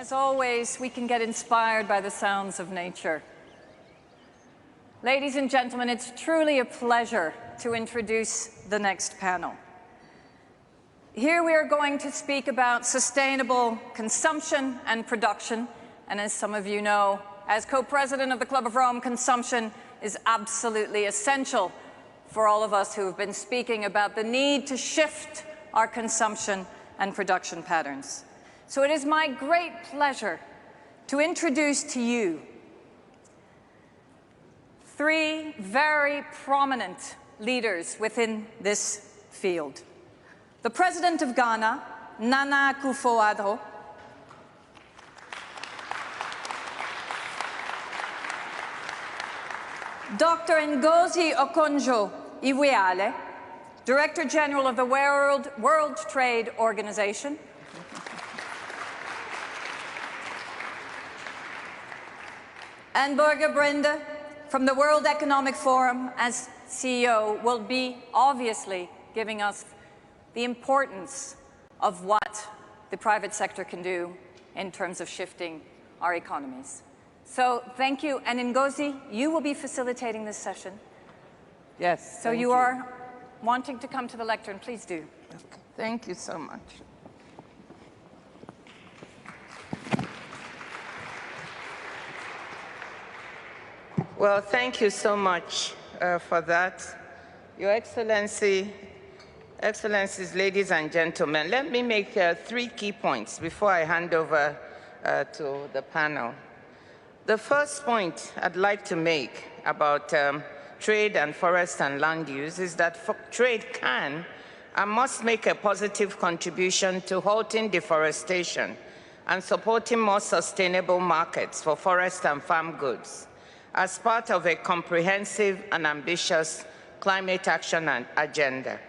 [SPEAKER 1] As always, we can get inspired by the sounds of nature. Ladies and gentlemen, it's truly a pleasure to introduce the next panel. Here we are going to speak about sustainable consumption and production. And as some of you know, as co-president of the Club of Rome, consumption is absolutely essential for all of us who have been speaking about the need to shift our consumption and production patterns. So it is my great pleasure to introduce to you three very prominent leaders within this field. The President of Ghana, Nana Akufo-Addo, Dr. Ngozi Okonjo-Iweala, Director General of the World Trade Organization, and Børge Brende from the World Economic Forum as CEO will be obviously giving us the importance of what the private sector can do in terms of shifting our economies. So thank you. And Ngozi, you will be facilitating this session.
[SPEAKER 5] Yes.
[SPEAKER 1] So you are wanting to come to the lectern, please do.
[SPEAKER 5] Okay. Thank you so much. Well, thank you so much for that. Your Excellency, Excellencies, ladies and gentlemen, let me make 3 key points before I hand over to the panel. The first point I'd like to make about trade and forest and land use is that trade can and must make a positive contribution to halting deforestation and supporting more sustainable markets for forest and farm goods as part of a comprehensive and ambitious climate action agenda.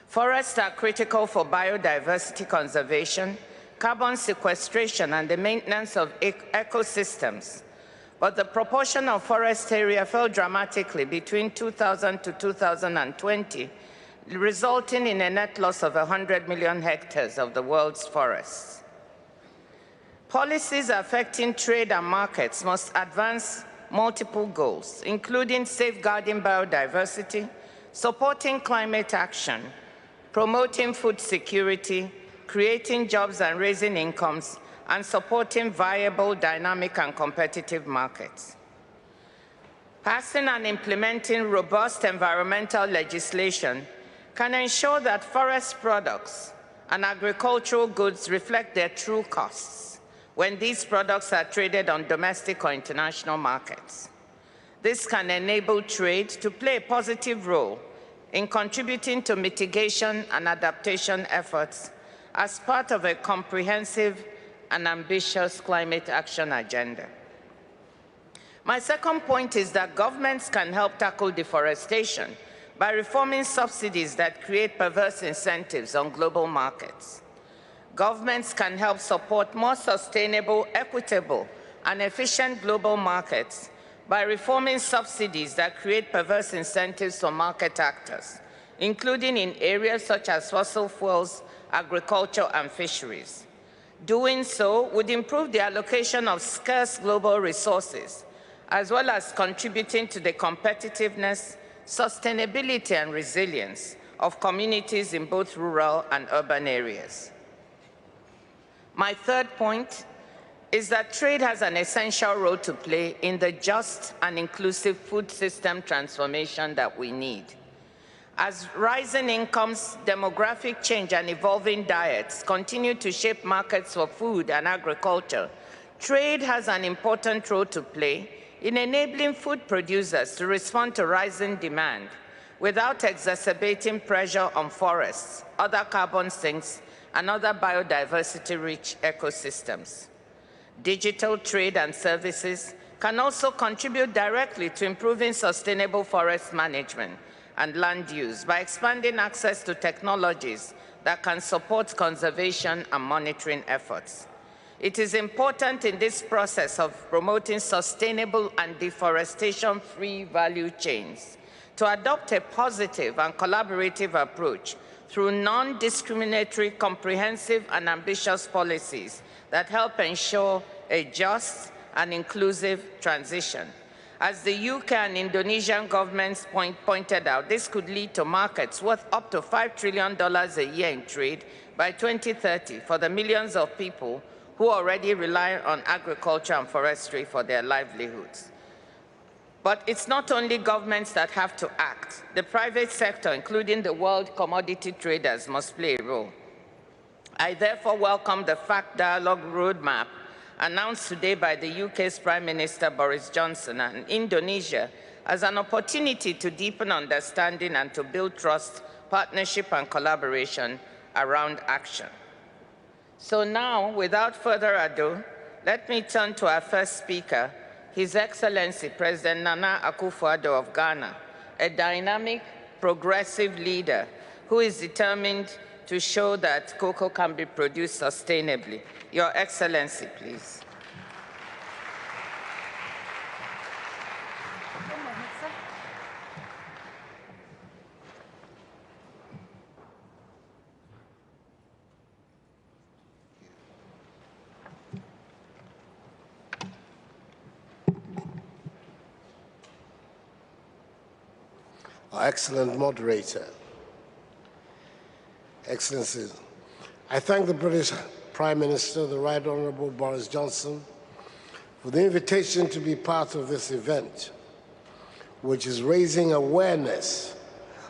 [SPEAKER 5] Forests are critical for biodiversity conservation, carbon sequestration, and the maintenance of ecosystems. But the proportion of forest area fell dramatically between 2000 to 2020, resulting in a net loss of 100 million hectares of the world's forests. Policies affecting trade and markets must advance multiple goals, including safeguarding biodiversity, supporting climate action, promoting food security, creating jobs and raising incomes, and supporting viable, dynamic, and competitive markets. Passing and implementing robust environmental legislation can ensure that forest products and agricultural goods reflect their true costs when these products are traded on domestic or international markets. This can enable trade to play a positive role in contributing to mitigation and adaptation efforts as part of a comprehensive and ambitious climate action agenda. My second point is that governments can help tackle deforestation by reforming subsidies that create perverse incentives on global markets. Governments can help support more sustainable, equitable, and efficient global markets by reforming subsidies that create perverse incentives for market actors, including in areas such as fossil fuels, agriculture, and fisheries. Doing so would improve the allocation of scarce global resources, as well as contributing to the competitiveness, sustainability, and resilience of communities in both rural and urban areas. My third point is that trade has an essential role to play in the just and inclusive food system transformation that we need. As rising incomes, demographic change, and evolving diets continue to shape markets for food and agriculture, trade has an important role to play in enabling food producers to respond to rising demand without exacerbating pressure on forests, other carbon sinks, and other biodiversity-rich ecosystems. Digital trade and services can also contribute directly to improving sustainable forest management and land use by expanding access to technologies that can support conservation and monitoring efforts. It is important in this process of promoting sustainable and deforestation-free value chains to adopt a positive and collaborative approach through non-discriminatory, comprehensive, and ambitious policies that help ensure a just and inclusive transition. As the UK and Indonesian governments pointed out, this could lead to markets worth up to $5 trillion a year in trade by 2030 for the millions of people who already rely on agriculture and forestry for their livelihoods. But it's not only governments that have to act. The private sector, including the world commodity traders, must play a role. I therefore welcome the Fact Dialogue Roadmap announced today by the UK's Prime Minister Boris Johnson and Indonesia as an opportunity to deepen understanding and to build trust, partnership, and collaboration around action. So now, without further ado, let me turn to our first speaker, His Excellency President Nana Akufo-Addo of Ghana, a dynamic, progressive leader who is determined to show that cocoa can be produced sustainably. Your Excellency, please.
[SPEAKER 6] Our excellent moderator, Excellencies, I thank the British Prime Minister, the Right Honourable Boris Johnson, for the invitation to be part of this event, which is raising awareness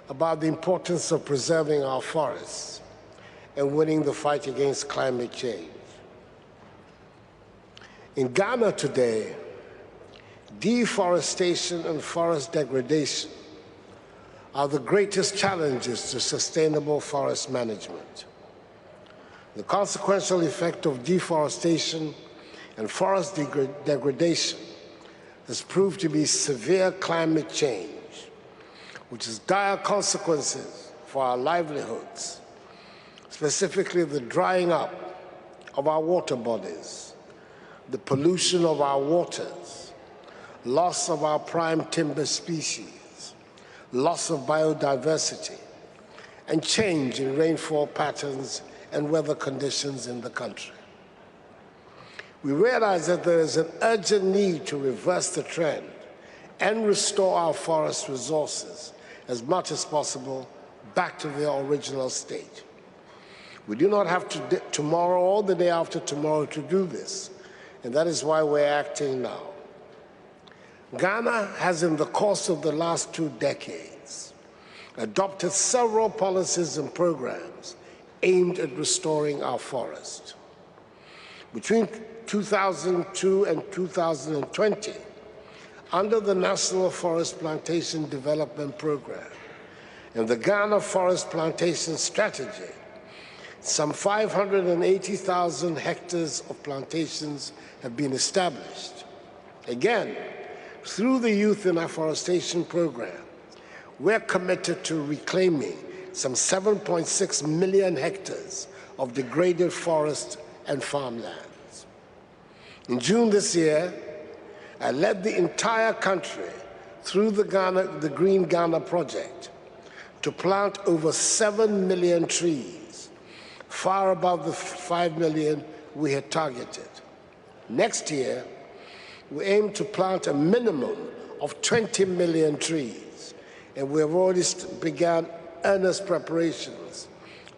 [SPEAKER 6] about the importance of preserving our forests and winning the fight against climate change. In Ghana today, deforestation and forest degradation are the greatest challenges to sustainable forest management. The consequential effect of deforestation and forest degradation has proved to be severe climate change, which has dire consequences for our livelihoods, specifically the drying up of our water bodies, the pollution of our waters, loss of our prime timber species, loss of biodiversity, and change in rainfall patterns and weather conditions in the country. We realize that there is an urgent need to reverse the trend and restore our forest resources as much as possible back to their original state. We do not have tomorrow or the day after tomorrow to do this, and that is why we're acting now. Ghana has, in the course of the last 2 decades, adopted several policies and programs aimed at restoring our forest. Between 2002 and 2020, under the National Forest Plantation Development Program and the Ghana Forest Plantation Strategy, some 580,000 hectares of plantations have been established. Again, through the Youth in Afforestation Program, we're committed to reclaiming some 7.6 million hectares of degraded forest and farmlands. In June this year, I led the entire country through the Green Ghana Project to plant over 7 million trees, far above the 5 million we had targeted. Next year, we aim to plant a minimum of 20 million trees, and we have already begun earnest preparations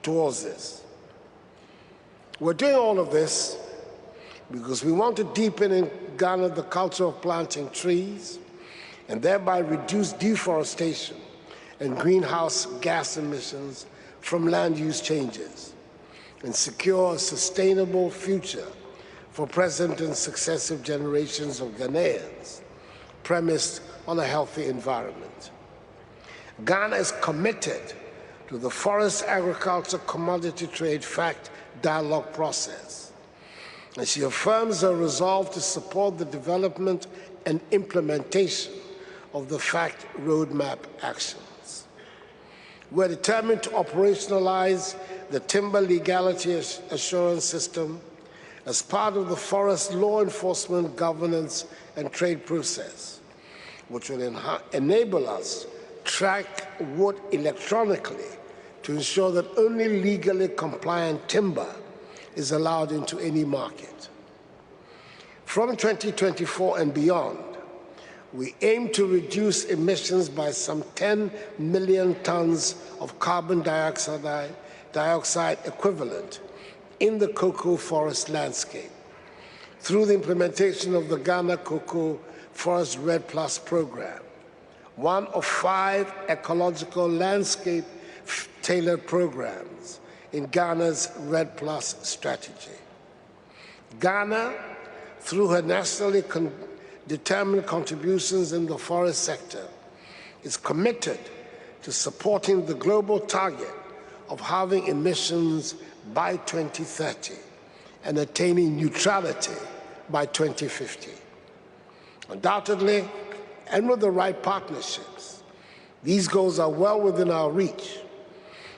[SPEAKER 6] towards this. We're doing all of this because we want to deepen in Ghana the culture of planting trees and thereby reduce deforestation and greenhouse gas emissions from land use changes and secure a sustainable future for present and successive generations of Ghanaians, premised on a healthy environment. Ghana is committed to the Forest Agriculture Commodity Trade Fact Dialogue process, and she affirms her resolve to support the development and implementation of the Fact Roadmap actions. We're determined to operationalize the timber legality assurance system as part of the forest law enforcement, governance, and trade process, which will enable us to track wood electronically to ensure that only legally compliant timber is allowed into any market. From 2024 and beyond, we aim to reduce emissions by some 10 million tons of carbon dioxide equivalent in the cocoa forest landscape through the implementation of the Ghana Cocoa Forest Red Plus program, one of 5 ecological landscape tailored programs in Ghana's Red Plus strategy. Ghana, through her nationally determined contributions in the forest sector, is committed to supporting the global target of halving emissions by 2030 and attaining neutrality by 2050. Undoubtedly, and with the right partnerships, these goals are well within our reach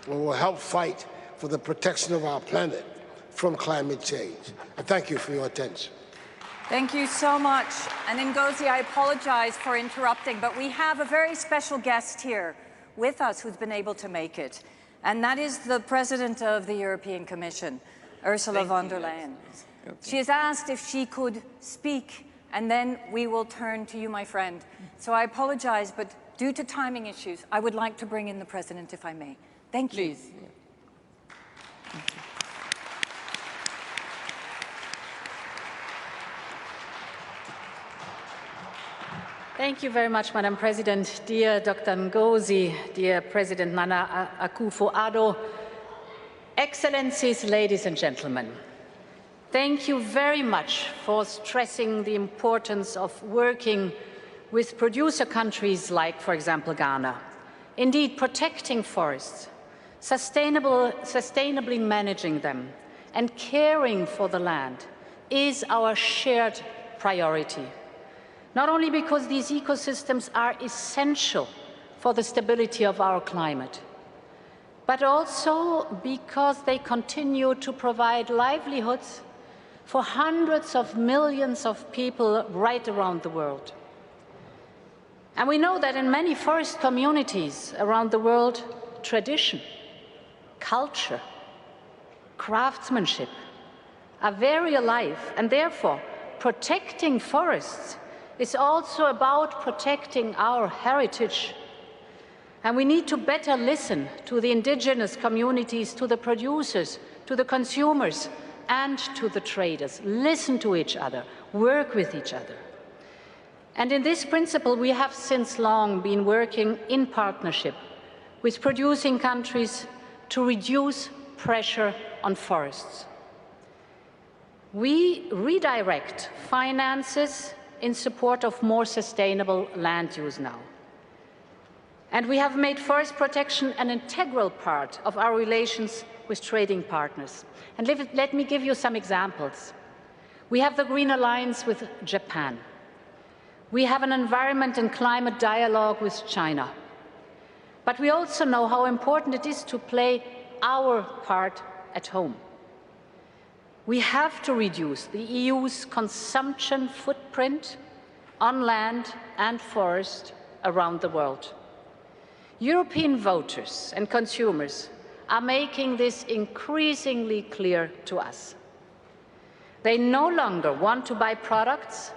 [SPEAKER 6] and will help fight for the protection of our planet from climate change. I thank you for your attention.
[SPEAKER 1] Thank you so much. And Ngozi, I apologize for interrupting, but we have a very special guest here with us who's been able to make it. And that is the President of the European Commission, Ursula von der Leyen. She has asked if she could speak, and then we will turn to you, my friend. So I apologize, but due to timing issues, I would like to bring in the President, if I may. Thank you.
[SPEAKER 8] Please. Thank you very much, Madam President. Dear Dr. Ngozi, dear President Nana Akufo-Addo, Excellencies, ladies and gentlemen, thank you very much for stressing the importance of working with producer countries like, for example, Ghana. Indeed, protecting forests, sustainably managing them, and caring for the land is our shared priority. Not only because these ecosystems are essential for the stability of our climate, but also because they continue to provide livelihoods for hundreds of millions of people right around the world. And we know that in many forest communities around the world, tradition, culture, craftsmanship are very alive, and therefore protecting forests is also about protecting our heritage. And we need to better listen to the indigenous communities, to the producers, to the consumers, and to the traders. Listen to each other, work with each other. And in this principle, we have since long been working in partnership with producing countries to reduce pressure on forests. We redirect finances in support of more sustainable land use now. And we have made forest protection an integral part of our relations with trading partners. And let me give you some examples. We have the Green Alliance with Japan. We have an environment and climate dialogue with China. But we also know how important it is to play our part at home. We have to reduce the EU's consumption footprint on land and forest around the world. European voters and consumers are making this increasingly clear to us. They no longer want to buy products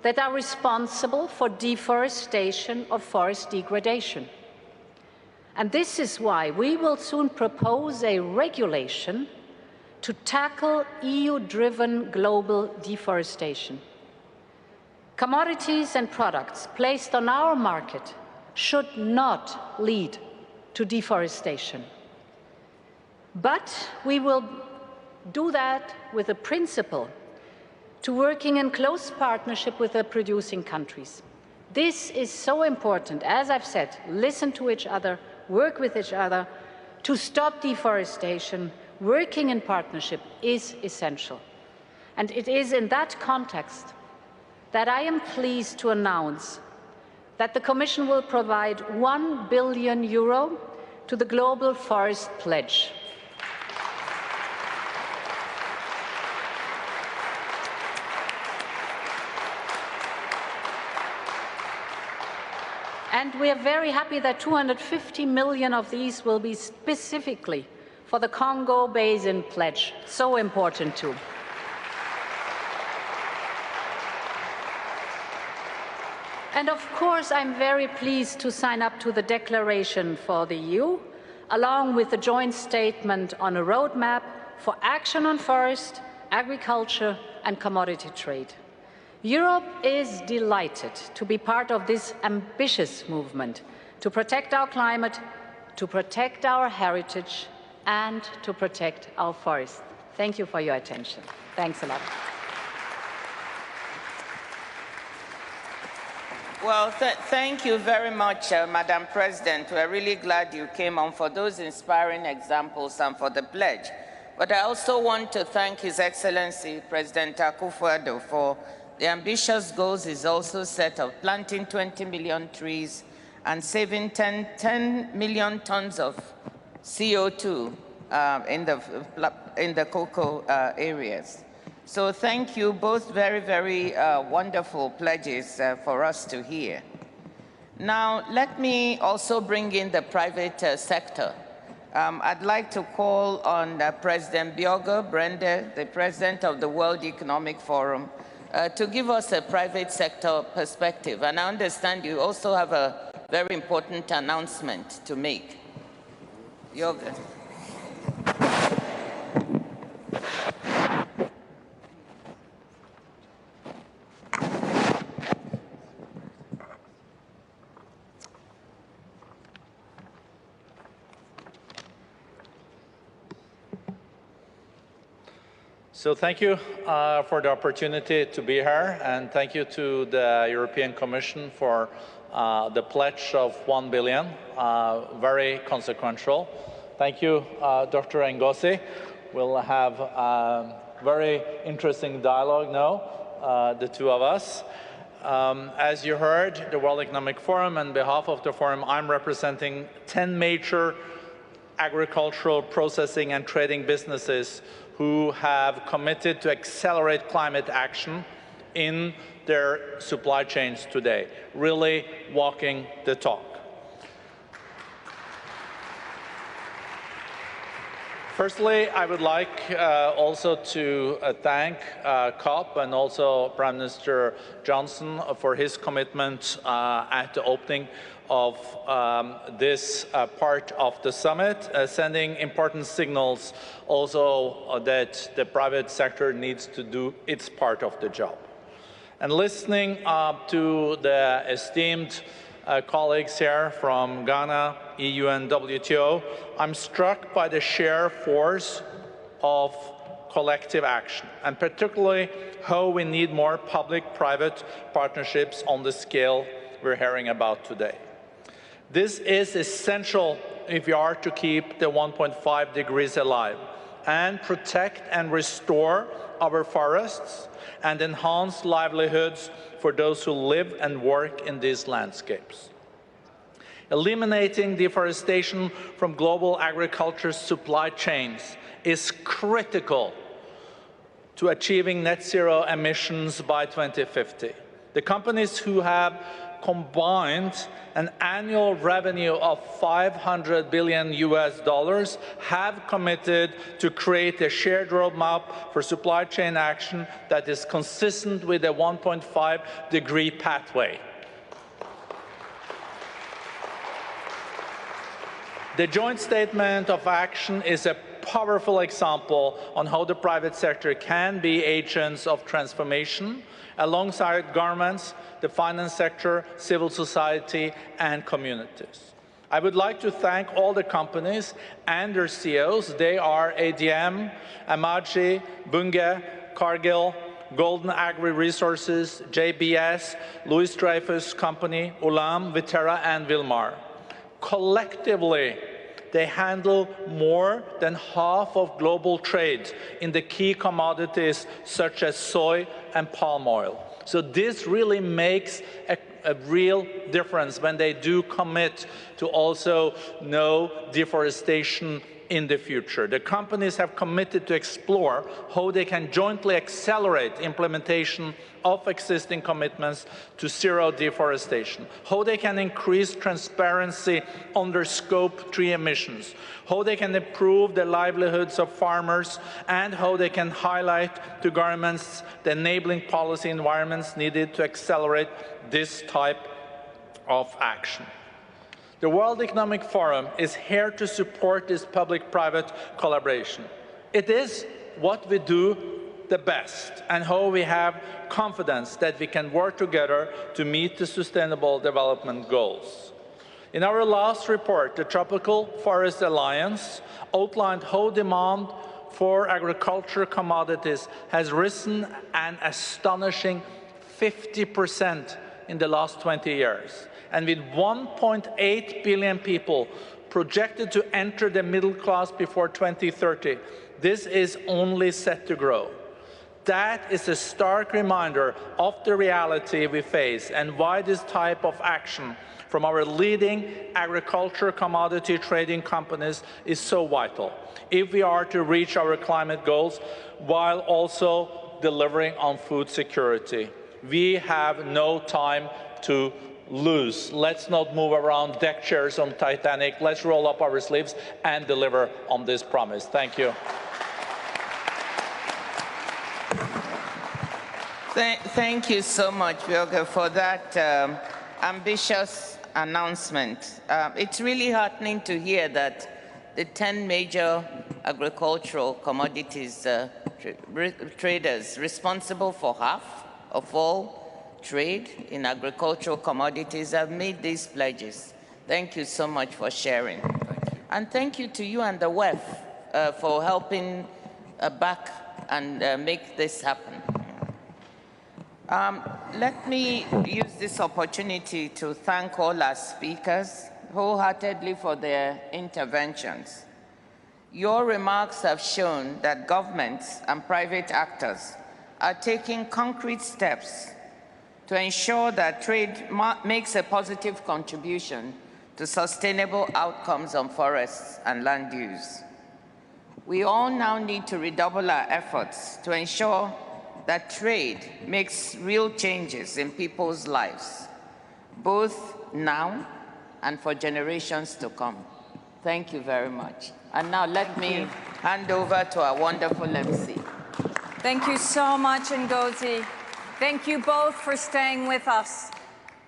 [SPEAKER 8] that are responsible for deforestation or forest degradation. And this is why we will soon propose a regulation to tackle EU-driven global deforestation. Commodities and products placed on our market should not lead to deforestation. But we will do that with a principle to working in close partnership with the producing countries. This is so important. As I've said, listen to each other, work with each other to stop deforestation. Working in partnership is essential. And it is in that context that I am pleased to announce that the Commission will provide €1 billion to the Global Forest Pledge. And we are very happy that 250 million of these will be specifically for the Congo Basin Pledge, so important too. And of course, I'm very pleased to sign up to the declaration for the EU, along with the joint statement on a roadmap for action on forest, agriculture, and commodity trade. Europe is delighted to be part of this ambitious movement to protect our climate, to protect our heritage, and to protect our forests. Thank you for your attention. Thanks a lot.
[SPEAKER 5] Well, thank you very much, Madam President. We're really glad you came on for those inspiring examples and for the pledge. But I also want to thank His Excellency, President Akufo-Addo, for the ambitious goals he's also set of planting 20 million trees and saving 10 million tons of CO2 in the cocoa areas. So thank you, both very, very wonderful pledges for us to hear. Now, let me also bring in the private sector. I'd like to call on President Bjorgo Brende, the President of the World Economic Forum, to give us a private sector perspective. And I understand you also have a very important announcement to make. Bjorgo.
[SPEAKER 9] So thank you for the opportunity to be here, and thank you to the European Commission for the pledge of 1 billion, very consequential. Thank you, Dr. Ngozi. We'll have a very interesting dialogue now, the two of us. As you heard, the World Economic Forum, on behalf of the forum, I'm representing 10 major agricultural processing and trading businesses who have committed to accelerate climate action in their supply chains today, really walking the talk. Firstly, I would like also to thank COP and also Prime Minister Johnson for his commitment at the opening of this part of the summit, sending important signals also that the private sector needs to do its part of the job. And listening to the esteemed colleagues here from Ghana, EU and WTO, I'm struck by the sheer force of collective action, and particularly how we need more public-private partnerships on the scale we're hearing about today. This is essential if we are to keep the 1.5 degrees alive and protect and restore our forests and enhance livelihoods for those who live and work in these landscapes. Eliminating deforestation from global agriculture supply chains is critical to achieving net zero emissions by 2050. The companies who have combined an annual revenue of $500 billion have committed to create a shared roadmap for supply chain action that is consistent with a 1.5 degree pathway. The joint statement of action is a powerful example on how the private sector can be agents of transformation alongside governments, the finance sector, civil society, and communities. I would like to thank all the companies and their CEOs. They are ADM, Amaji, Bunge, Cargill, Golden Agri Resources, JBS, Louis Dreyfus Company, Ulam, Viterra, and Wilmar. Collectively, they handle more than half of global trade in the key commodities such as soy and palm oil. So this really makes a real difference when they do commit to also no deforestation in the future. The companies have committed to explore how they can jointly accelerate implementation of existing commitments to zero deforestation, how they can increase transparency on their Scope 3 emissions, how they can improve the livelihoods of farmers, and how they can highlight to governments the enabling policy environments needed to accelerate this type of action. The World Economic Forum is here to support this public-private collaboration. It is what we do the best and how we have confidence that we can work together to meet the Sustainable Development Goals. In our last report, the Tropical Forest Alliance outlined how demand for agricultural commodities has risen an astonishing 50% in the last 20 years. And with 1.8 billion people projected to enter the middle class before 2030, this is only set to grow. That is a stark reminder of the reality we face and why this type of action from our leading agriculture commodity trading companies is so vital if we are to reach our climate goals while also delivering on food security. We have no time to lose. Let's not move around deck chairs on Titanic. Let's roll up our sleeves and deliver on this promise. Thank you.
[SPEAKER 5] Thank you so much, Bjørge, for that ambitious announcement. It's really heartening to hear that the 10 major agricultural commodities traders responsible for half of all trade in agricultural commodities have made these pledges. Thank you so much for sharing. And thank you to you and the WEF for helping back and make this happen. Let me use this opportunity to thank all our speakers wholeheartedly for their interventions. Your remarks have shown that governments and private actors are taking concrete steps to ensure that trade makes a positive contribution to sustainable outcomes on forests and land use. We all now need to redouble our efforts to ensure that trade makes real changes in people's lives, both now and for generations to come. Thank you very much. And now let me hand over to our wonderful MC.
[SPEAKER 1] Thank you so much, Ngozi. Thank you both for staying with us.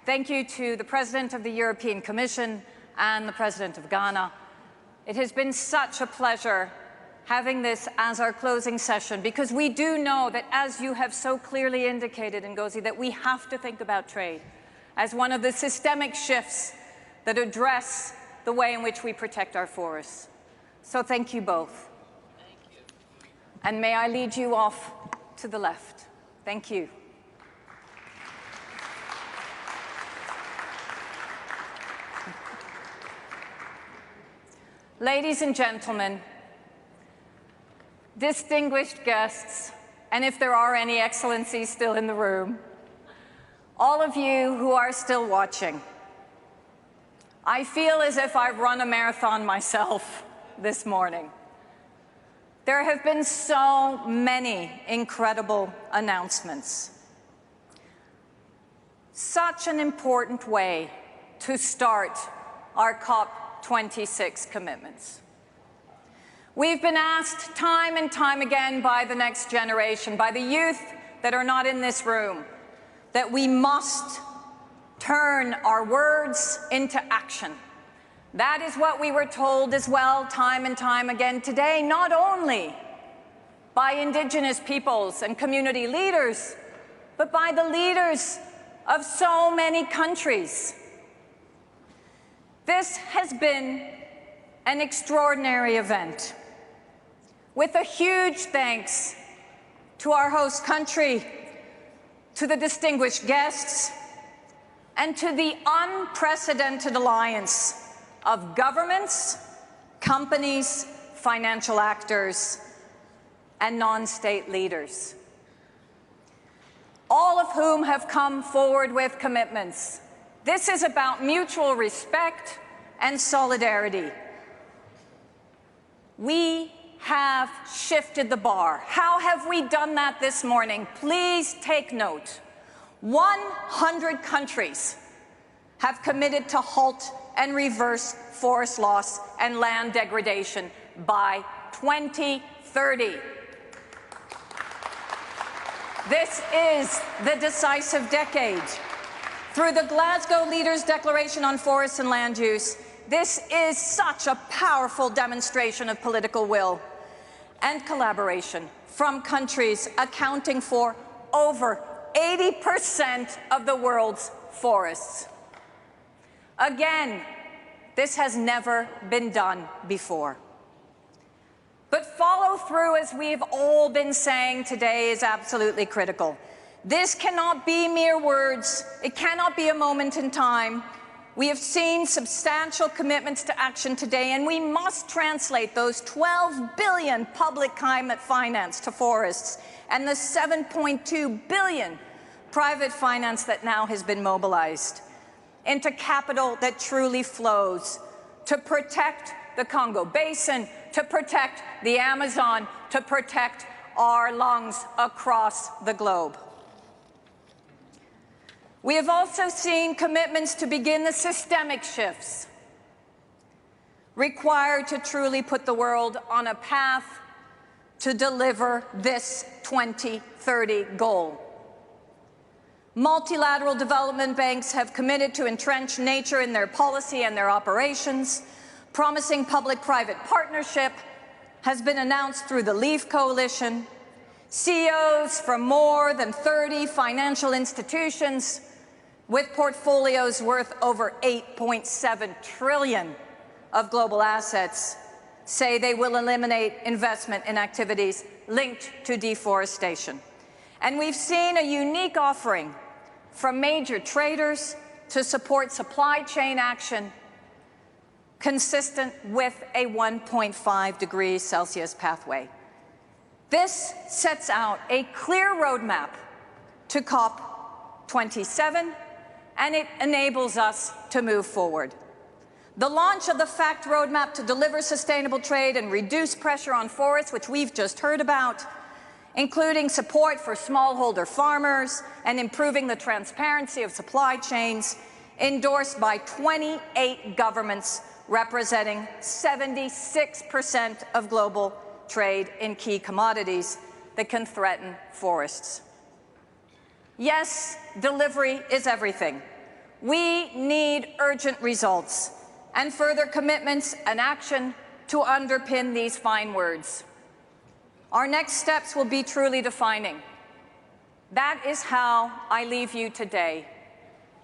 [SPEAKER 1] Thank you to the President of the European Commission and the President of Ghana. It has been such a pleasure having this as our closing session, because we do know that, as you have so clearly indicated, Ngozi, that we have to think about trade as one of the systemic shifts that address the way in which we protect our forests. So thank you both.
[SPEAKER 5] Thank you.
[SPEAKER 1] And may I lead you off to the left. Thank you. Ladies and gentlemen, distinguished guests, and if there are any excellencies still in the room, all of you who are still watching, I feel as if I've run a marathon myself this morning. There have been so many incredible announcements. Such an important way to start our COP26 commitments. We've been asked time and time again by the next generation, by the youth that are not in this room, that we must turn our words into action. That is what we were told as well time and time again today, not only by Indigenous peoples and community leaders, but by the leaders of so many countries. This has been an extraordinary event, with a huge thanks to our host country, to the distinguished guests, and to the unprecedented alliance of governments, companies, financial actors, and non-state leaders, all of whom have come forward with commitments. This is about mutual respect and solidarity. We have shifted the bar. How have we done that this morning? Please take note. 100 countries have committed to halt and reverse forest loss and land degradation by 2030. This is the decisive decade. Through the Glasgow Leaders' Declaration on Forests and Land Use, this is such a powerful demonstration of political will and collaboration from countries accounting for over 80% of the world's forests. Again, this has never been done before. But follow through, as we've all been saying today, is absolutely critical. This cannot be mere words. It cannot be a moment in time. We have seen substantial commitments to action today, and we must translate those 12 billion public climate finance to forests and the 7.2 billion private finance that now has been mobilized into capital that truly flows to protect the Congo Basin, to protect the Amazon, to protect our lungs across the globe. We have also seen commitments to begin the systemic shifts required to truly put the world on a path to deliver this 2030 goal. Multilateral development banks have committed to entrench nature in their policy and their operations. Promising public-private partnership has been announced through the LEAF Coalition. CEOs from more than 30 financial institutions with portfolios worth over 8.7 trillion of global assets say they will eliminate investment in activities linked to deforestation. And we've seen a unique offering from major traders to support supply chain action consistent with a 1.5 degrees Celsius pathway. This sets out a clear roadmap to COP27, and it enables us to move forward. The launch of the FACT roadmap to deliver sustainable trade and reduce pressure on forests, which we've just heard about, including support for smallholder farmers and improving the transparency of supply chains, endorsed by 28 governments representing 76% of global trade in key commodities that can threaten forests. Yes, delivery is everything. We need urgent results and further commitments and action to underpin these fine words. Our next steps will be truly defining. That is how I leave you today.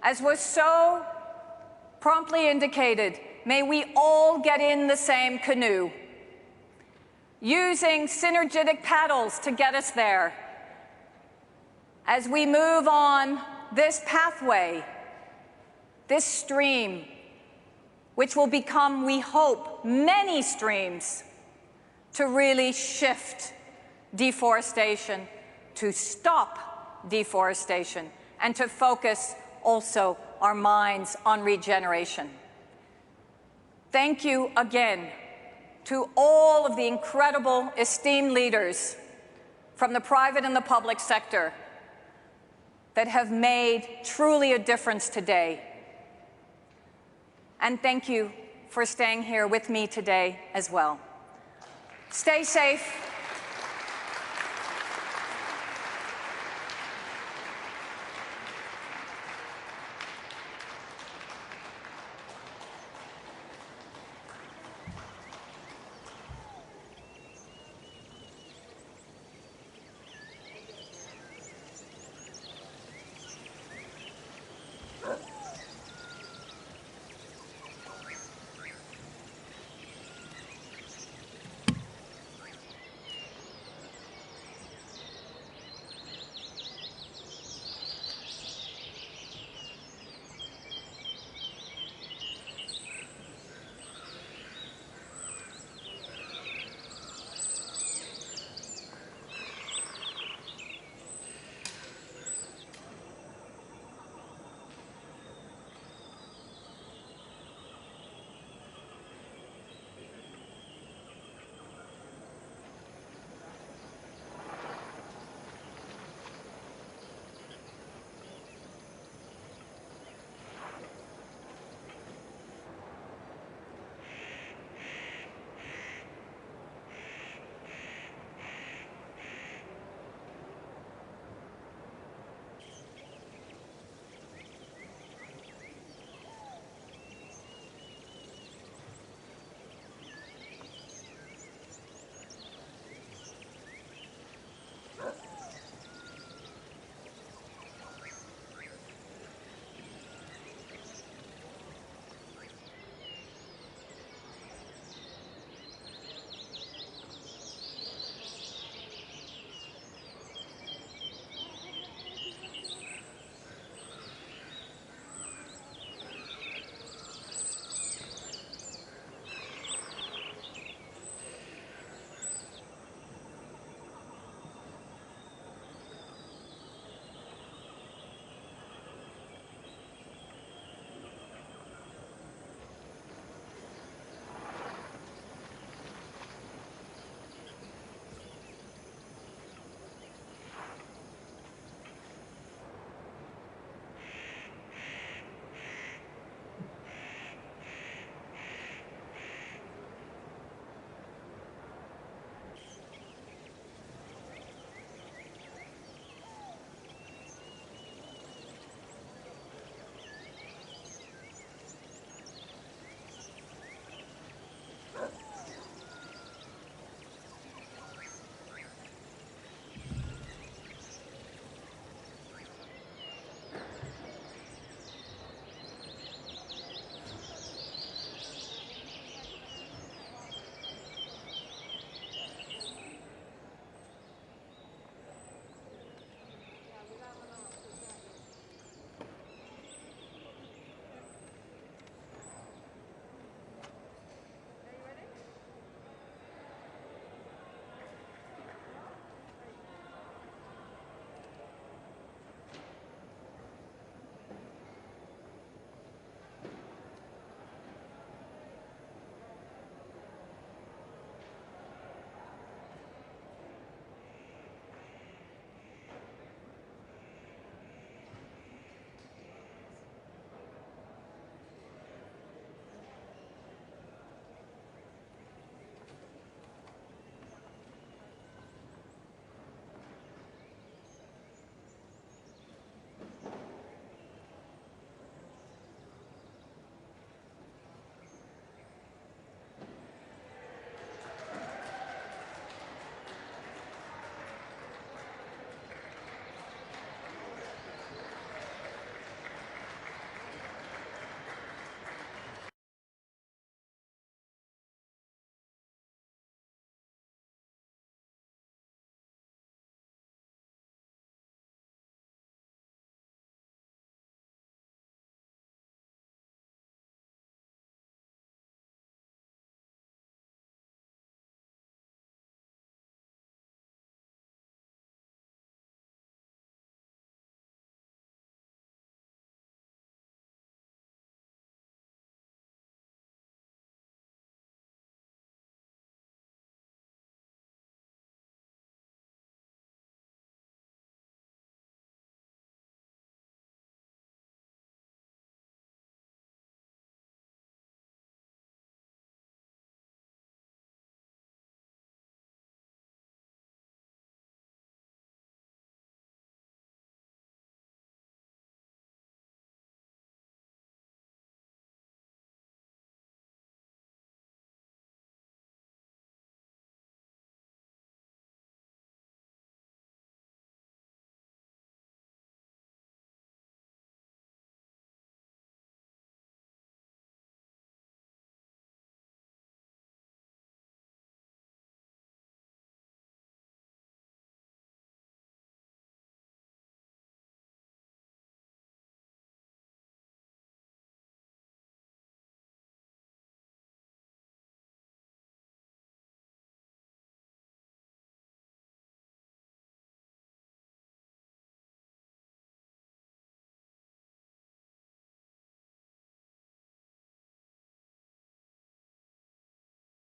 [SPEAKER 1] As was so promptly indicated, may we all get in the same canoe, using synergetic paddles to get us there. As we move on this pathway, this stream, which will become, we hope, many streams to really shift deforestation, to stop deforestation, and to focus also our minds on regeneration. Thank you again to all of the incredible, esteemed leaders from the private and the public sector that have made truly a difference today. And thank you for staying here with me today as well. Stay safe.